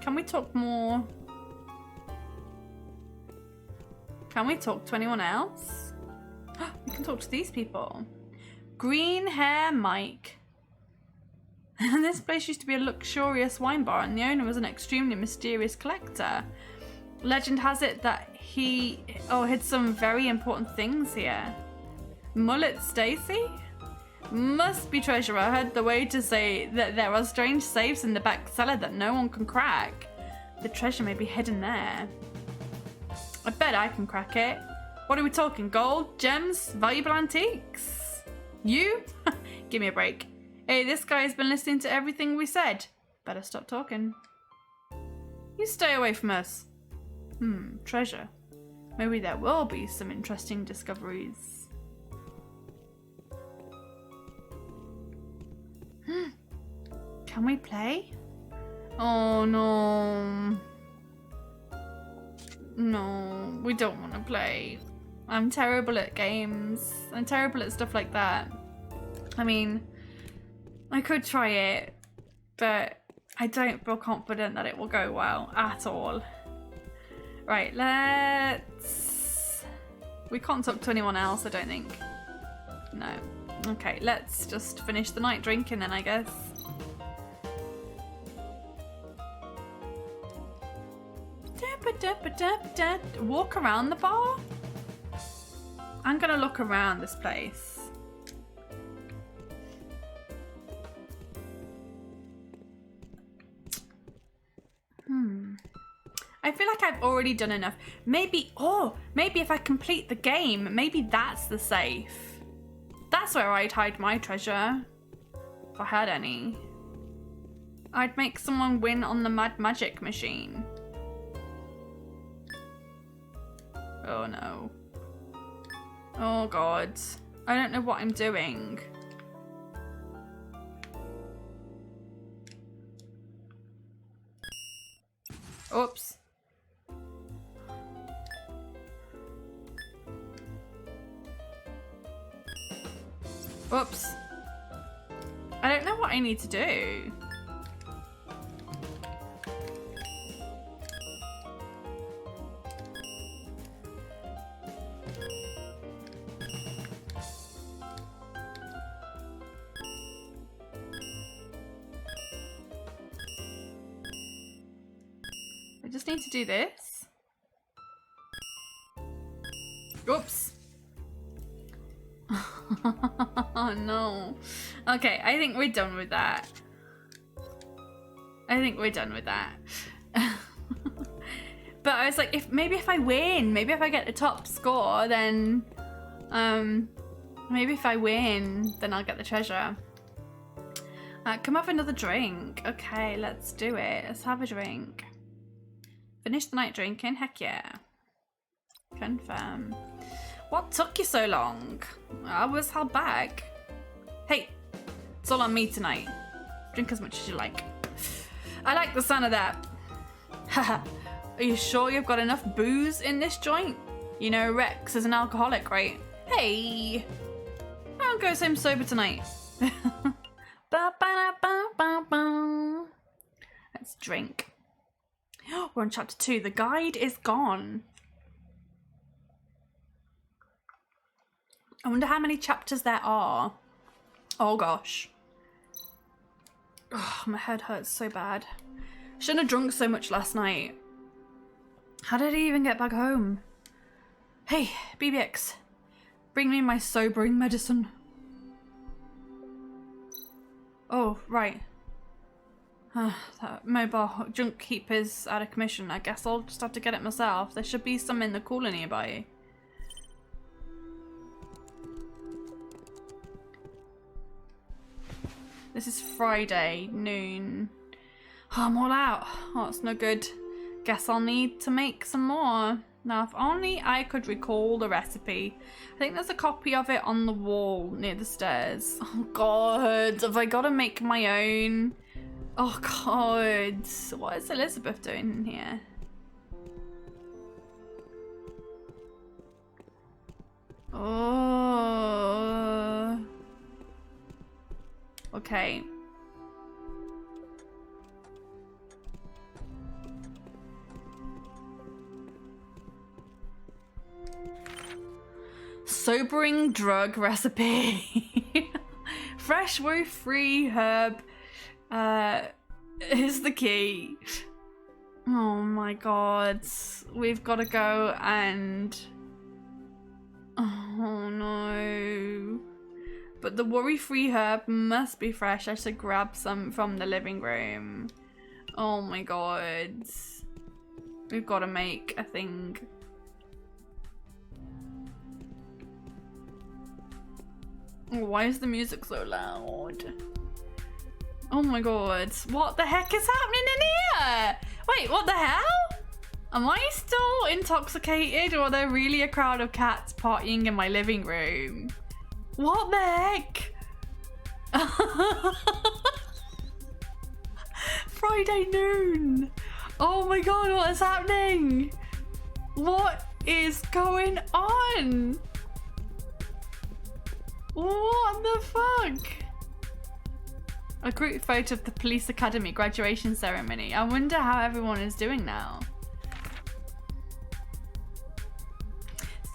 can we talk more? Can we talk to anyone else? We can talk to these people. Green hair Mike. This place used to be a luxurious wine bar and the owner was an extremely mysterious collector. Legend has it that he hid some very important things here. Mullet Stacy? Must be treasure. I heard the waiter say that there are strange safes in the back cellar that no one can crack. The treasure may be hidden there. I bet I can crack it. What are we talking? Gold, gems, valuable antiques? You? Give me a break. Hey, this guy's been listening to everything we said. Better stop talking. You stay away from us. Treasure. Maybe there will be some interesting discoveries. Can we play? Oh no. No, we don't want to play. I'm terrible at games. I'm terrible at stuff like that. I mean, I could try it, but I don't feel confident that it will go well at all. Right, let's... We can't talk to anyone else, I don't think. No. Okay, let's just finish the night drinking then, I guess. Walk around the bar? I'm gonna look around this place. I feel like I've already done enough. Maybe if I complete the game, maybe that's the safe. That's where I'd hide my treasure. If I had any. I'd make someone win on the Mad Magic machine. Oh no. Oh god. I don't know what I'm doing. Oops. Oops. I don't know what I need to do. I just need to do this. Oops. Oh no. Okay, I think we're done with that. I think we're done with that. But I was like, maybe if I win, maybe if I get the top score, then maybe if I win, then I'll get the treasure. Come have another drink. Okay, let's do it. Let's have a drink. Finish the night drinking? Heck yeah. Confirm. What took you so long? I was held back. Hey, it's all on me tonight. Drink as much as you like. I like the sound of that. Haha. Are you sure you've got enough booze in this joint? You know Rex is an alcoholic, right? Hey, I'll go home sober tonight. Let's drink. We're on chapter 2. The guide is gone. I wonder how many chapters there are. Oh gosh. Oh, my head hurts so bad. Shouldn't have drunk so much last night. How did he even get back home? Hey, BBX. Bring me my sobering medicine. Oh, right. That mobile junk keep is out of commission. I guess I'll just have to get it myself. There should be some in the cooler nearby. This is Friday, noon. Oh, I'm all out. Oh, it's no good. Guess I'll need to make some more. Now, if only I could recall the recipe. I think there's a copy of it on the wall near the stairs. Oh god, have I got to make my own? Oh god, what is Elizabeth doing in here? Oh. Okay. Sobering drug recipe. Fresh worry-free herb is the key. Oh my god. We've got to go and... Oh no. But the worry-free herb must be fresh. I should grab some from the living room. Oh my god. We've got to make a thing. Why is the music so loud? Oh my god. What the heck is happening in here? Wait, what the hell? Am I still intoxicated, or are there really a crowd of cats partying in my living room? What the heck? Friday noon. Oh my god, what is happening? What is going on? What the fuck? A group photo of the police academy graduation ceremony. I wonder how everyone is doing now.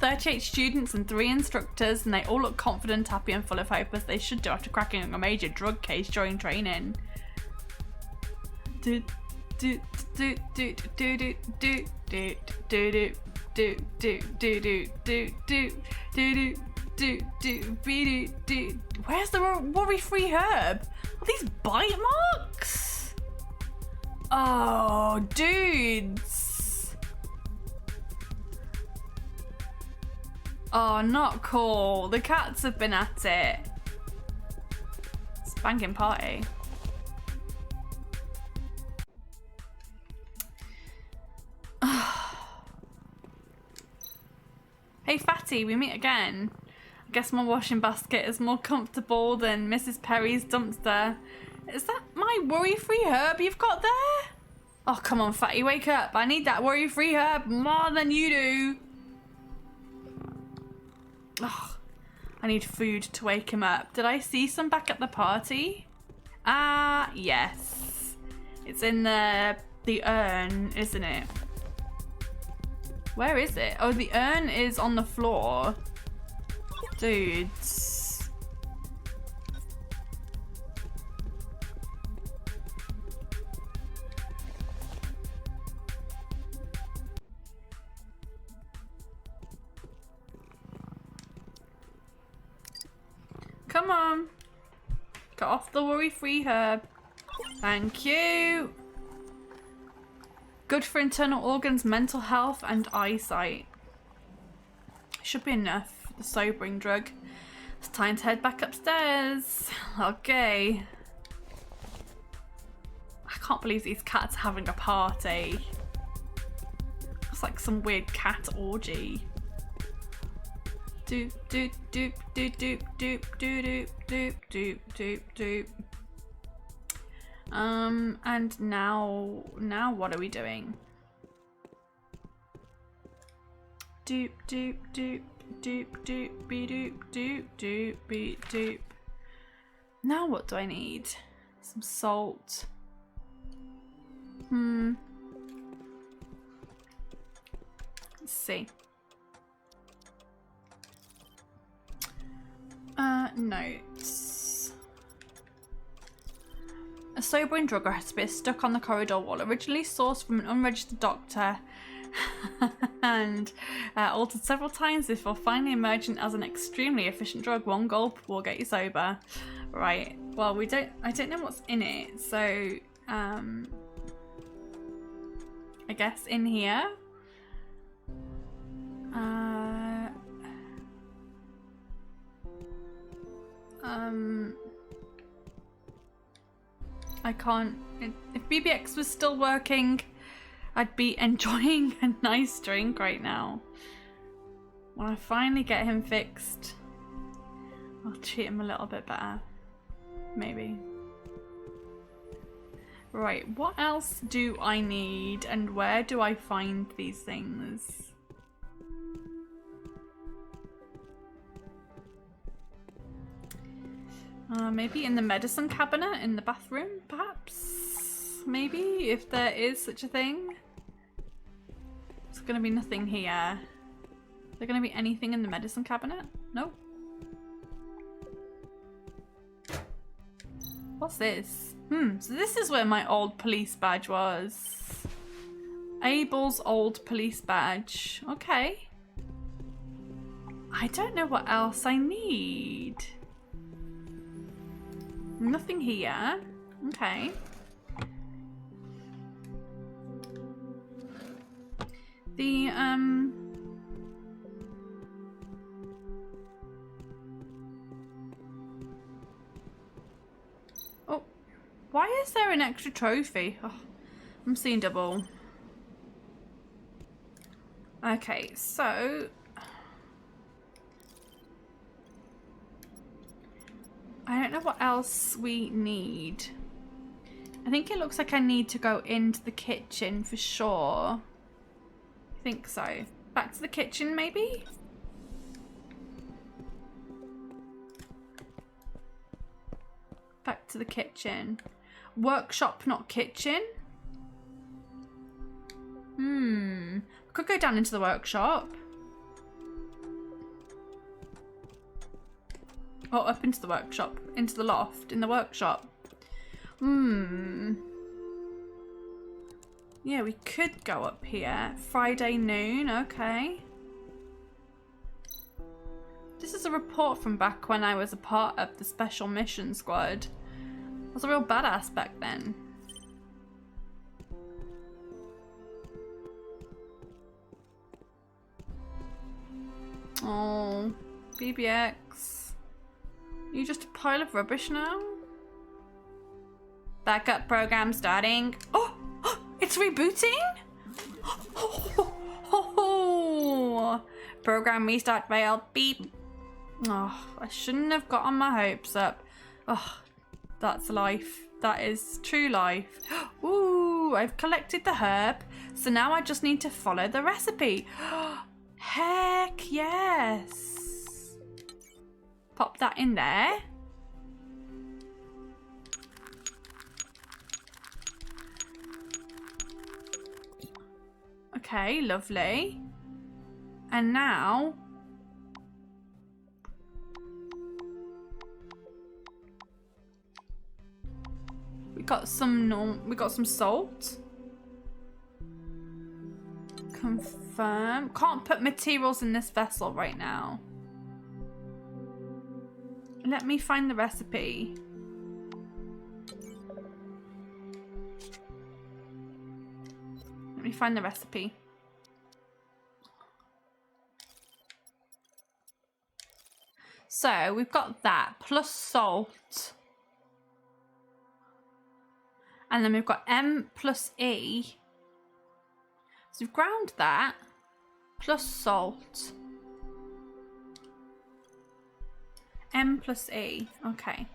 38 students and 3 instructors, and they all look confident, happy and full of hope, as they should do after cracking a major drug case during training. Do do do do do do do do do do do do do do do do do. Where's the worry-free herb? Are these bite marks? Oh, dudes. Oh, not cool. The cats have been at it. Spanking party. Hey, Fatty, we meet again. I guess my washing basket is more comfortable than Mrs. Perry's dumpster. Is that my worry-free herb you've got there? Oh, come on, Fatty, wake up. I need that worry-free herb more than you do. Oh, I need food to wake him up. Did I see some back at the party? Ah, yes. It's in the urn, isn't it? Where is it? Oh, the urn is on the floor. Dudes. Come on. Get off the worry-free herb. Thank you. Good for internal organs, mental health, and eyesight. Should be enough. The sobering drug. It's time to head back upstairs. Okay. I can't believe these cats are having a party. It's like some weird cat orgy. Doop doop doop doop doop doop doop doop doop doop doop. And now what are we doing? Doop doop doop doop doop be doop doop doop be doop. Now what do I need? Some salt. Let's see. Notes. A sobering drug recipe is stuck on the corridor wall, originally sourced from an unregistered doctor and altered several times before finally emerging as an extremely efficient drug. One gulp will get you sober. Right. Well, I don't know what's in it, so I guess in here. I can't. If BBX was still working, I'd be enjoying a nice drink right now. When I finally get him fixed, I'll treat him a little bit better. Maybe. Right, what else do I need and where do I find these things? Maybe in the medicine cabinet in the bathroom, perhaps? Maybe, if there is such a thing. There's gonna be nothing here. Is there gonna be anything in the medicine cabinet? No. What's this? So this is where my old police badge was. Abel's old police badge. Okay. I don't know what else I need. Nothing here. Okay. The, oh, why is there an extra trophy? Oh, I'm seeing double. Okay, so I don't know what else we need. I think it looks like I need to go into the kitchen for sure. I think so. Back to the kitchen, maybe? Back to the kitchen. Workshop, not kitchen? Could go down into the workshop. Or up into the workshop. Into the loft. In the workshop. Yeah, we could go up here. Friday noon, okay. This is a report from back when I was a part of the special mission squad. I was a real badass back then. Oh, BBX. You just a pile of rubbish now? Backup program starting. Oh, it's rebooting? Oh, program restart failed. Beep. Oh, I shouldn't have gotten my hopes up. Oh, that's life. That is true life. Ooh, I've collected the herb. So now I just need to follow the recipe. Heck yes. Pop that in there. Okay, lovely. And now we got some salt. Confirm. Can't put materials in this vessel right now. Let me find the recipe. Let me find the recipe. So we've got that plus salt. And then we've got M plus E. So we've ground that plus salt. M plus E. Okay.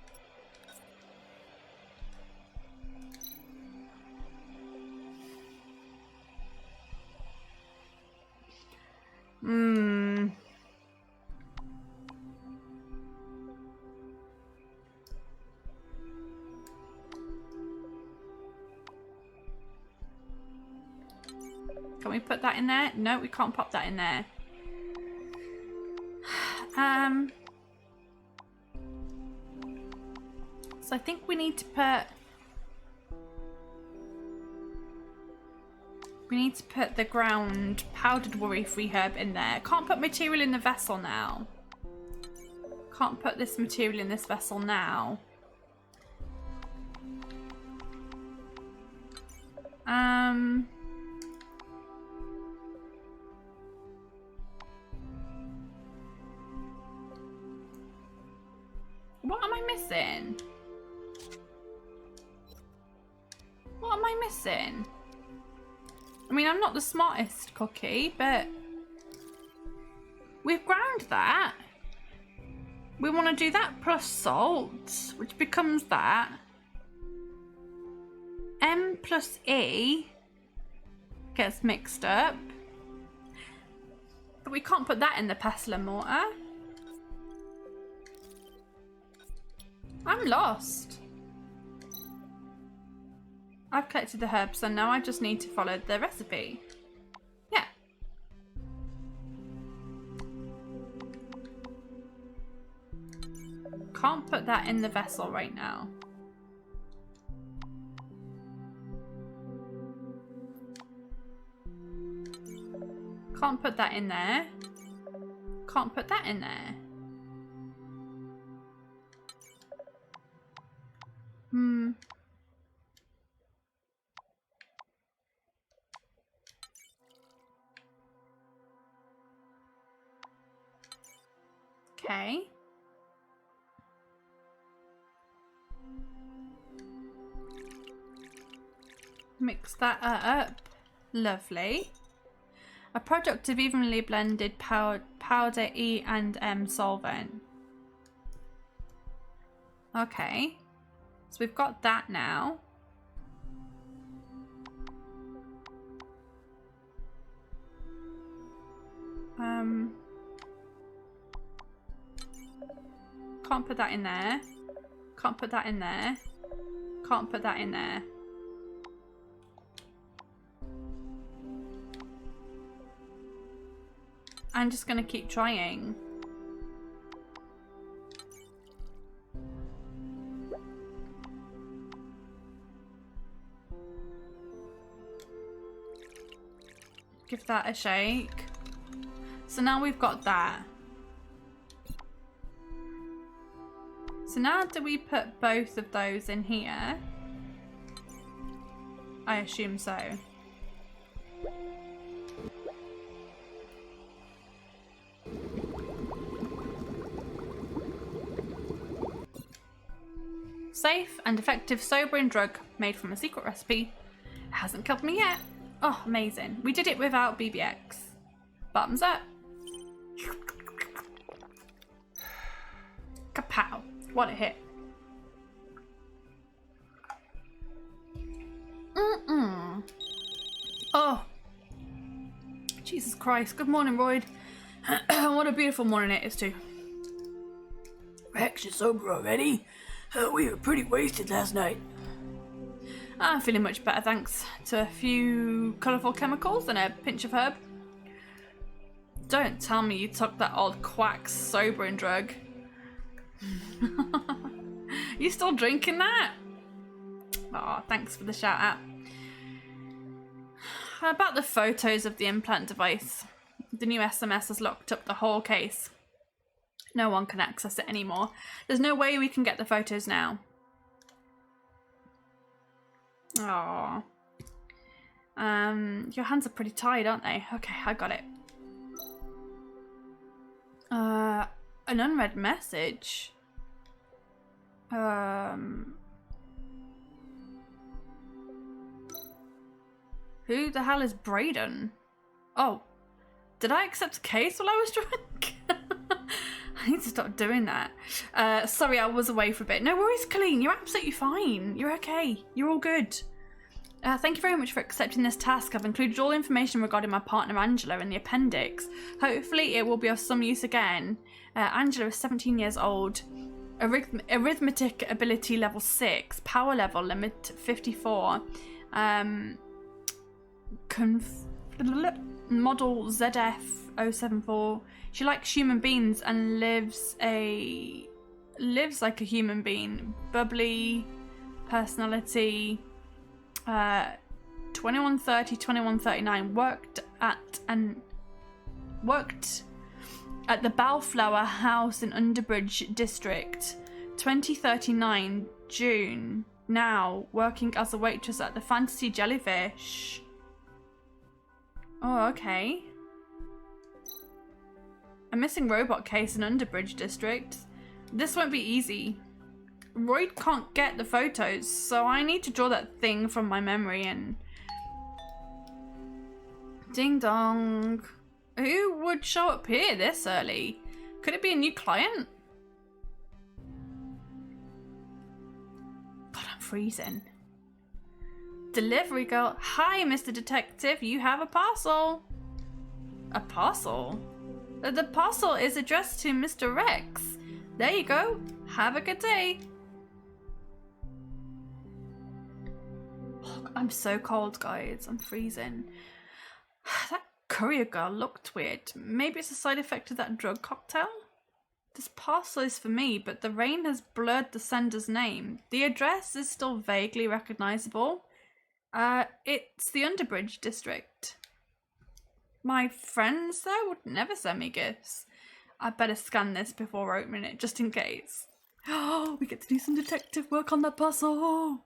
Can we put that in there? No, we can't pop that in there. So I think we need to put the ground powdered worry-free herb in there. Can't put material in the vessel now. Can't put this material in this vessel now. What am I missing? What am I missing? I mean, I'm not the smartest cookie, but we've ground that. We want to do that plus salt, which becomes that. M plus E gets mixed up. But we can't put that in the pestle and mortar. I'm lost. I've collected the herbs, so now I just need to follow the recipe. Yeah. Can't put that in the vessel right now. Can't put that in there. Can't put that in there. Okay. Mix that up. Lovely. A product of evenly blended powder E and M solvent. Okay. So we've got that now. Can't put that in there. Can't put that in there. Can't put that in there. I'm just gonna keep trying. Give that a shake. So now we've got that. So now do we put both of those in here? I assume so. Safe and effective sobering drug made from a secret recipe. It hasn't killed me yet. Oh, amazing. We did it without BBX. Bottoms up. Kapow. What a hit. Oh. Jesus Christ. Good morning, Royd. What a beautiful morning it is too. Rex, you're sober already? We were pretty wasted last night. I'm feeling much better thanks to a few colourful chemicals and a pinch of herb. Don't tell me you took that old quack's sobering drug. You still drinking that? Oh, thanks for the shout out. About the photos of the implant device. The new SMS has locked up the whole case. No one can access it anymore. There's no way we can get the photos now. Aww. Your hands are pretty tired, aren't they? Okay, I got it. An unread message. Who the hell is Brayden? Oh, did I accept a case while I was drunk? I need to stop doing that. Sorry, I was away for a bit. No worries, Colleen. You're absolutely fine. You're okay. You're all good. Thank you very much for accepting this task. I've included all information regarding my partner Angela in the appendix. Hopefully it will be of some use again. Angela is 17 years old. Arithmetic ability level 6. Power level limit 54. Model ZF074. She likes human beings and lives like a human being. Bubbly personality. 2130, 2139. Worked at the Bellflower House in Underbridge District. 2039 June. Now working as a waitress at the Fantasy Jellyfish. Oh, okay. A missing robot case in Underbridge District. This won't be easy. Roy can't get the photos, so I need to draw that thing from my memory and... Ding dong. Who would show up here this early? Could it be a new client? God, I'm freezing. Delivery girl. Hi, Mr. Detective. You have a parcel. A parcel? The parcel is addressed to Mr. Rex. There you go. Have a good day. Oh, I'm so cold, guys. I'm freezing. That courier girl looked weird. Maybe it's a side effect of that drug cocktail? This parcel is for me, but the rain has blurred the sender's name. The address is still vaguely recognizable. It's the Underbridge district. My friends there would never send me gifts. I better scan this before opening it, just in case. Oh, we get to do some detective work on that parcel.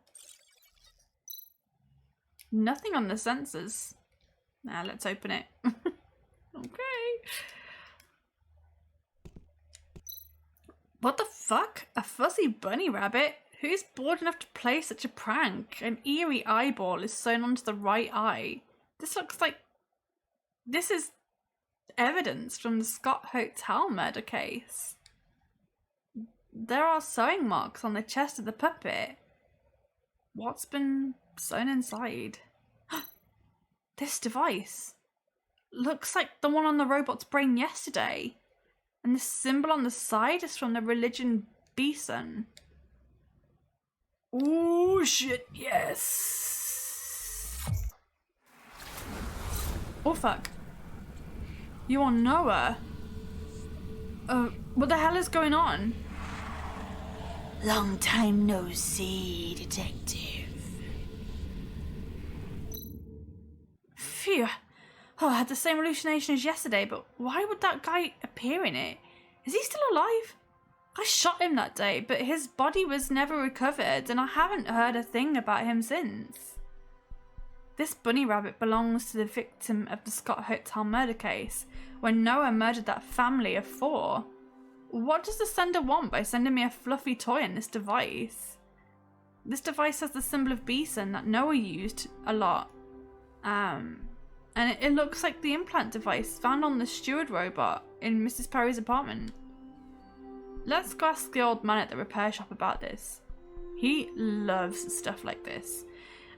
Nothing on the sensors. Now let's open it. Okay. What the fuck? A fuzzy bunny rabbit? Who's bored enough to play such a prank? An eerie eyeball is sewn onto the right eye. This looks like... This is evidence from the Scott Hotel murder case. There are sewing marks on the chest of the puppet. What's been sewn inside? This device. Looks like the one on the robot's brain yesterday. And the symbol on the side is from the religion Bison. Oh shit, yes. Oh fuck. You are Noah. What the hell is going on? Long time no see, detective. Phew. Oh, I had the same hallucination as yesterday, but why would that guy appear in it? Is he still alive? I shot him that day, but his body was never recovered, and I haven't heard a thing about him since. This bunny rabbit belongs to the victim of the Scott Hotel murder case, when Noah murdered that family of 4. What does the sender want by sending me a fluffy toy in this device? This device has the symbol of Bison that Noah used a lot. And it looks like the implant device found on the steward robot in Mrs. Perry's apartment. Let's go ask the old man at the repair shop about this. He loves stuff like this.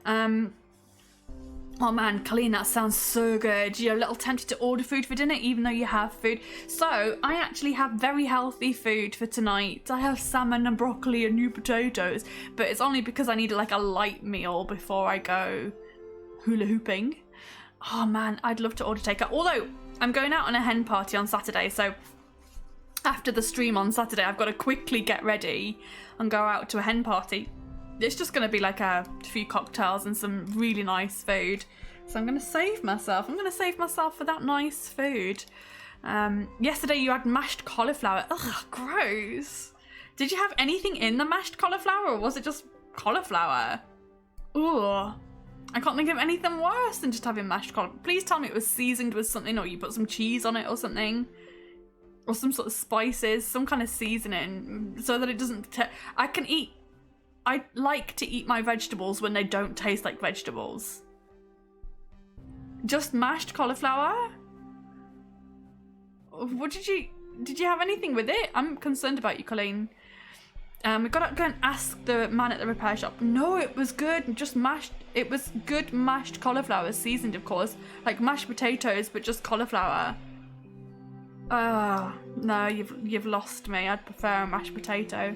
Oh man, Colleen, that sounds so good. You're a little tempted to order food for dinner even though you have food. So, I actually have very healthy food for tonight. I have salmon and broccoli and new potatoes, but it's only because I need like a light meal before I go hula hooping. Oh man, I'd love to order takeout. Although, I'm going out on a hen party on Saturday, so after the stream on Saturday, I've got to quickly get ready and go out to a hen party. It's just going to be like a few cocktails and some really nice food. So I'm going to save myself. I'm going to save myself for that nice food. Yesterday you had mashed cauliflower. Ugh, gross. Did you have anything in the mashed cauliflower or was it just cauliflower? Ugh. I can't think of anything worse than just having mashed cauliflower. Please tell me it was seasoned with something or you put some cheese on it or something. Or some sort of spices, some kind of seasoning so that it doesn't... I like to eat my vegetables when they don't taste like vegetables. Just mashed cauliflower? What did you have anything with it? I'm concerned about you, Colleen. We gotta go and ask the man at the repair shop. No, it was good, just mashed. It was good mashed cauliflower, seasoned of course. Like mashed potatoes, but just cauliflower. No, you've lost me. I'd prefer a mashed potato.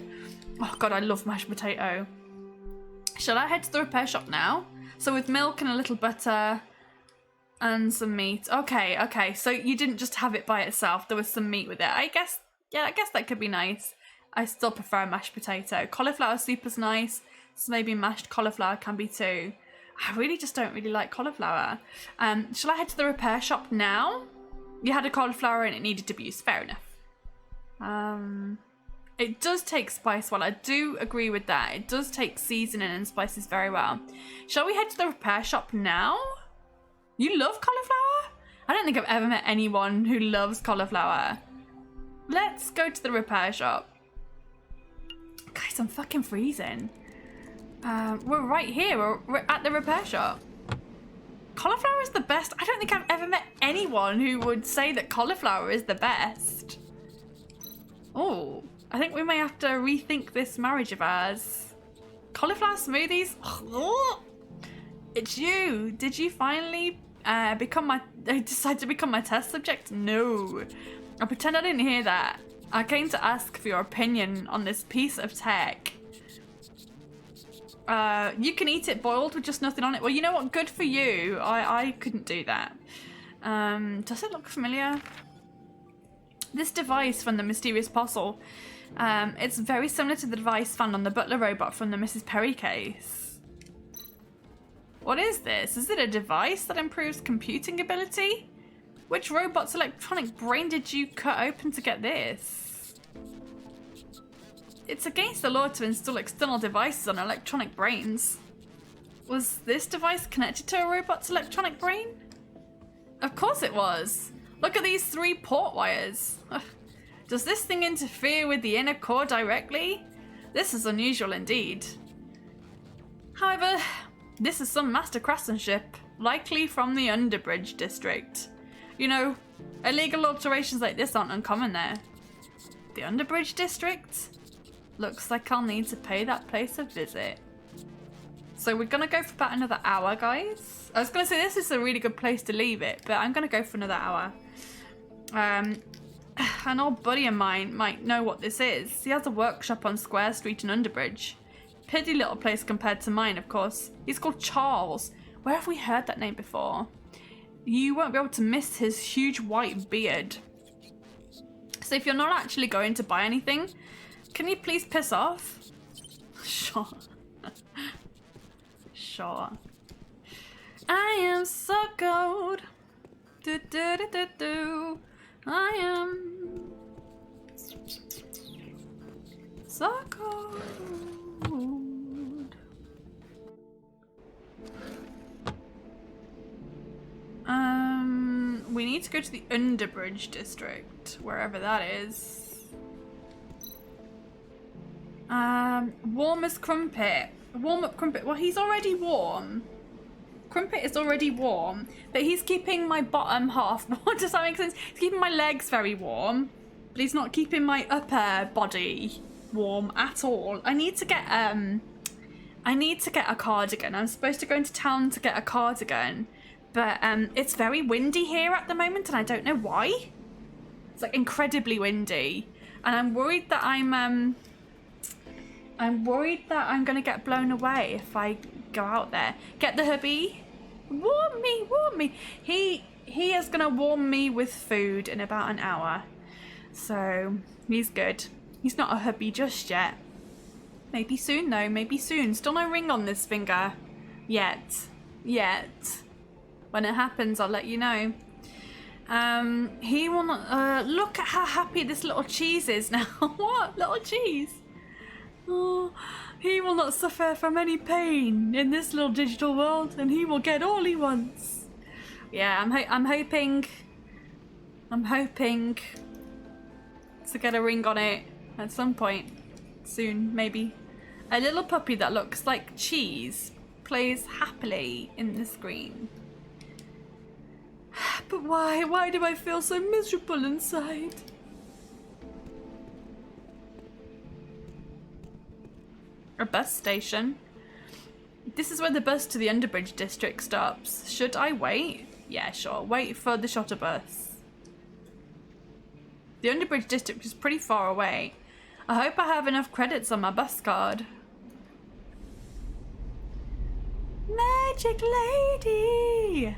Oh god, I love mashed potato. Shall I head to the repair shop now? So with milk and a little butter and some meat. Okay, so you didn't just have it by itself. There was some meat with it. I guess that could be nice. I still prefer mashed potato. Cauliflower soup is nice, so maybe mashed cauliflower can be too. I really just don't really like cauliflower. Shall I head to the repair shop now? You had a cauliflower and it needed to be used. Fair enough. It does take spice well. I do agree with that. It does take seasoning and spices very well. Shall we head to the repair shop now? You love cauliflower? I don't think I've ever met anyone who loves cauliflower. Let's go to the repair shop. Guys, I'm fucking freezing. We're right here. We're at the repair shop. Cauliflower is the best. I don't think I've ever met anyone who would say that cauliflower is the best. Oh, I think we may have to rethink this marriage of ours. Cauliflower smoothies? It's you. Did you finally decide to become my test subject? No. I pretend I didn't hear that. I came to ask for your opinion on this piece of tech. You can eat it boiled with just nothing on it. Well, you know what? Good for you. I couldn't do that. Does it look familiar? This device from the mysterious puzzle. It's very similar to the device found on the butler robot from the Mrs. Perry case. What is this? Is it a device that improves computing ability? Which robot's electronic brain did you cut open to get this? It's against the law to install external devices on electronic brains. Was this device connected to a robot's electronic brain? Of course it was. Look at these 3 port wires. Does this thing interfere with the inner core directly? This is unusual indeed. However, this is some master craftsmanship, likely from the Underbridge district. You know, illegal alterations like this aren't uncommon there. The Underbridge district? Looks like I'll need to pay that place a visit. So we're gonna go for about another hour, guys. I was gonna say this is a really good place to leave it, but I'm gonna go for another hour. An old buddy of mine might know what this is. He has a workshop on Square Street in Underbridge. Pity little place compared to mine, of course. He's called Charles. Where have we heard that name before? You won't be able to miss his huge white beard. So if you're not actually going to buy anything, can you please piss off? Sure. Sure. I am so cold. Do, do, do, do, do. I am so cold. We need to go to the Underbridge district, wherever that is. Warm as Crumpet. Warm up Crumpet. Well, he's already warm. Crumpet is already warm, but he's keeping my bottom half. What does that make sense? He's keeping my legs very warm, but he's not keeping my upper body warm at all. I need to get a cardigan. I'm supposed to go into town to get a cardigan, but it's very windy here at the moment, and I don't know why. It's like incredibly windy, and I'm worried that I'm gonna get blown away if I go out there. Get the hubby. Warm me, warm me. He is gonna warm me with food in about an hour. So he's good. He's not a hubby just yet. Maybe soon though, maybe soon. Still no ring on this finger. Yet. When it happens, I'll let you know. He will not, look at how happy this little cheese is now. What? Little cheese? Oh, he will not suffer from any pain in this little digital world, and he will get all he wants. Yeah, I'm hoping to get a ring on it at some point soon, maybe. A little puppy that looks like cheese plays happily in the screen. But why? Why do I feel so miserable inside? A bus station. This is where the bus to the Underbridge district stops. Should I wait? Yeah, sure. Wait for the shuttle bus. The Underbridge district is pretty far away. I hope I have enough credits on my bus card. Magic lady!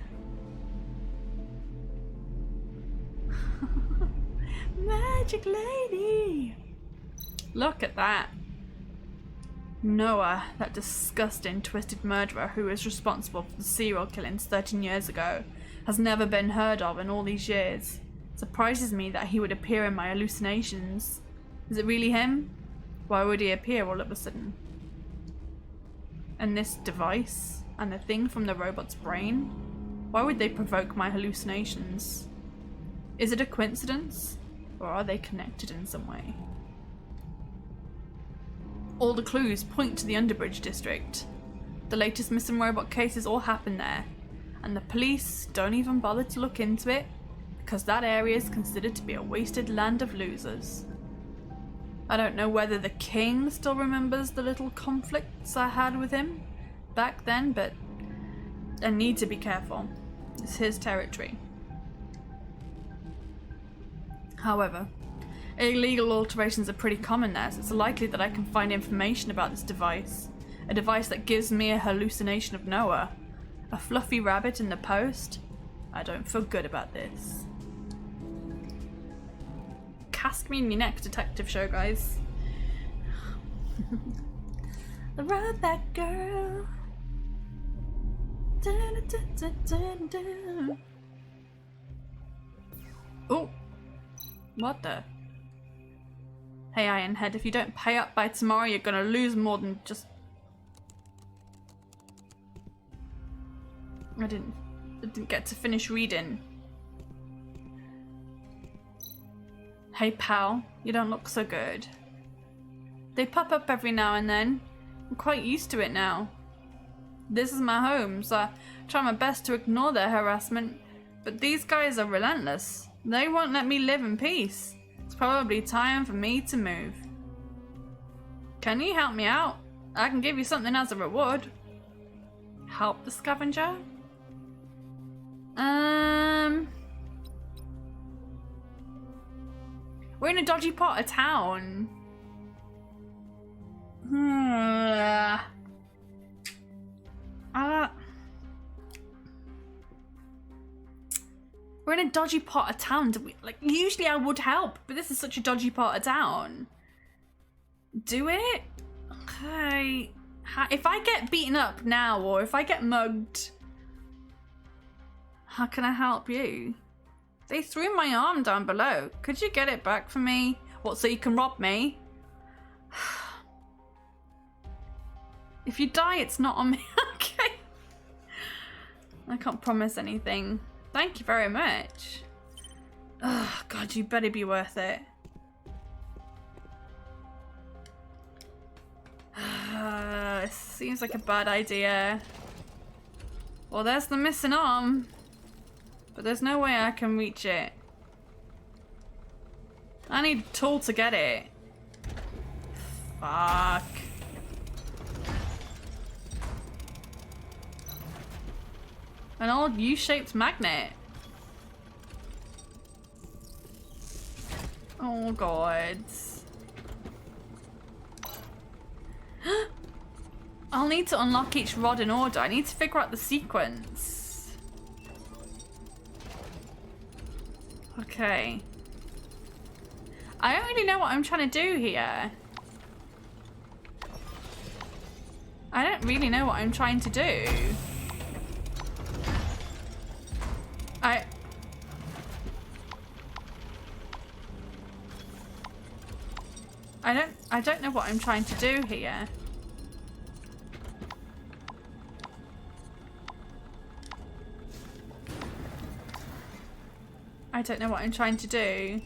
Magic lady! Look at that. Noah, that disgusting, twisted murderer who was responsible for the serial killings 13 years ago, has never been heard of in all these years. It surprises me that he would appear in my hallucinations. Is it really him? Why would he appear all of a sudden? And this device, and the thing from the robot's brain? Why would they provoke my hallucinations? Is it a coincidence? Or are they connected in some way? All the clues point to the Underbridge district. The latest missing robot cases all happened there. and the police don't even bother to look into it because that area is considered to be a wasted land of losers. I don't know whether the king still remembers the little conflicts I had with him back then, but I need to be careful. It's his territory. However, illegal alterations are pretty common there, so it's likely that I can find information about this device. A device that gives me a hallucination of Noah. A fluffy rabbit in the post? I don't feel good about this. Cast me in your next detective show, guys. Ride that girl. Oh, what the? Hey Ironhead, if you don't pay up by tomorrow, you're gonna lose more than just... I didn't get to finish reading. Hey pal, you don't look so good. They pop up every now and then. I'm quite used to it now. This is my home, so I try my best to ignore their harassment, but these guys are relentless. They won't let me live in peace. It's probably time for me to move. Can you help me out? I can give you something as a reward. Help the scavenger? We're in a dodgy part of town. We're in a dodgy part of town. Usually I would help, but this is such a dodgy part of town. Do it? Okay. If I get beaten up now, or if I get mugged, how can I help you? They threw my arm down below. Could you get it back for me? What, so you can rob me? If you die, it's not on me. Okay. I can't promise anything. Thank you very much. Oh, God, you better be worth it. It seems like a bad idea. Well, there's the missing arm. But there's no way I can reach it. I need a tool to get it. Fuck. An old U-shaped magnet. Oh god. I'll need to unlock each rod in order. I need to figure out the sequence. Okay. I don't really know what I'm trying to do here. I don't really know what I'm trying to do. I don't know what I'm trying to do here. I don't know what I'm trying to do.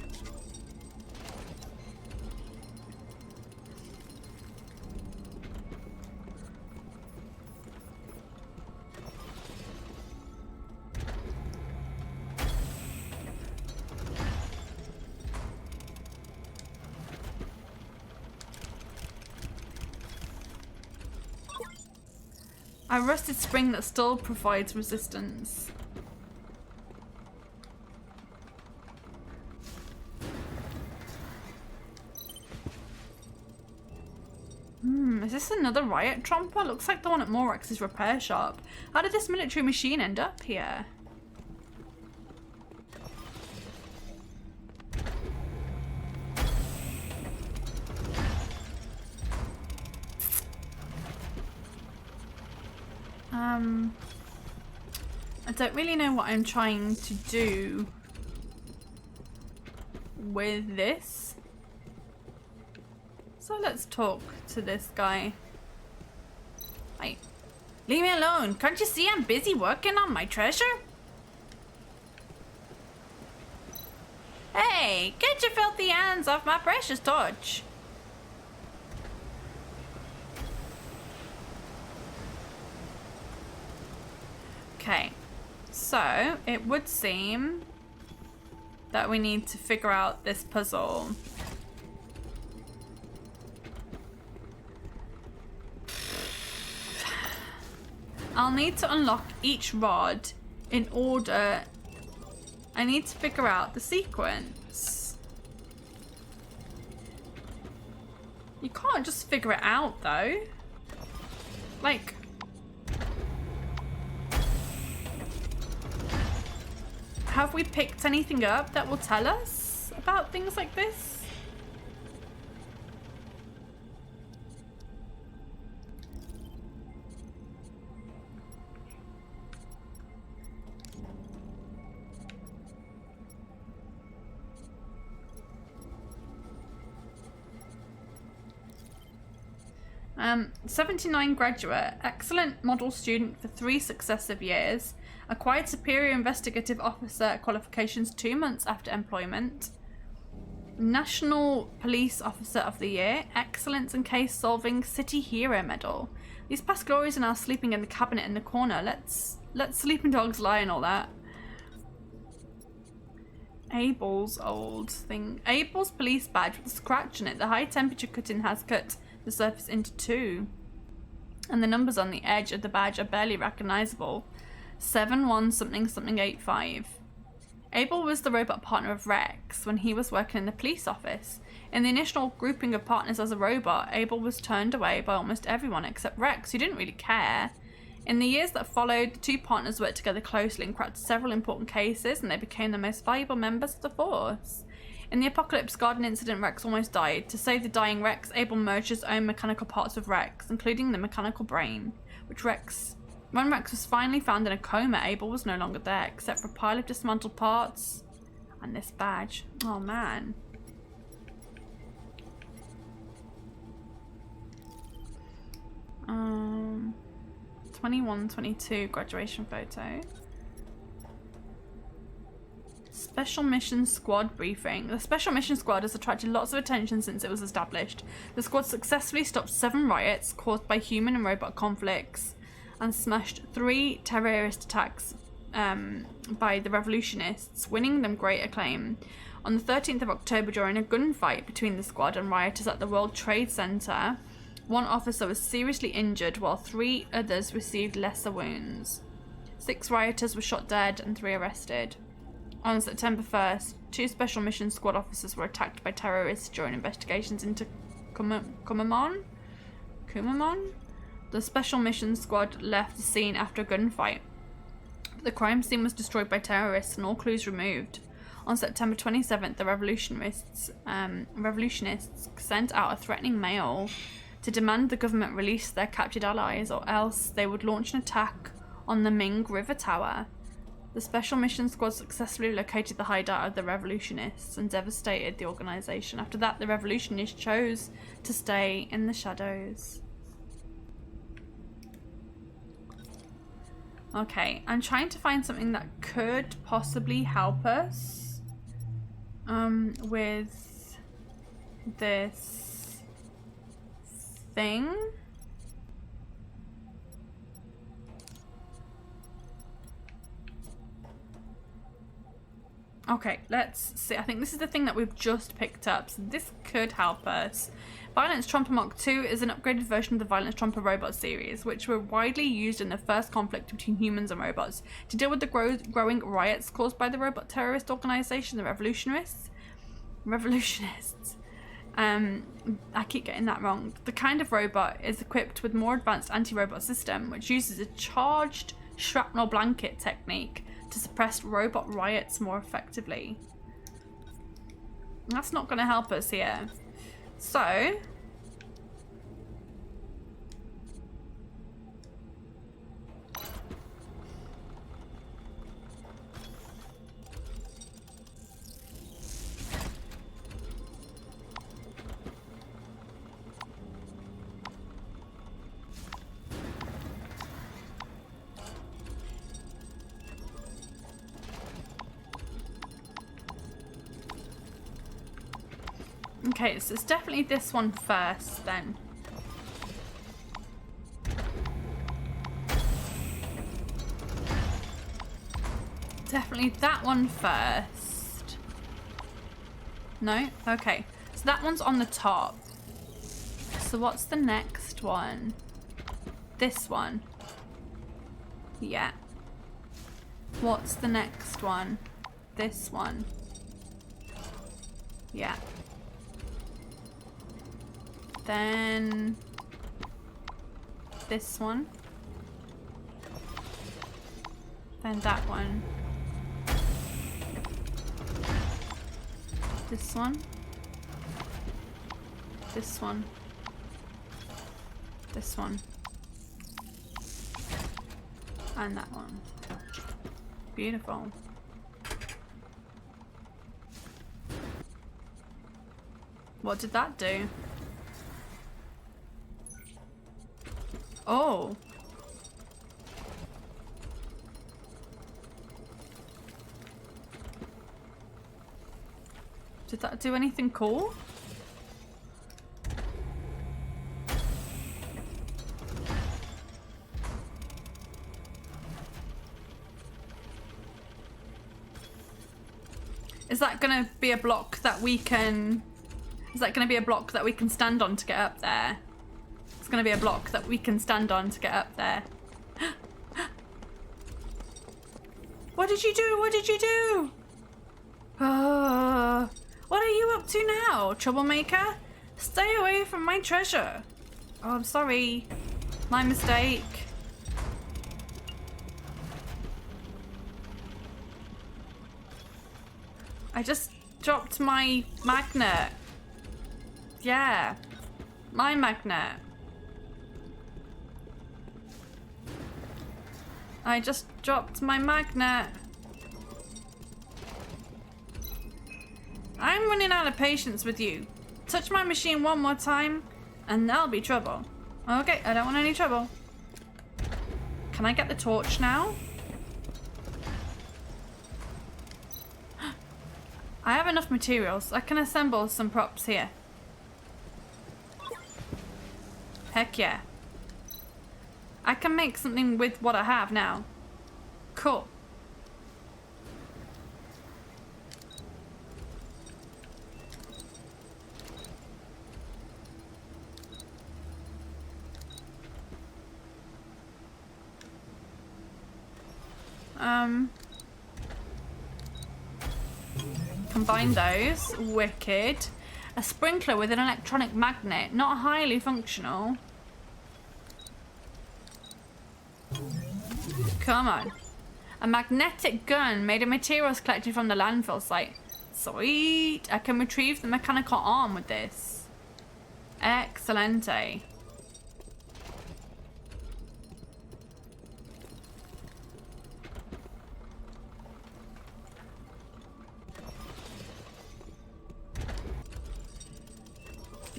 A rusted spring that still provides resistance. Is this another riot tromper? Looks like the one at Morex's repair shop. How did this military machine end up here? I don't really know what I'm trying to do with this. So let's talk to this guy. Hey, leave me alone. Can't you see I'm busy working on my treasure? Hey, get your filthy hands off my precious torch. Okay. So, it would seem that we need to figure out this puzzle. I'll need to unlock each rod in order. I need to figure out the sequence. You can't just figure it out though. Like, have we picked anything up that will tell us about things like this? Um, 79 graduate, excellent model student for 3 successive years, acquired superior investigative officer qualifications 2 months after employment, National Police Officer of the Year, excellence in case solving city hero medal. These past glories are now sleeping in the cabinet in the corner. Let sleeping dogs lie and all that. Abel's old thing. Abel's police badge with a scratch on it. The high temperature cutting has cut the surface into 2, and the numbers on the edge of the badge are barely recognizable. 71 something something 85. Abel was the robot partner of Rex when he was working in the police office. In the initial grouping of partners as a robot, Abel was turned away by almost everyone except Rex, who didn't really care. In the years that followed, the 2 partners worked together closely and cracked several important cases, and they became the most valuable members of the force. In the Apocalypse Garden incident, Rex almost died. To save the dying Rex, Abel merged his own mechanical parts with Rex, including the mechanical brain, when Rex was finally found in a coma, Abel was no longer there, except for a pile of dismantled parts and this badge. Oh man. Um, 21-22 graduation photo. Special Mission Squad briefing. The Special Mission Squad has attracted lots of attention since it was established. The squad successfully stopped 7 riots caused by human and robot conflicts and smashed 3 terrorist attacks by the revolutionists, winning them great acclaim. On the 13th of October, during a gunfight between the squad and rioters at the World Trade Center, 1 officer was seriously injured while 3 others received lesser wounds. 6 rioters were shot dead and 3 arrested. On September 1st, 2 Special Mission Squad officers were attacked by terrorists during investigations into Kumamon? The Special Mission Squad left the scene after a gunfight. The crime scene was destroyed by terrorists and all clues removed. On September 27th, the revolutionists sent out a threatening mail to demand the government release their captured allies, or else they would launch an attack on the Ming River Tower. The Special Mission Squad successfully located the hideout of the revolutionists and devastated the organization. After that, the revolutionists chose to stay in the shadows. Okay, I'm trying to find something that could possibly help us with this thing. Okay, let's see. I think this is the thing that we've just picked up, so this could help us. Violence Tromper Mark II is an upgraded version of the Violence Tromper robot series, which were widely used in the first conflict between humans and robots to deal with the growing riots caused by the robot terrorist organization, the Revolutionists. I keep getting that wrong. The kind of robot is equipped with more advanced anti-robot system, which uses a charged shrapnel blanket technique to suppress robot riots more effectively. That's not going to help us here. So, okay, so it's definitely this one first then. Definitely that one first. No? Okay. So that one's on the top. So what's the next one? This one. Yeah. What's the next one? This one. Yeah. Then this one. Then that one. This one. This one. This one. And that one. Beautiful. What did that do? Oh. Did that do anything cool? Is that gonna be a block that we can... Is that gonna be a block that we can stand on to get up there? It's gonna be a block that we can stand on to get up there. What did you do? What did you do? What are you up to now, troublemaker? Stay away from my treasure. Oh, I'm sorry. My mistake. I just dropped my magnet. Yeah. My magnet. I just dropped my magnet. I'm running out of patience with you. Touch my machine one more time, and there'll be trouble. Okay, I don't want any trouble. Can I get the torch now? I have enough materials. I can assemble some props here. Heck yeah. I can make something with what I have now. Cool. Combine those. Wicked. A sprinkler with an electronic magnet. Not highly functional. Come on. A magnetic gun made of materials collected from the landfill site. Sweet. I can retrieve the mechanical arm with this. Excelente.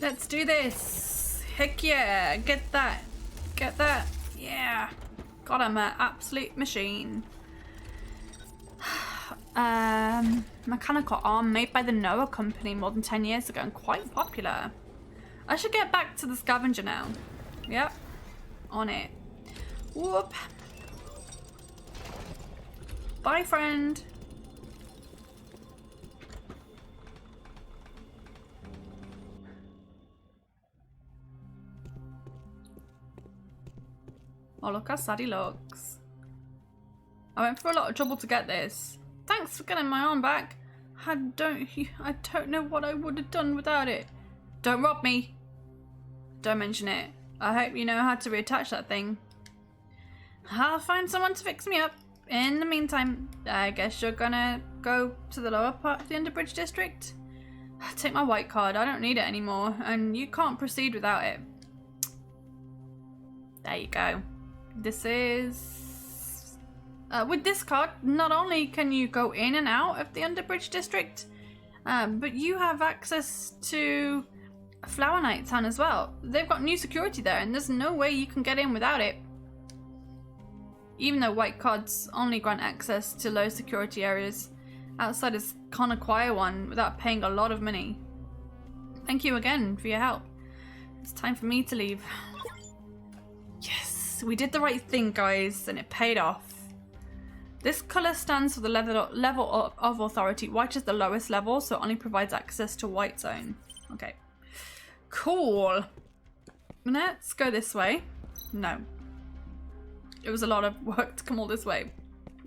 Let's do this. Heck yeah. Get that. Get that. Yeah. God, I'm an absolute machine. Mechanical arm made by the Noah company more than 10 years ago and quite popular. I should get back to the scavenger now. Yep. On it. Whoop. Bye, friend. Oh, look how sad he looks. I went through a lot of trouble to get this. Thanks for getting my arm back. I don't know what I would have done without it. Don't rob me. Don't mention it. I hope you know how to reattach that thing. I'll find someone to fix me up. In the meantime, I guess you're gonna go to the lower part of the Underbridge district? Take my white card. I don't need it anymore, and you can't proceed without it. There you go. This is... with this card, not only can you go in and out of the Underbridge district, but you have access to Flower Knight Town as well. They've got new security there, and there's no way you can get in without it. Even though white cards only grant access to low security areas, outsiders can't acquire one without paying a lot of money. Thank you again for your help. It's time for me to leave. Yes, we did the right thing, guys, and it paid off. This colour stands for the level of authority. White is the lowest level, so it only provides access to white zone. Okay. Cool. Let's go this way. No. It was a lot of work to come all this way.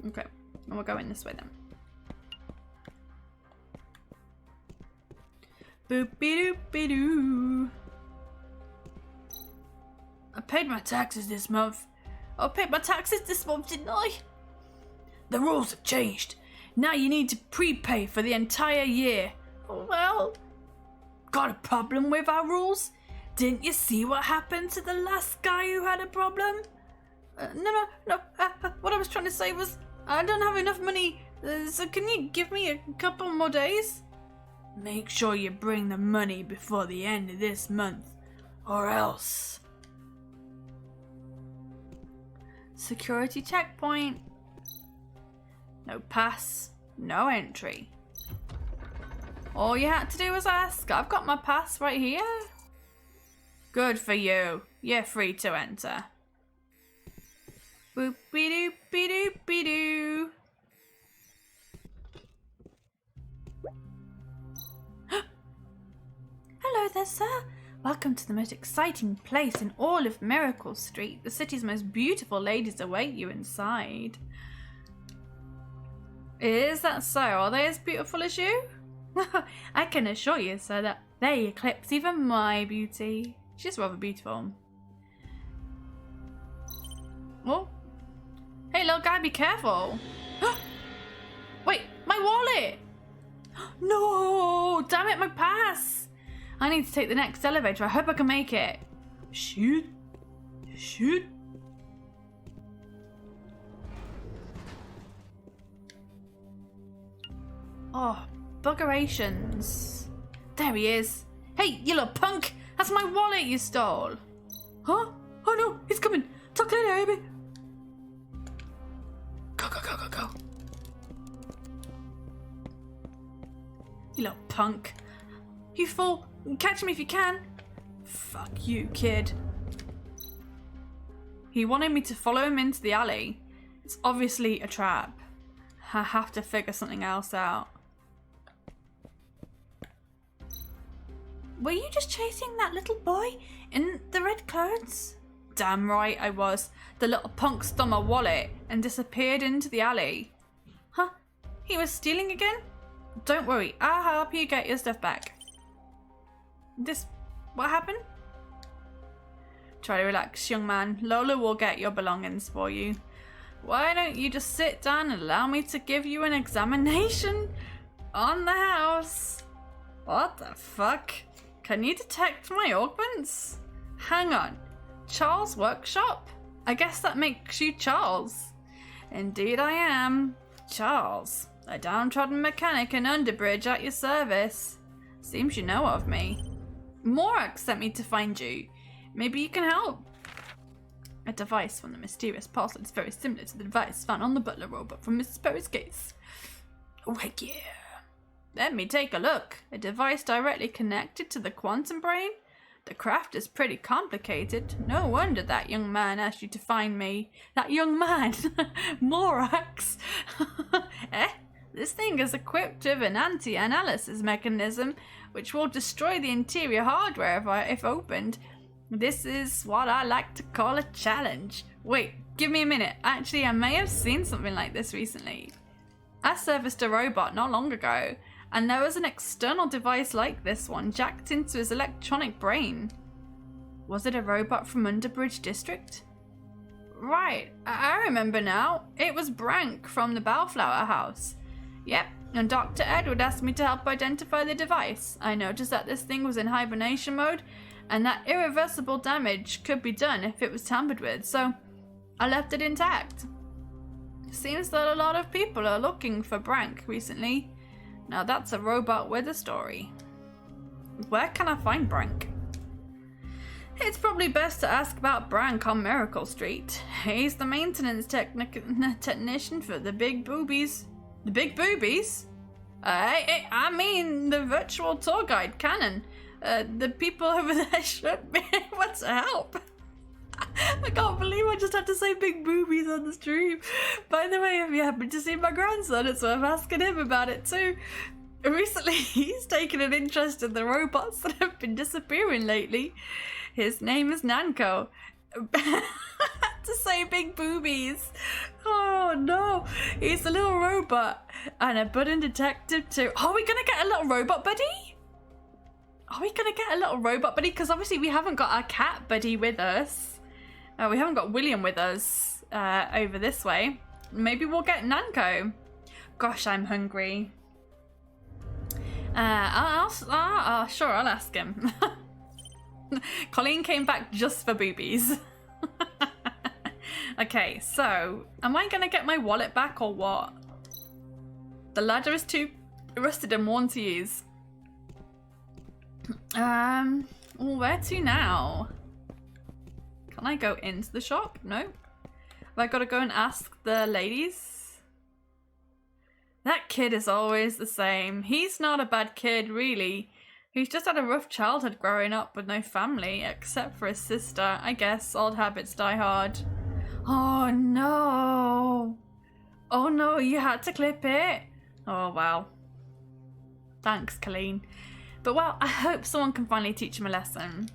Okay. And we're going this way then. Boop-be-doop-be-doo. I paid my taxes this month. I paid my taxes this month, didn't I? The rules have changed. Now you need to prepay for the entire year. Well, got a problem with our rules? Didn't you see what happened to the last guy who had a problem? No. What I was trying to say was, I don't have enough money, so can you give me a couple more days? Make sure you bring the money before the end of this month, or else. Security checkpoint. No pass, no entry. All you had to do was ask. I've got my pass right here. Good for you. You're free to enter. Boop-be-doop-be-doop-be-doo. Hello there, sir. Welcome to the most exciting place in all of Miracle Street. The city's most beautiful ladies await you inside. Is that so? Are they as beautiful as you? I can assure you, sir, that they eclipse even my beauty. She's rather beautiful. Oh. Hey, little guy, be careful. Wait, my wallet! No! Damn it, my pass! I need to take the next elevator. I hope I can make it. Shoot. Shoot. Oh, buggerations. There he is. Hey, you little punk! That's my wallet you stole! Huh? Oh no, he's coming! Talk later, baby! Go, go, go, go, go! You little punk. You fool! Catch me if you can! Fuck you, kid. He wanted me to follow him into the alley. It's obviously a trap. I have to figure something else out. Were you just chasing that little boy in the red clothes? Damn right I was. The little punk stole my wallet and disappeared into the alley. Huh? He was stealing again? Don't worry, I'll help you get your stuff back. What happened? Try to relax, young man. Lola will get your belongings for you. Why don't you just sit down and allow me to give you an examination on the house? What the fuck? Can you detect my augments? Hang on. Charles' workshop? I guess that makes you Charles. Indeed I am. Charles, a downtrodden mechanic in Underbridge at your service. Seems you know of me. Morax sent me to find you. Maybe you can help. A device from the mysterious parcel is very similar to the device found on the butler robot from Mrs. Perry's case. Oh heck yeah. Let me take a look. A device directly connected to the quantum brain? The craft is pretty complicated. No wonder that young man asked you to find me. That young man? Morax? This thing is equipped with an anti-analysis mechanism which will destroy the interior hardware if opened. This is what I like to call a challenge. Wait, give me a minute. Actually, I may have seen something like this recently. I serviced a robot not long ago, and there was an external device like this one jacked into his electronic brain. Was it a robot from Underbridge District? Right, I remember now. It was Brank from the Bellflower House. Yep, and Dr. Edward asked me to help identify the device. I noticed that this thing was in hibernation mode, and that irreversible damage could be done if it was tampered with, so I left it intact. Seems that a lot of people are looking for Brank recently. Now that's a robot with a story. Where can I find Brank? It's probably best to ask about Brank on Miracle Street. He's the maintenance technician for the Big Boobies. The Big Boobies? I mean the virtual tour guide, Cannon. The people over there should be able to help. I can't believe I just had to say big boobies on the stream. By the way, if you happen to see my grandson, it's worth asking him about it too. Recently, he's taken an interest in the robots that have been disappearing lately. His name is Nanko. To say big boobies. Oh no, he's a little robot and a budding detective too. Are we gonna get a little robot buddy? Are we gonna get a little robot buddy? Because obviously we haven't got our cat buddy with us. We haven't got William with us over this way. Maybe we'll get Nanko. Gosh, I'm hungry. Sure, I'll ask him. Colleen came back just for boobies. Okay, so am I gonna get my wallet back or what? The ladder is too rusted and worn to use. Where to now? Can I go into the shop? No. Have I got to go and ask the ladies? That kid is always the same. He's not a bad kid, really. He's just had a rough childhood growing up with no family, except for his sister. I guess old habits die hard. Oh no. Oh no, you had to clip it? Oh wow. Thanks, Colleen. But well, I hope someone can finally teach him a lesson.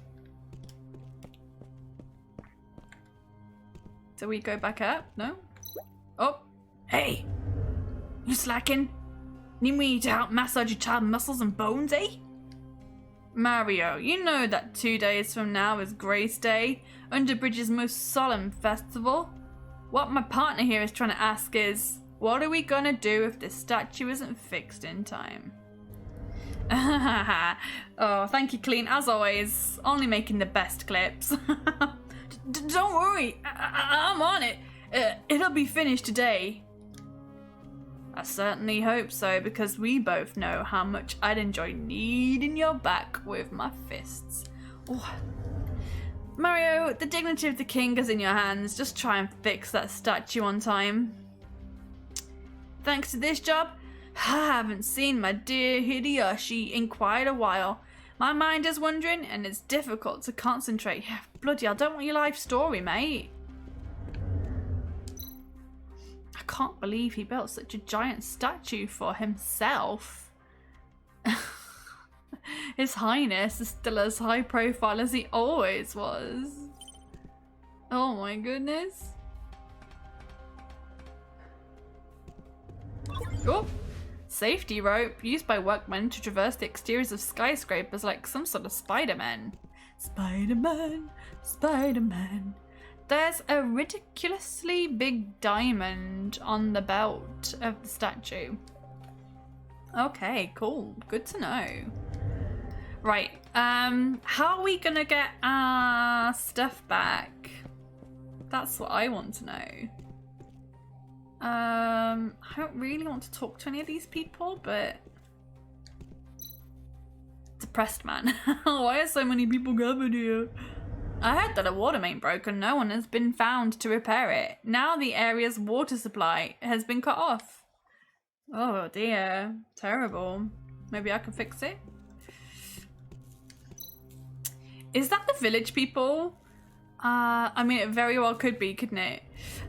Do we go back up? No? Oh, hey! You slacking? Need me to help massage your child muscles and bones, eh? Mario, you know that 2 days from now is Grace Day, Underbridge's most solemn festival. What my partner here is trying to ask is, what are we gonna do if this statue isn't fixed in time? Oh, thank you, Colleen. As always, only making the best clips. Don't worry, I'm on it. It'll be finished today. I certainly hope so, because we both know how much I'd enjoy kneading your back with my fists. Oh. Mario, the dignity of the king is in your hands. Just try and fix that statue on time. Thanks to this job, I haven't seen my dear Hideyoshi in quite a while. My mind is wandering and it's difficult to concentrate. Yeah, bloody hell, don't want your life story, mate. I can't believe he built such a giant statue for himself. His Highness is still as high profile as he always was. Oh my goodness. Oh, safety rope used by workmen to traverse the exteriors of skyscrapers like some sort of Spider-Man. Spider-Man, Spider-Man. There's a ridiculously big diamond on the belt of the statue. Okay, cool. Good to know. Right, how are we gonna get our stuff back? That's what I want to know. I don't really want to talk to any of these people, but... Depressed man. Why are so many people gathered here? I heard that a water main broke and no one has been found to repair it. Now the area's water supply has been cut off. Oh dear, terrible. Maybe I can fix it? Is that the village people? I mean, it very well could be, couldn't it?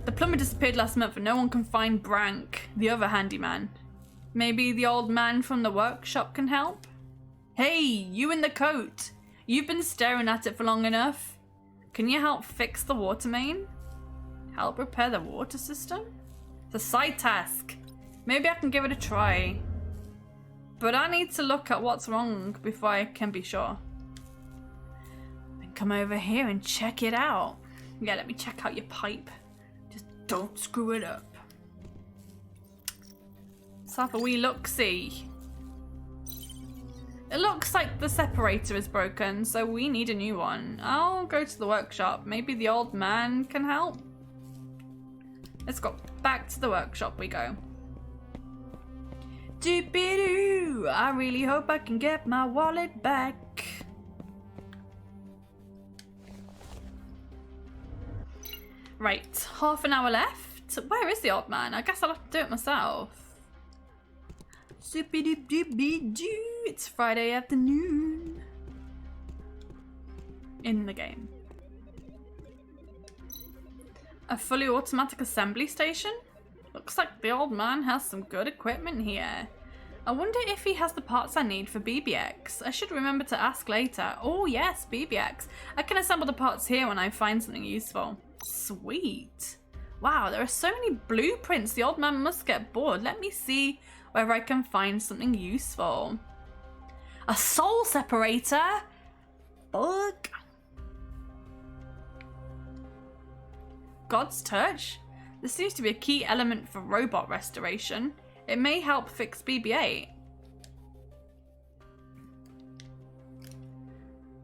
The plumber disappeared last month and no one can find Brank, the other handyman. Maybe the old man from the workshop can help? Hey, you in the coat! You've been staring at it for long enough. Can you help fix the water main? Help repair the water system? It's a side task. Maybe I can give it a try. But I need to look at what's wrong before I can be sure. Then come over here and check it out. Yeah, let me check out your pipe. Just don't screw it up. Let's have a wee look-see. It looks like the separator is broken, so we need a new one. I'll go to the workshop. Maybe the old man can help? Let's go. Back to the workshop we go. Doopy-doo! I really hope I can get my wallet back. Right, half an hour left. Where is the old man? I guess I'll have to do it myself. Zippy-doop-doop-doo. It's Friday afternoon. In the game. A fully automatic assembly station? Looks like the old man has some good equipment here. I wonder if he has the parts I need for BBX. I should remember to ask later. Oh yes, BBX. I can assemble the parts here when I find something useful. Sweet. Wow, there are so many blueprints. The old man must get bored. Let me see whether I can find something useful. A soul separator? Fuck. God's touch? This seems to be a key element for robot restoration. It may help fix BB-8.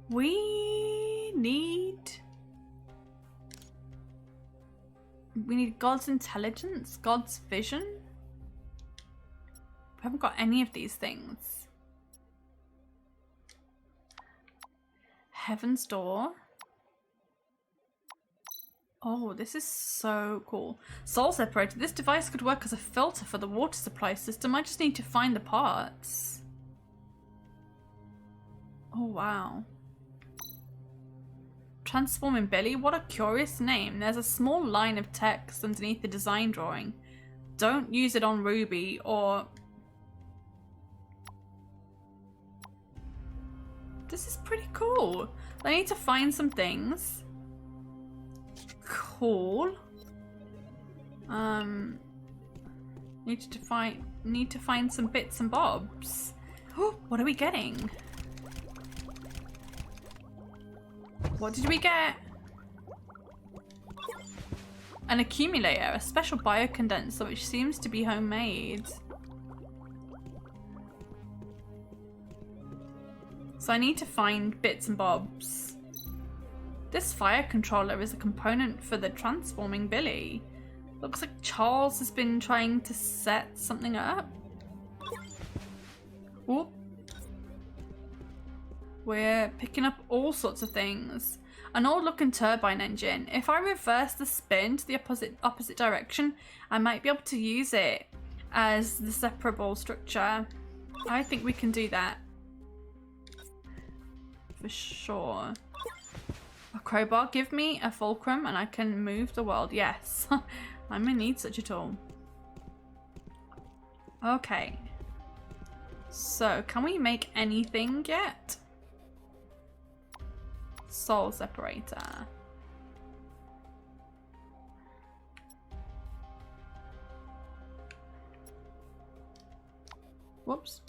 We need God's intelligence, God's vision. We haven't got any of these things. Heaven's door. Oh, this is so cool. Soul separator. This device could work as a filter for the water supply system. I just need to find the parts. Oh, wow. Transforming Billy. What a curious name. There's a small line of text underneath the design drawing. Don't use it on Ruby or... This is pretty cool. I need to find some things. Cool. Need to find some bits and bobs. Oh, what are we getting? What did we get? An accumulator, a special biocondenser which seems to be homemade. So I need to find bits and bobs. This fire controller is a component for the transforming Billy. Looks like Charles has been trying to set something up. Whoop. We're picking up all sorts of things. An old looking turbine engine. If I reverse the spin to the opposite direction, I might be able to use it as the separable structure. I think we can do that. For sure. A crowbar, give me a fulcrum and I can move the world. Yes, I'm gonna need such a tool. Okay. So, can we make anything yet? Soul separator. Whoops.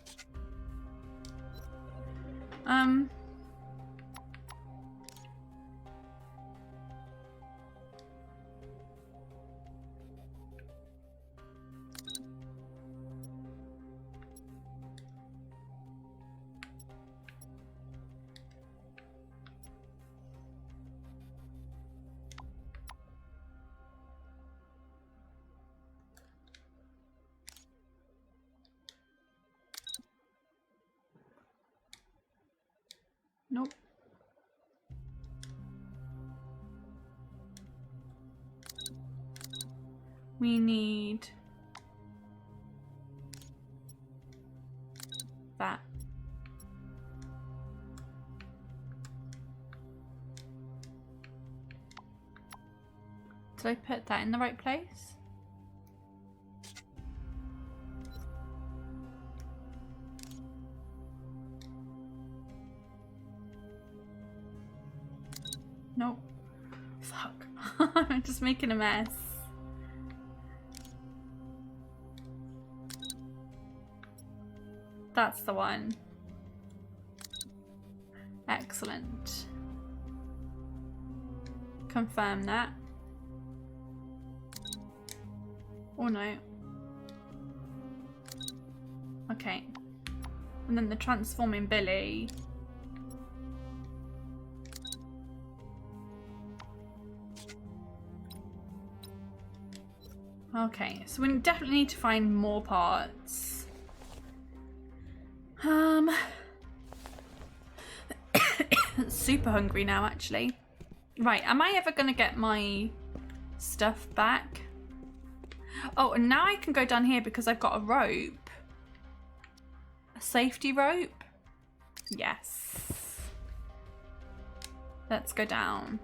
Nope. We need that. Did I put that in the right place? Nope. Fuck. I'm just making a mess. That's the one. Excellent. Confirm that. Oh no. Okay. And then the transforming Billy. Okay, so we definitely need to find more parts. Super hungry now, actually. Right, am I ever gonna get my stuff back? Oh, and now I can go down here because I've got a rope. A safety rope? Yes. Let's go down.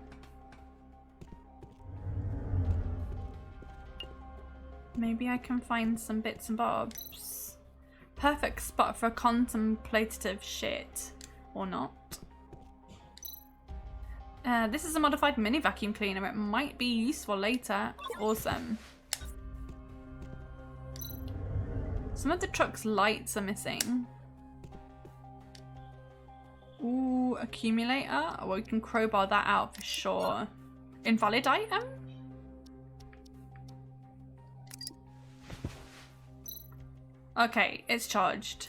Maybe I can find some bits and bobs. Perfect spot for contemplative shit. Or not. This is a modified mini vacuum cleaner. It might be useful later. Awesome. Some of the truck's lights are missing. Ooh, accumulator. Oh, well, we can crowbar that out for sure. Invalid item? Okay, it's charged.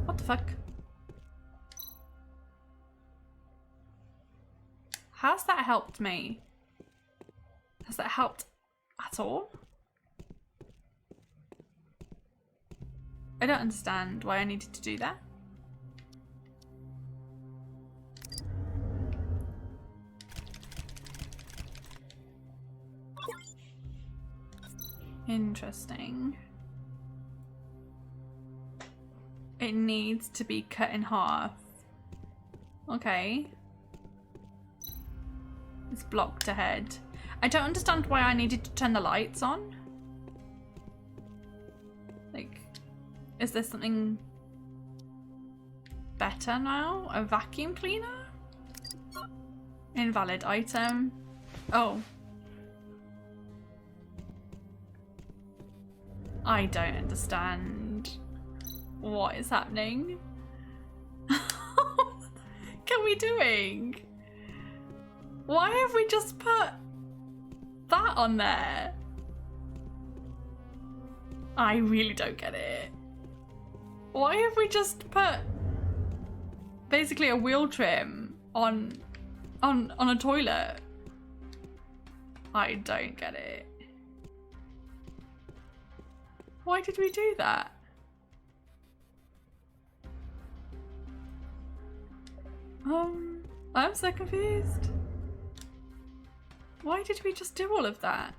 What the fuck? How's that helped me? Has that helped at all? I don't understand why I needed to do that. Interesting. It needs to be cut in half. Okay. It's blocked ahead. I don't understand why I needed to turn the lights on. Like, is there something better now? A vacuum cleaner? Invalid item. Oh. I don't understand what is happening. What are we doing? Why have we just put that on there? I really don't get it. Why have we just put basically a wheel trim on a toilet? I don't get it. Why did we do that? I'm so confused. Why did we just do all of that?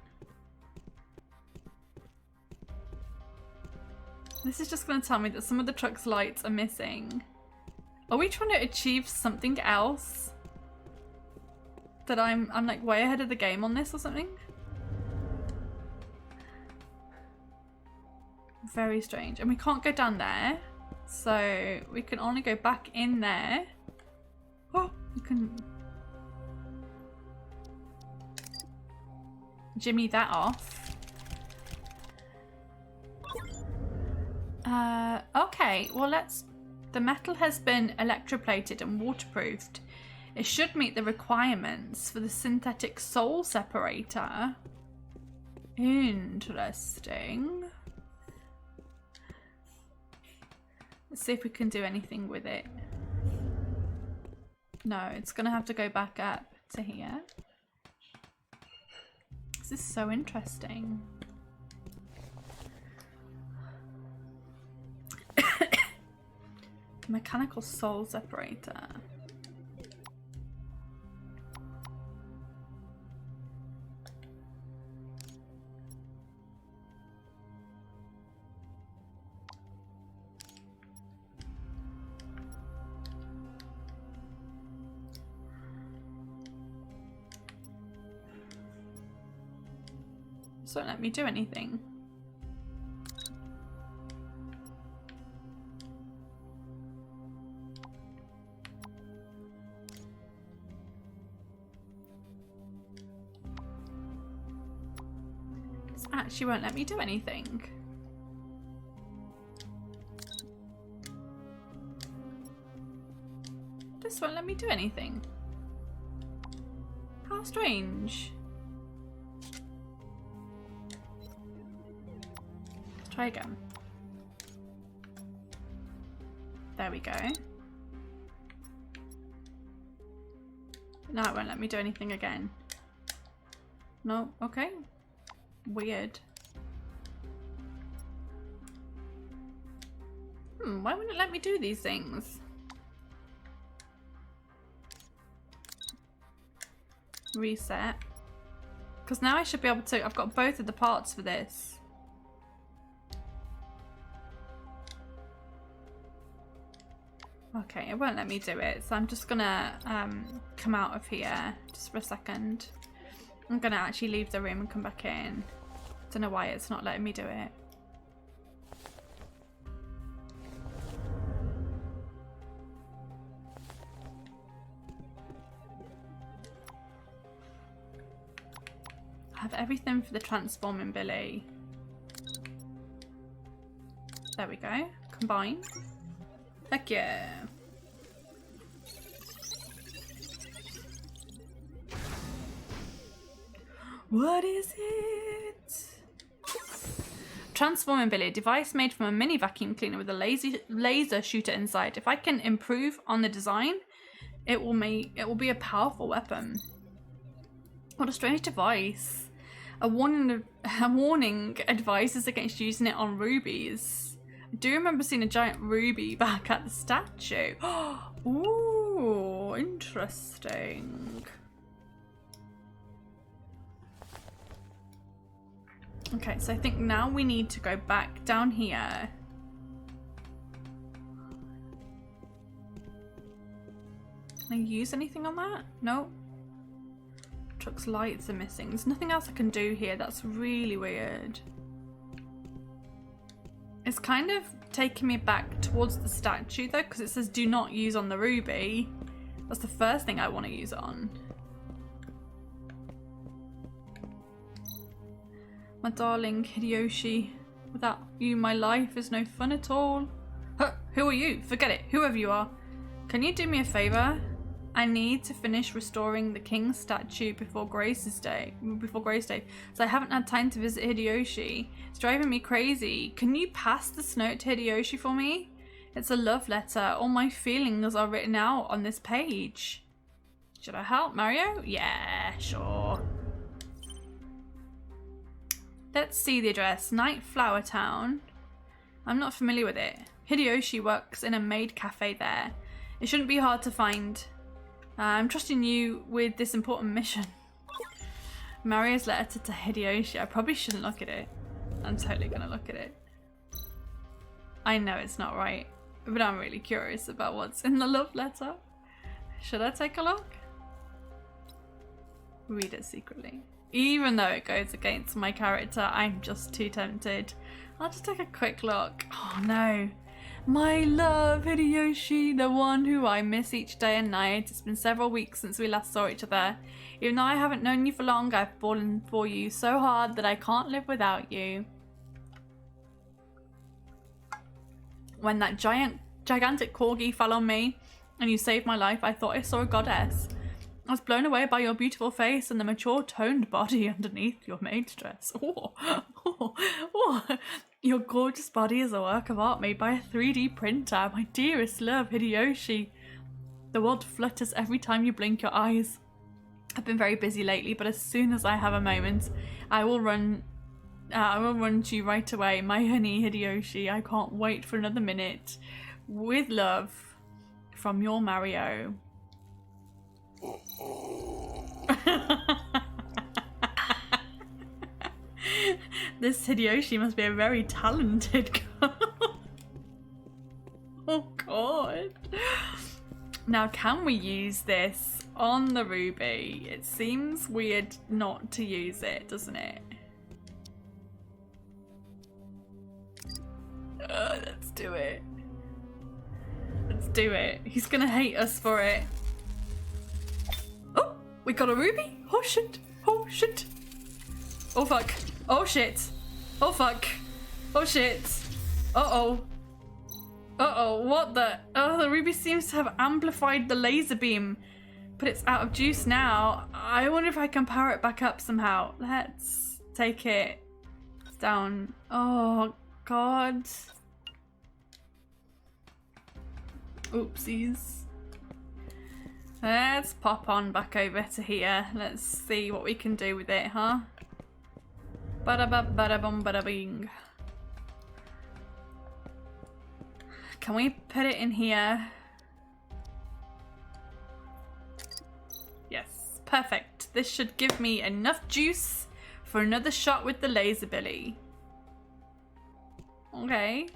This is just going to tell me that some of the truck's lights are missing. Are we trying to achieve something else? That I'm like way ahead of the game on this or something? Very strange. And we can't go down there. So we can only go back in there. Oh, you can jimmy that off. Okay, well the metal has been electroplated and waterproofed. It should meet the requirements for the synthetic soul separator. Interesting. Let's see if we can do anything with it. No, it's gonna have to go back up to here. This is so interesting. Mechanical soul separator. So don't let me do anything. This actually won't let me do anything. This won't let me do anything. How strange. Try again. There we go. Now it won't let me do anything again. No, okay. Weird. Why wouldn't it let me do these things? Reset. Because now I should be able to, I've got both of the parts for this. Okay, it won't let me do it, so I'm just gonna come out of here just for a second. I'm gonna actually leave the room and come back in. Don't know why it's not letting me do it. I have everything for the transforming Billy. There we go. Combine. Heck yeah. What is it? Transforming Billy, a device made from a mini vacuum cleaner with a laser shooter inside. If I can improve on the design, it will be a powerful weapon. What a strange device. A warning advises against using it on rubies. I do remember seeing a giant ruby back at the statue. Ooh, interesting. Okay, so I think now we need to go back down here. Can I use anything on that? No. Truck's lights are missing. There's nothing else I can do here. That's really weird. It's kind of taking me back towards the statue though, because it says do not use on the ruby. That's the first thing I want to use on. My darling Hideyoshi, without you my life is no fun at all. Huh, who are you? Forget it, whoever you are. Can you do me a favor? I need to finish restoring the king's statue before Grace Day, so I haven't had time to visit Hideyoshi. It's driving me crazy. Can you pass this note to Hideyoshi for me? It's a love letter. All my feelings are written out on this page. Should I help, Mario? Yeah, sure. Let's see the address. Night Flower Town. I'm not familiar with it. Hideyoshi works in a maid cafe there. It shouldn't be hard to find. I'm trusting you with this important mission. Mario's letter to Hideyoshi. I probably shouldn't look at it. I'm totally gonna look at it. I know it's not right, but I'm really curious about what's in the love letter. Should I take a look? Read it secretly. Even though it goes against my character, I'm just too tempted. I'll just take a quick look. Oh no. My love, Hideyoshi, the one who I miss each day and night. It's been several weeks since we last saw each other. Even though I haven't known you for long, I've fallen for you so hard that I can't live without you. When that gigantic corgi fell on me and you saved my life, I thought I saw a goddess. I was blown away by your beautiful face and the mature toned body underneath your maid's dress. Oh. Your gorgeous body is a work of art made by a 3D printer. My dearest love, Hideyoshi. The world flutters every time you blink your eyes. I've been very busy lately, but as soon as I have a moment, I will run to you right away. My honey, Hideyoshi. I can't wait for another minute. With love, from your Mario. This Hideyoshi must be a very talented girl. Oh god. Now can we use this on the ruby? It seems weird not to use it, doesn't it? Let's do it. Let's do it. He's gonna hate us for it. Oh, we got a ruby? Oh shit. Oh shit. Oh fuck. Oh shit. Oh fuck. Oh shit. Uh-oh. Uh-oh, what the? Oh, the ruby seems to have amplified the laser beam, but it's out of juice now. I wonder if I can power it back up somehow. Let's take it down. Oh, God. Oopsies. Let's pop on back over to here. Let's see what we can do with it, huh? Bada-ba, bada-bum, bada-bing. Can we put it in here? Yes, perfect. This should give me enough juice for another shot with the laser billy. Okay.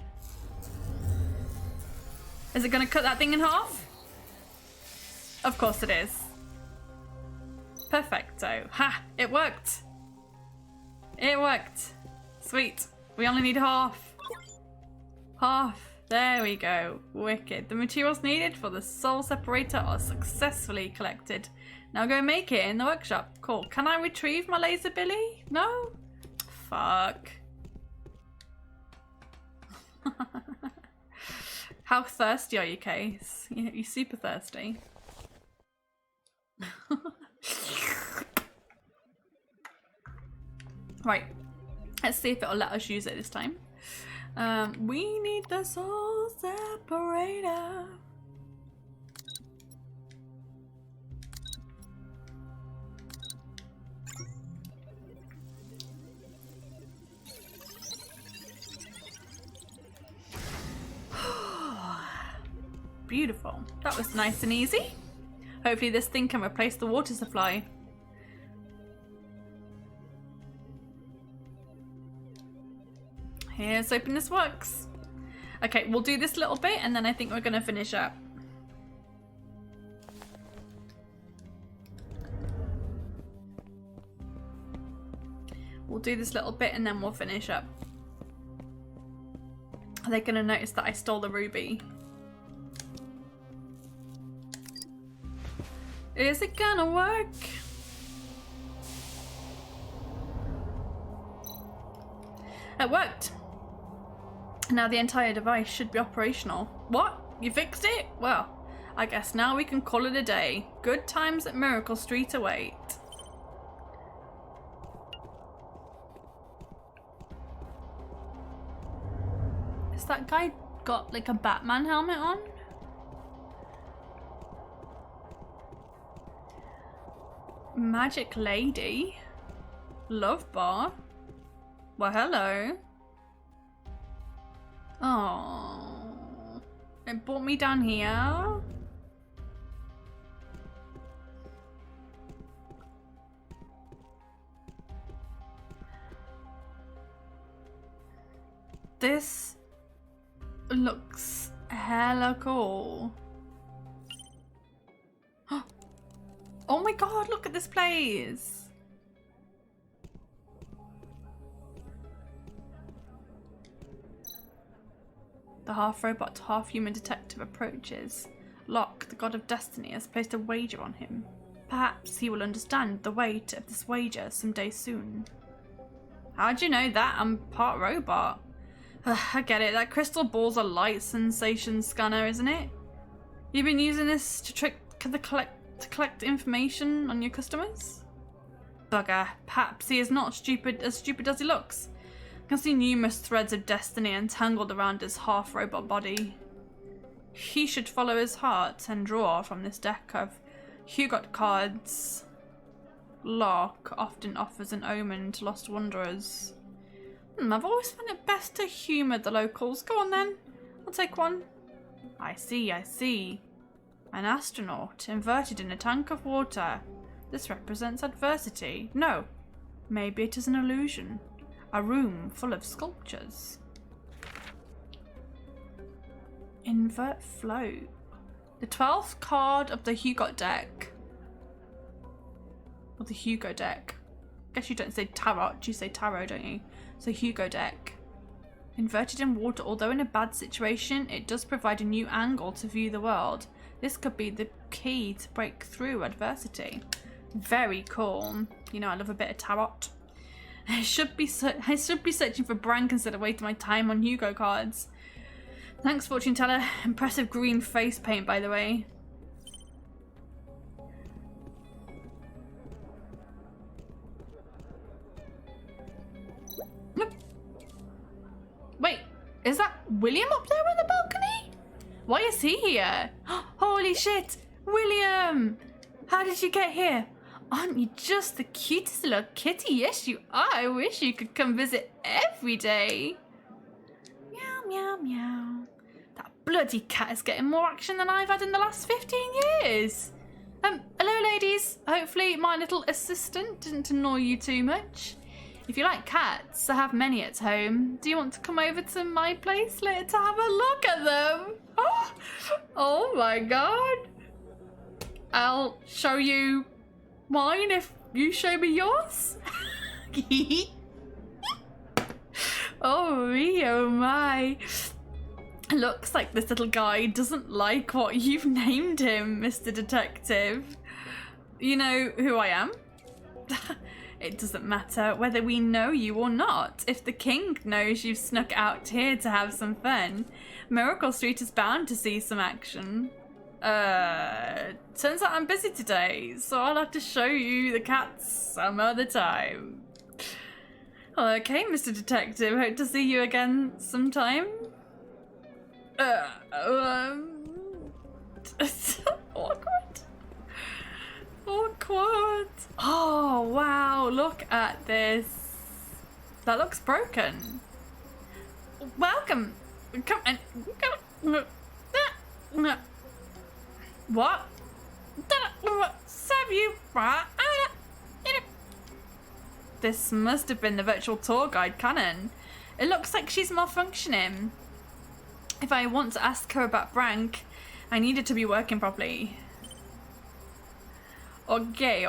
Is it gonna cut that thing in half? Of course it is. Perfecto. Ha! It worked! It worked. Sweet. We only need half. Half. There we go. Wicked. The materials needed for the soul separator are successfully collected. Now go make it in the workshop. Cool. Can I retrieve my laser billy? No? Fuck. How thirsty are you, Case? You're super thirsty. Right. Let's see if it'll let us use it this time. We need the soul separator. Beautiful. That was nice and easy. Hopefully this thing can replace the water supply. Here's hoping this works. Okay, we'll do this little bit and then I think we're gonna finish up. We'll do this little bit and then we'll finish up. Are they gonna notice that I stole the ruby? Is it gonna work? It worked. Now the entire device should be operational. What? You fixed it? Well, I guess now we can call it a day. Good times at Miracle Street await. Has that guy got like a Batman helmet on? Magic Lady? Love Bar? Well, hello. Oh, it brought me down here. This looks hella cool. Oh my god, look at this place. The half-robot, half-human detective approaches. Locke, the god of destiny, has placed a wager on him. Perhaps he will understand the weight of this wager someday soon. How'd you know that? I'm part robot. I get it, that crystal ball's a light sensation scanner, isn't it? You've been using this to collect information on your customers? Bugger, perhaps he is not as stupid as he looks. I can see numerous threads of destiny entangled around his half-robot body. He should follow his heart and draw from this deck of Hugo cards. Locke often offers an omen to lost wanderers. I've always found it best to humour the locals. Go on then, I'll take one. I see. An astronaut inverted in a tank of water. This represents adversity. No, maybe it is an illusion. A room full of sculptures. Invert float. The 12th card of the Hugo deck. Or the Hugo deck. Guess you don't say tarot, you say tarot, don't you? So Hugo deck. Inverted in water, although in a bad situation, it does provide a new angle to view the world. This could be the key to break through adversity. Very cool. You know, I love a bit of tarot. I should be searching for Brank instead of wasting my time on Hugo cards. Thanks, fortune teller. Impressive green face paint, by the way. Nope. Wait, is that William up there on the balcony? Why is he here? Holy shit, William! How did you get here? Aren't you just the cutest little kitty? Yes, you are. I wish you could come visit every day. Meow, meow, meow. That bloody cat is getting more action than I've had in the last 15 years. Hello, ladies. Hopefully my little assistant didn't annoy you too much. If you like cats, I have many at home. Do you want to come over to my place later to have a look at them? Oh my god. I'll show you mine if you show me yours? Oh my. Looks like this little guy doesn't like what you've named him, Mr. Detective. You know who I am? It doesn't matter whether we know you or not. If the king knows you've snuck out here to have some fun, Miracle Street is bound to see some action. Turns out I'm busy today, so I'll have to show you the cats some other time. Okay, Mr. Detective, hope to see you again sometime. Awkward. Awkward. Oh, wow, look at this. That looks broken. Welcome. Come and... What? Serve you. This must have been the virtual tour guide Cannon. It looks like she's malfunctioning. If I want to ask her about Brank, I need it to be working properly. Okay.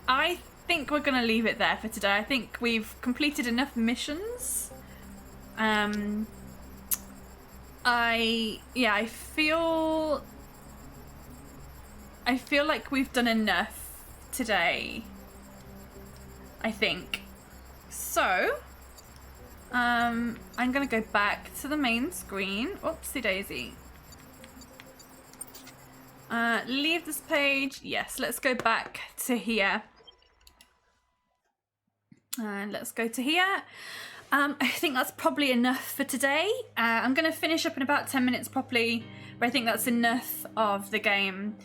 I think we're gonna leave it there for today. I think we've completed enough missions. I feel like we've done enough today. I think. So, I'm gonna go back to the main screen. Oopsie daisy. Leave this page. Yes, let's go back to here. And let's go to here. I think that's probably enough for today. I'm gonna finish up in about 10 minutes properly, but I think that's enough of the game.